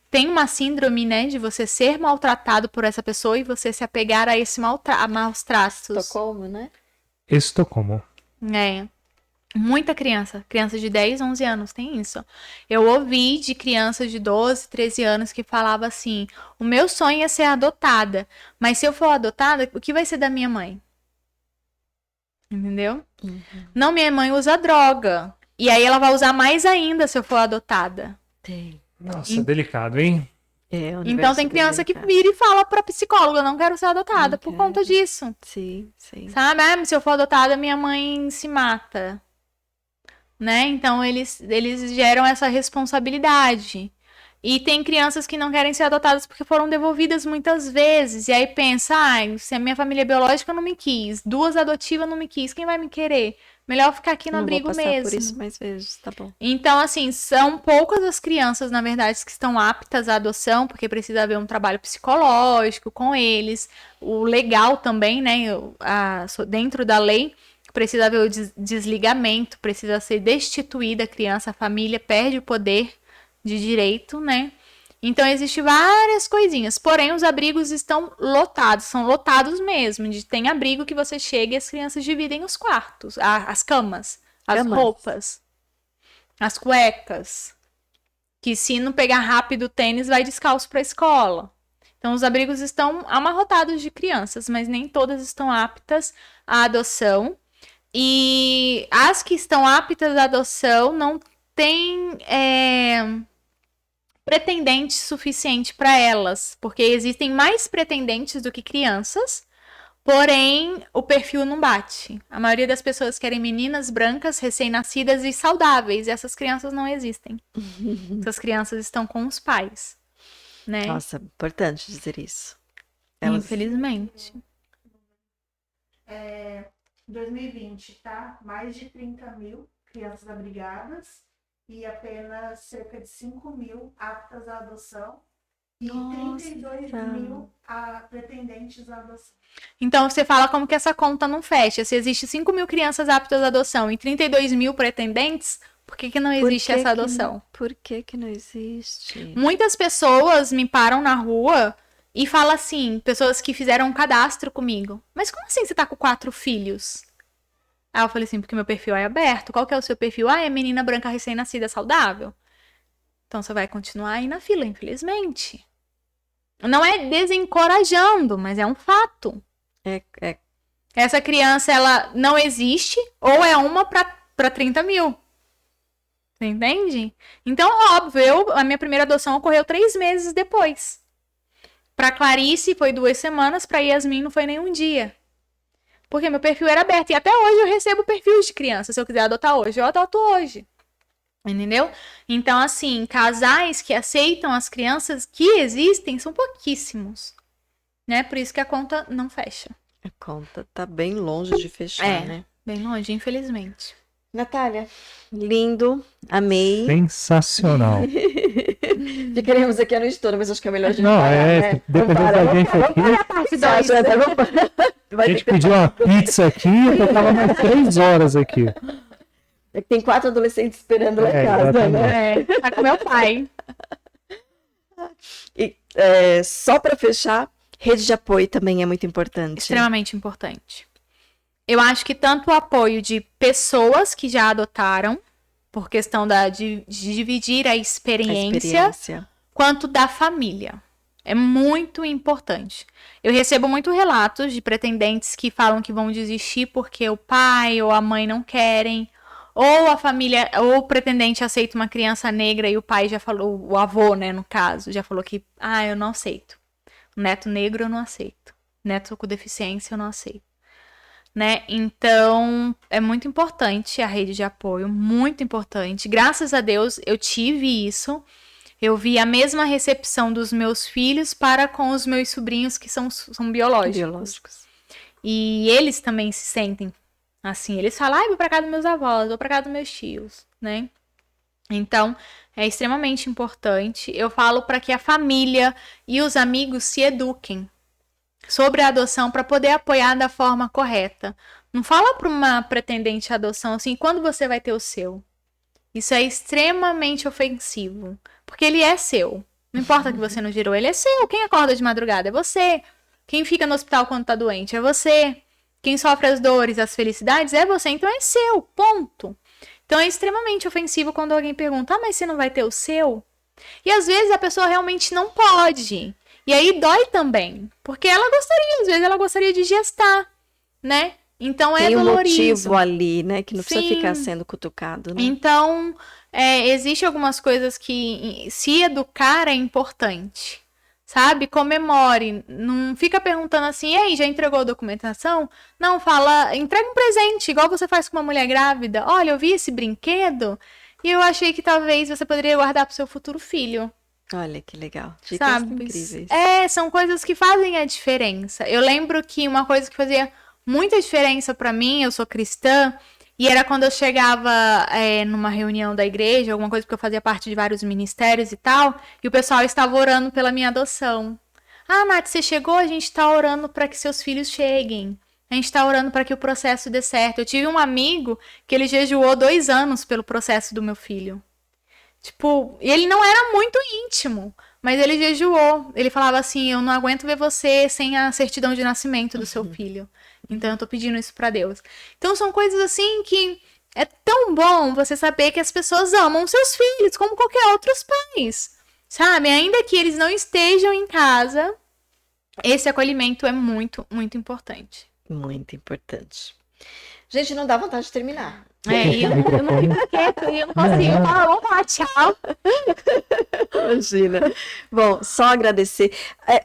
Speaker 3: tem uma síndrome, né, de você ser maltratado por essa pessoa e você se apegar a esse maus tratos.
Speaker 1: Estocolmo, né?
Speaker 2: Estocolmo.
Speaker 3: Muita criança de 10, 11 anos tem isso. Eu ouvi de crianças de 12, 13 anos que falava assim, o meu sonho é ser adotada, mas se eu for adotada, o que vai ser da minha mãe? Entendeu?
Speaker 1: Uhum.
Speaker 3: Não, minha mãe usa droga, e aí ela vai usar mais ainda se eu for adotada.
Speaker 1: Tem.
Speaker 2: Nossa, delicado, hein?
Speaker 3: Então tem criança que vira e fala pra psicóloga, eu não quero ser adotada
Speaker 1: Não
Speaker 3: por
Speaker 1: quero.
Speaker 3: conta disso.
Speaker 1: Sim, sim.
Speaker 3: Sabe? Se eu for adotada, minha mãe se mata. Né? Então eles geram essa responsabilidade. E tem crianças que não querem ser adotadas porque foram devolvidas muitas vezes. E aí pensa, se a minha família biológica não me quis, 2 adotivas não me quis, quem vai me querer? Melhor ficar aqui no abrigo
Speaker 1: mesmo. Não vou passar
Speaker 3: mesmo.
Speaker 1: por isso mais vezes, tá bom.
Speaker 3: Então, assim, são poucas as crianças, na verdade, que estão aptas à adoção, porque precisa haver um trabalho psicológico com eles. O legal também, né? Dentro da lei, precisa haver o desligamento, precisa ser destituída a criança, a família perde o poder de direito, né? Então, existem várias coisinhas. Porém, os abrigos estão lotados, são lotados mesmo. Tem abrigo que você chega e as crianças dividem os quartos, as camas, as roupas, as cuecas. Que se não pegar rápido o tênis, vai descalço para a escola. Então, os abrigos estão amarrotados de crianças, mas nem todas estão aptas à adoção. E as que estão aptas à adoção não têm pretendente suficiente para elas, porque existem mais pretendentes do que crianças, porém o perfil não bate. A maioria das pessoas querem meninas brancas, recém-nascidas e saudáveis, e essas crianças não existem. Essas crianças estão com os pais, né?
Speaker 1: Nossa, importante dizer isso.
Speaker 3: Infelizmente.
Speaker 4: 2020, tá? Mais de 30 mil crianças abrigadas e apenas cerca de 5 mil aptas à adoção e 32 mil pretendentes à adoção.
Speaker 3: Então, você fala como que essa conta não fecha. Se existe 5 mil crianças aptas à adoção e 32 mil pretendentes, por que não existe essa adoção?
Speaker 1: Por que não existe?
Speaker 3: Muitas pessoas me param na rua e falam assim, pessoas que fizeram um cadastro comigo. Mas como assim você tá com 4 filhos? Aí eu falei assim, porque meu perfil é aberto. Qual que é o seu perfil? É menina branca recém-nascida saudável. Então você vai continuar aí na fila, infelizmente. Não é desencorajando, mas é um fato. Essa criança, ela não existe, ou é uma pra 30 mil. Você entende? Então, óbvio, a minha primeira adoção ocorreu 3 meses depois. Pra Clarice foi 2 semanas, pra Yasmin não foi nem um dia. Porque meu perfil era aberto. E até hoje eu recebo perfis de criança. Se eu quiser adotar hoje, eu adoto hoje. Entendeu? Então, assim, casais que aceitam as crianças que existem são pouquíssimos. Né? Por isso que a conta não fecha.
Speaker 1: A conta tá bem longe de fechar, né?
Speaker 3: Bem longe, infelizmente.
Speaker 1: Natália, lindo, amei.
Speaker 2: Sensacional.
Speaker 1: Ficaremos aqui a noite toda, mas acho que é melhor a gente
Speaker 2: Não,
Speaker 1: parar, né?
Speaker 2: dependendo da gente aqui. A gente pediu uma pizza aqui e eu tava mais 3 horas aqui.
Speaker 1: É que tem 4 adolescentes esperando lá em casa,
Speaker 2: exatamente.
Speaker 1: né?
Speaker 3: Tá com meu pai.
Speaker 1: Só para fechar, rede de apoio também é muito importante.
Speaker 3: Extremamente importante. Eu acho que tanto o apoio de pessoas que já adotaram, por questão de dividir a experiência, quanto da família. É muito importante. Eu recebo muito relatos de pretendentes que falam que vão desistir porque o pai ou a mãe não querem, ou a família, ou o pretendente aceita uma criança negra e o pai já falou, o avô, né, no caso, já falou que, eu não aceito. Neto negro eu não aceito. Neto com deficiência eu não aceito. Né? Então, é muito importante a rede de apoio, muito importante. Graças a Deus, eu tive isso. Eu vi a mesma recepção dos meus filhos para com os meus sobrinhos que são biológicos. E eles também se sentem assim. Eles falam, vou para casa dos meus avós, vou para casa dos meus tios, né? Então, é extremamente importante. Eu falo para que a família e os amigos se eduquem sobre a adoção para poder apoiar da forma correta. Não fala para uma pretendente adoção assim, quando você vai ter o seu? Isso é extremamente ofensivo, porque ele é seu. Não importa que você não gerou, ele é seu. Quem acorda de madrugada é você. Quem fica no hospital quando tá doente é você. Quem sofre as dores, as felicidades é você, então é seu, ponto. Então é extremamente ofensivo quando alguém pergunta, mas você não vai ter o seu? E às vezes a pessoa realmente não pode. E aí dói também, porque ela gostaria, às vezes ela gostaria de gestar, né? Então é dolorido.
Speaker 1: Tem um motivo ali, né? Que não precisa ficar sendo cutucado, né?
Speaker 3: Então, existe algumas coisas que se educar é importante, sabe? Comemore, não fica perguntando assim, e aí, já entregou a documentação? Não, fala, entrega um presente, igual você faz com uma mulher grávida. Olha, eu vi esse brinquedo e eu achei que talvez você poderia guardar para o seu futuro filho.
Speaker 1: Olha que legal. Dicas
Speaker 3: sabe?
Speaker 1: Incríveis.
Speaker 3: São coisas que fazem a diferença. Eu lembro que uma coisa que fazia muita diferença pra mim, eu sou cristã, e era quando eu chegava numa reunião da igreja, alguma coisa, porque eu fazia parte de vários ministérios e tal, e o pessoal estava orando pela minha adoção. Nath, você chegou? A gente tá orando para que seus filhos cheguem. A gente tá orando para que o processo dê certo. Eu tive um amigo que ele jejuou 2 anos pelo processo do meu filho. Tipo, ele não era muito íntimo, mas ele jejuou. Ele falava assim, eu não aguento ver você sem a certidão de nascimento do seu filho. Então eu tô pedindo isso pra Deus. Então são coisas assim que é tão bom você saber que as pessoas amam seus filhos, como qualquer outros pais. Sabe? Ainda que eles não estejam em casa, esse acolhimento é muito, muito importante.
Speaker 1: Muito importante. Gente, não dá vontade de terminar.
Speaker 3: Eu não fico quieta, eu não consigo falar, vamos falar tchau.
Speaker 1: Imagina. Bom, só agradecer.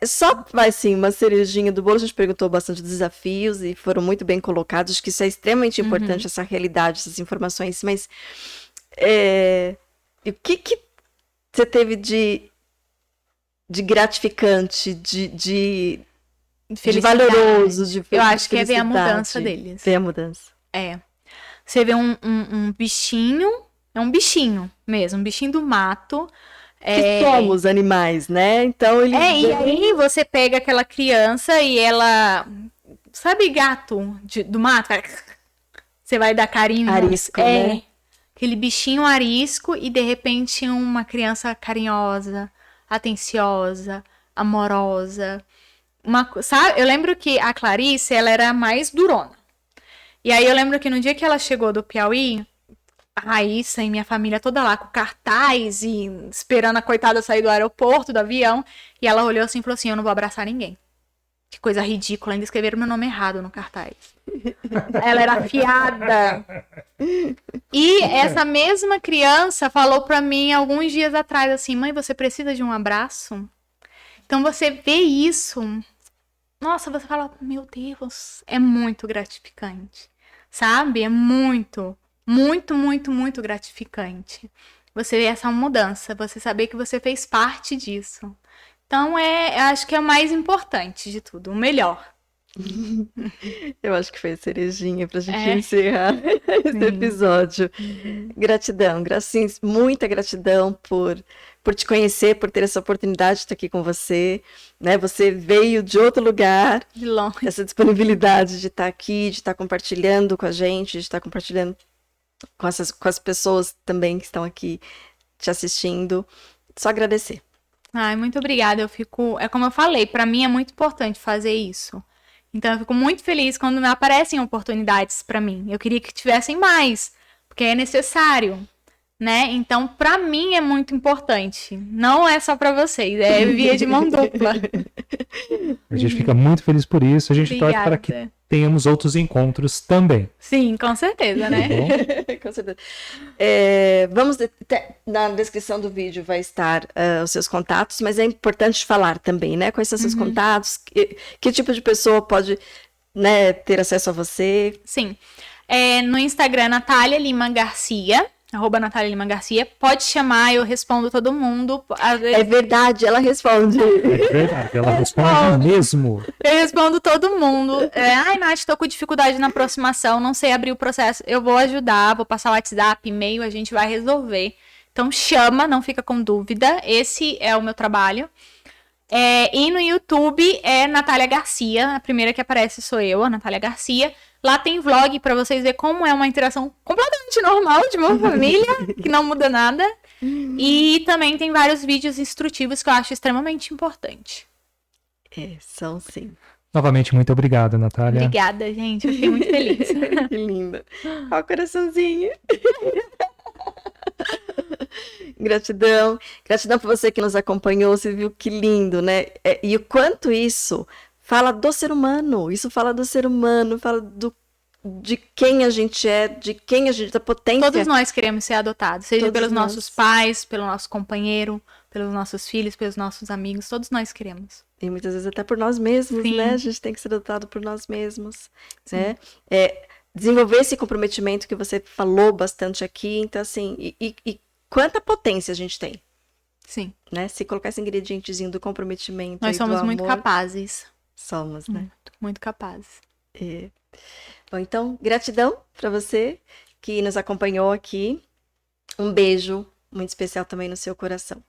Speaker 1: Só, assim, uma cerejinha do bolo. A gente perguntou bastante dos desafios e foram muito bem colocados. Acho que isso é extremamente importante, essa realidade, essas informações. Mas o que você teve de gratificante, de valoroso?
Speaker 3: Eu acho que é ver a mudança deles.
Speaker 1: Ver a mudança.
Speaker 3: Você vê um bichinho, é um bichinho mesmo, um bichinho do mato.
Speaker 1: Que somos animais, né? Então ele.
Speaker 3: E aí você pega aquela criança e ela. Sabe gato do mato? Você vai dar carinho.
Speaker 1: Arisco, né?
Speaker 3: Aquele bichinho arisco e de repente uma criança carinhosa, atenciosa, amorosa. Sabe? Eu lembro que a Clarice, ela era mais durona. E aí eu lembro que no dia que ela chegou do Piauí, a Raíssa e minha família toda lá com cartaz e esperando a coitada sair do aeroporto, do avião, e ela olhou assim e falou assim, eu não vou abraçar ninguém. Que coisa ridícula, ainda escreveram meu nome errado no cartaz. Ela era afiada. E essa mesma criança falou pra mim alguns dias atrás assim, mãe, você precisa de um abraço? Então você vê isso, nossa, você fala, meu Deus, é muito gratificante. Sabe? É muito, muito, muito, muito gratificante. Você ver essa mudança, você saber que você fez parte disso. Então, eu acho que é o mais importante de tudo, o melhor.
Speaker 1: Eu acho que foi a cerejinha pra gente encerrar esse episódio. Gratidão, muita gratidão por te conhecer, por ter essa oportunidade de estar aqui com você, né? Você veio de outro lugar,
Speaker 3: de longe.
Speaker 1: Essa disponibilidade de estar aqui, de estar compartilhando com a gente, de estar compartilhando com as pessoas também que estão aqui te assistindo. Só agradecer.
Speaker 3: Ai, muito obrigada. É como eu falei, pra mim é muito importante fazer isso. Então eu fico muito feliz quando me aparecem oportunidades pra mim. Eu queria que tivessem mais, porque é necessário, né? Então, pra mim é muito importante. Não é só pra vocês, é via de mão dupla.
Speaker 2: A gente fica muito feliz por isso. A gente torce para que
Speaker 3: Obrigada.
Speaker 2: tenhamos outros encontros também.
Speaker 3: Sim, com certeza,
Speaker 2: Tá
Speaker 3: né?
Speaker 2: bom?
Speaker 1: Com certeza. Na descrição do vídeo vai estar os seus contatos, mas é importante falar também, né? Quais são seus contatos? Que tipo de pessoa pode, né, ter acesso a você?
Speaker 3: Sim. No Instagram, Natália Lima Garcia, @NataliaLimaGarcia. Pode chamar, eu respondo todo mundo.
Speaker 1: É verdade, ela responde.
Speaker 2: É verdade, ela responde mesmo.
Speaker 3: Eu respondo todo mundo. Ai, Nath, tô com dificuldade na aproximação, não sei abrir o processo. Eu vou ajudar, vou passar o WhatsApp, e-mail, a gente vai resolver. Então chama, não fica com dúvida. Esse é o meu trabalho. E no YouTube é Natália Garcia. A primeira que aparece sou eu, a Natália Garcia. Lá tem vlog pra vocês verem como é uma interação completamente normal de uma família, que não muda nada. E também tem vários vídeos instrutivos que eu acho extremamente importante.
Speaker 1: São sim.
Speaker 2: Novamente, muito obrigado, Natália.
Speaker 3: Obrigada, gente. Eu fiquei muito feliz.
Speaker 1: Que linda. Olha o coraçãozinho. Gratidão. Gratidão por você que nos acompanhou. Você viu que lindo, né? E o quanto isso fala do ser humano. Isso fala do ser humano, fala de quem a gente é, de quem a gente, da potência.
Speaker 3: Todos nós queremos ser adotados, seja
Speaker 1: Todos
Speaker 3: pelos
Speaker 1: nós.
Speaker 3: nossos pais, pelo nosso companheiro, pelos nossos filhos, pelos nossos amigos. Todos nós queremos.
Speaker 1: E muitas vezes até por nós mesmos,
Speaker 3: Sim.
Speaker 1: né? A gente tem que ser adotado por nós mesmos, né? Desenvolver esse comprometimento que você falou bastante aqui. Então, assim, e quanta potência a gente tem,
Speaker 3: Sim.
Speaker 1: né? Se colocar esse ingredientezinho do comprometimento
Speaker 3: Nós
Speaker 1: e do
Speaker 3: somos muito
Speaker 1: amor,
Speaker 3: capazes.
Speaker 1: somos, né?
Speaker 3: Muito capazes.
Speaker 1: Bom, então, gratidão para você que nos acompanhou aqui. Um beijo muito especial também no seu coração.